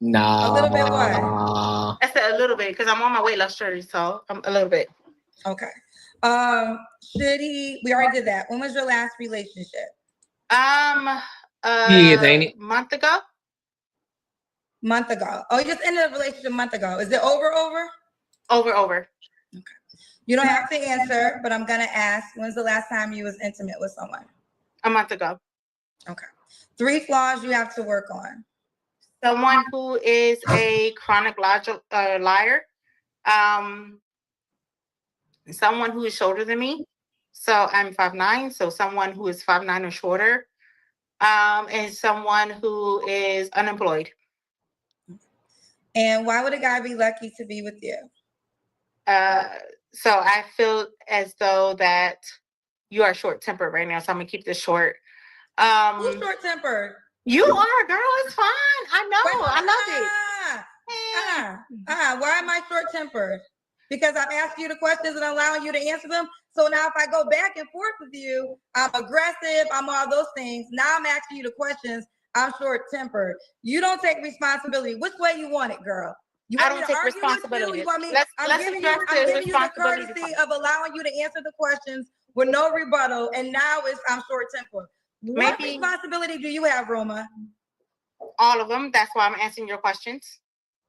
Nah. A little bit what? I said a little bit because I'm on my weight loss journey, so I'm a little bit. Okay. Should he? We already did that. When was your last relationship? Years, ain't it? Month ago. Month ago. Oh, you just ended a relationship a month ago. Is it over? Over. Okay. You don't have to answer, but I'm gonna ask. When's the last time you was intimate with someone? A month ago. Okay. 3 flaws you have to work on. Someone who is a chronic liar. Someone who is shorter than me. So I'm 5'9", so someone who is 5'9" or shorter. And someone who is unemployed. And why would a guy be lucky to be with you? So I feel as though that you are short-tempered right now, so I'm gonna keep this short. Who's short-tempered? You are, girl. It's fine. I know. I love it. Why am I short-tempered? Because I'm asking you the questions and allowing you to answer them. So now if I go back and forth with you, I'm aggressive, I'm all those things. Now I'm asking you the questions, I'm short-tempered. You don't take responsibility. Which way you want it, girl? You want I me don't to take argue responsibility. with you? You want me? Let's I'm giving you the courtesy of allowing you to answer the questions with no rebuttal, and now I'm short-tempered. What responsibility do you have, Roma? All of them. That's why I'm answering your questions.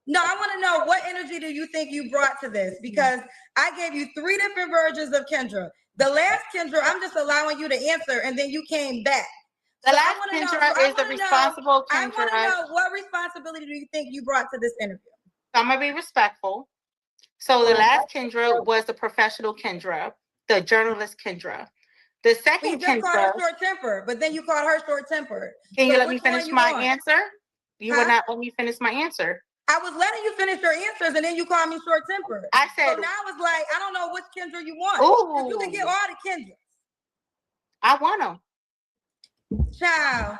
No, I want to know what energy do you think you brought to this? Because I gave you 3 different versions of Kendra. The last Kendra, I'm just allowing you to answer, and then you came back. The last Kendra is the responsible Kendra. I want to know what responsibility do you think you brought to this interview? I'm gonna be respectful. So the last Kendra was the professional Kendra, the journalist Kendra. The second You just Kendra. called her short-tempered, but then you called her short-tempered. Can you let me finish my answer? You would not let me finish my answer. I was letting you finish your answers, and then you called me short-tempered. I said. So now it's like, I don't know which Kendra you want. Ooh. You can get all the Kendras. I want them. Child,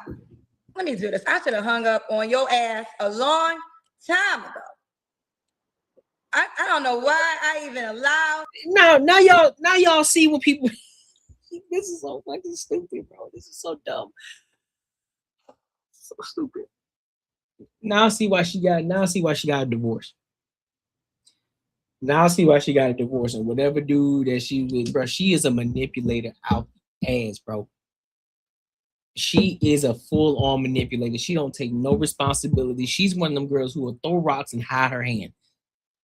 let me do this. I should have hung up on your ass a long time ago. I don't know why I even allowed. Now y'all see what people. This is so fucking stupid, bro. This is so dumb. So stupid. Now I see why she got a divorce. Now I see why she got a divorce. And whatever dude that she with, bro, she is a manipulator out the ass, bro. She is a full-on manipulator. She don't take no responsibility. She's one of them girls who will throw rocks and hide her hand.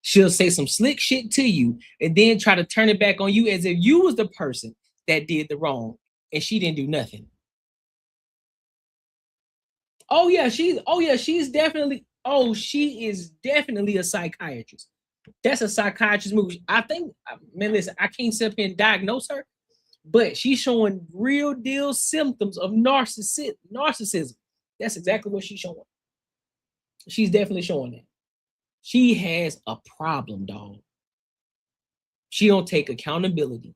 She'll say some slick shit to you and then try to turn it back on you as if you was the person that did the wrong and she didn't do nothing. She is definitely a psychiatrist. That's a psychiatrist movie. I think, man, listen, I can't sit up here and diagnose her, but she's showing real deal symptoms of narcissism. That's exactly what she's showing. She's definitely showing that. She has a problem, dog. She don't take accountability.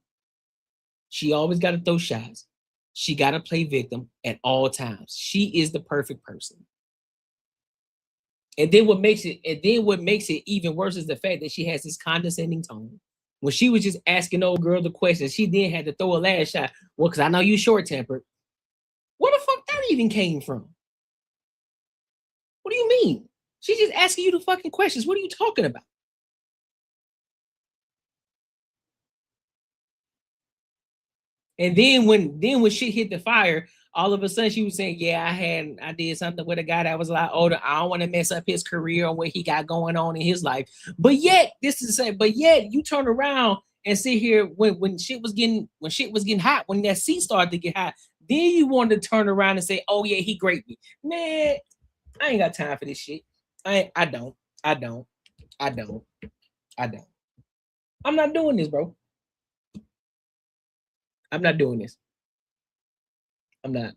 She always got to throw shots. She got to play victim at all times. She is the perfect person. And then what makes it even worse is the fact that she has this condescending tone. When she was just asking old girl the questions, she then had to throw a last shot. Well, because I know you short-tempered. Where the fuck that even came from? What do you mean? She's just asking you the fucking questions. What are you talking about? And then when shit hit the fire, all of a sudden she was saying, yeah, I did something with a guy that was a lot older. I don't want to mess up his career or what he got going on in his life. But yet you turn around and sit here when shit was getting hot, when that seat started to get hot, then you wanted to turn around and say, oh yeah, he raped me. Man, I ain't got time for this shit. I don't. I'm not doing this, bro. I'm not doing this. I'm not.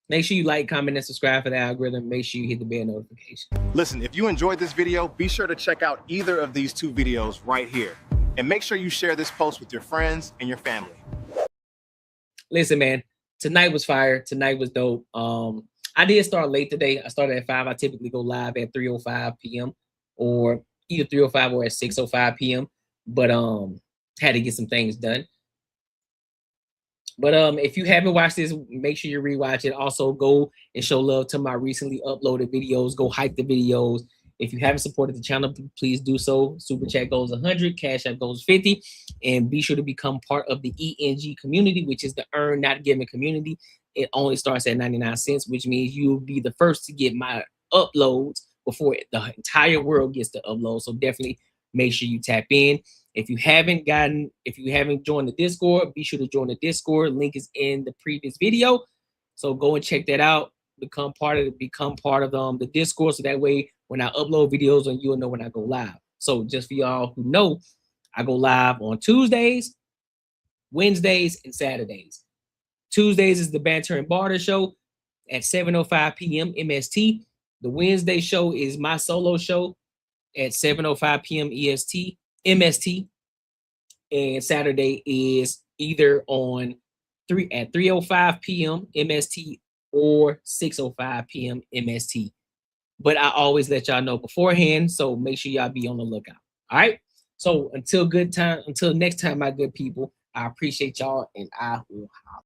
Make sure you like, comment, and subscribe for the algorithm. Make sure you hit the bell notification. Listen, if you enjoyed this video, be sure to check out either of these 2 videos right here. And make sure you share this post with your friends and your family. Listen, man, tonight was fire. Tonight was dope. I did start late today. I started at 5. I typically go live at 3:05 p.m. or either 3:05 or at 6:05 p.m. But had to get some things done. But if you haven't watched this, make sure you rewatch it. Also, go and show love to my recently uploaded videos. Go hype the videos. If you haven't supported the channel, please do so. Super chat goes 100, Cash App goes 50, and be sure to become part of the ENG community, which is the Earn Not Giving community. It only starts at 99 cents, which means you'll be the first to get my uploads before the entire world gets to upload. So definitely make sure you tap in. If you haven't joined the Discord, be sure to join the Discord. Link is in the previous video. So go and check that out. Become part of the Discord, so that way when I upload videos, and you'll know when I go live. So just for y'all who know, I go live on Tuesdays, Wednesdays, and Saturdays. Tuesdays is the Banter and Barter show at 7:05 p.m. MST. The Wednesday show is my solo show at 7:05 p.m. MST. And Saturday is either on 3:05 p.m. MST or 6:05 p.m. MST. But I always let y'all know beforehand, so make sure y'all be on the lookout. All right. So until next time, my good people, I appreciate y'all, and I will holler.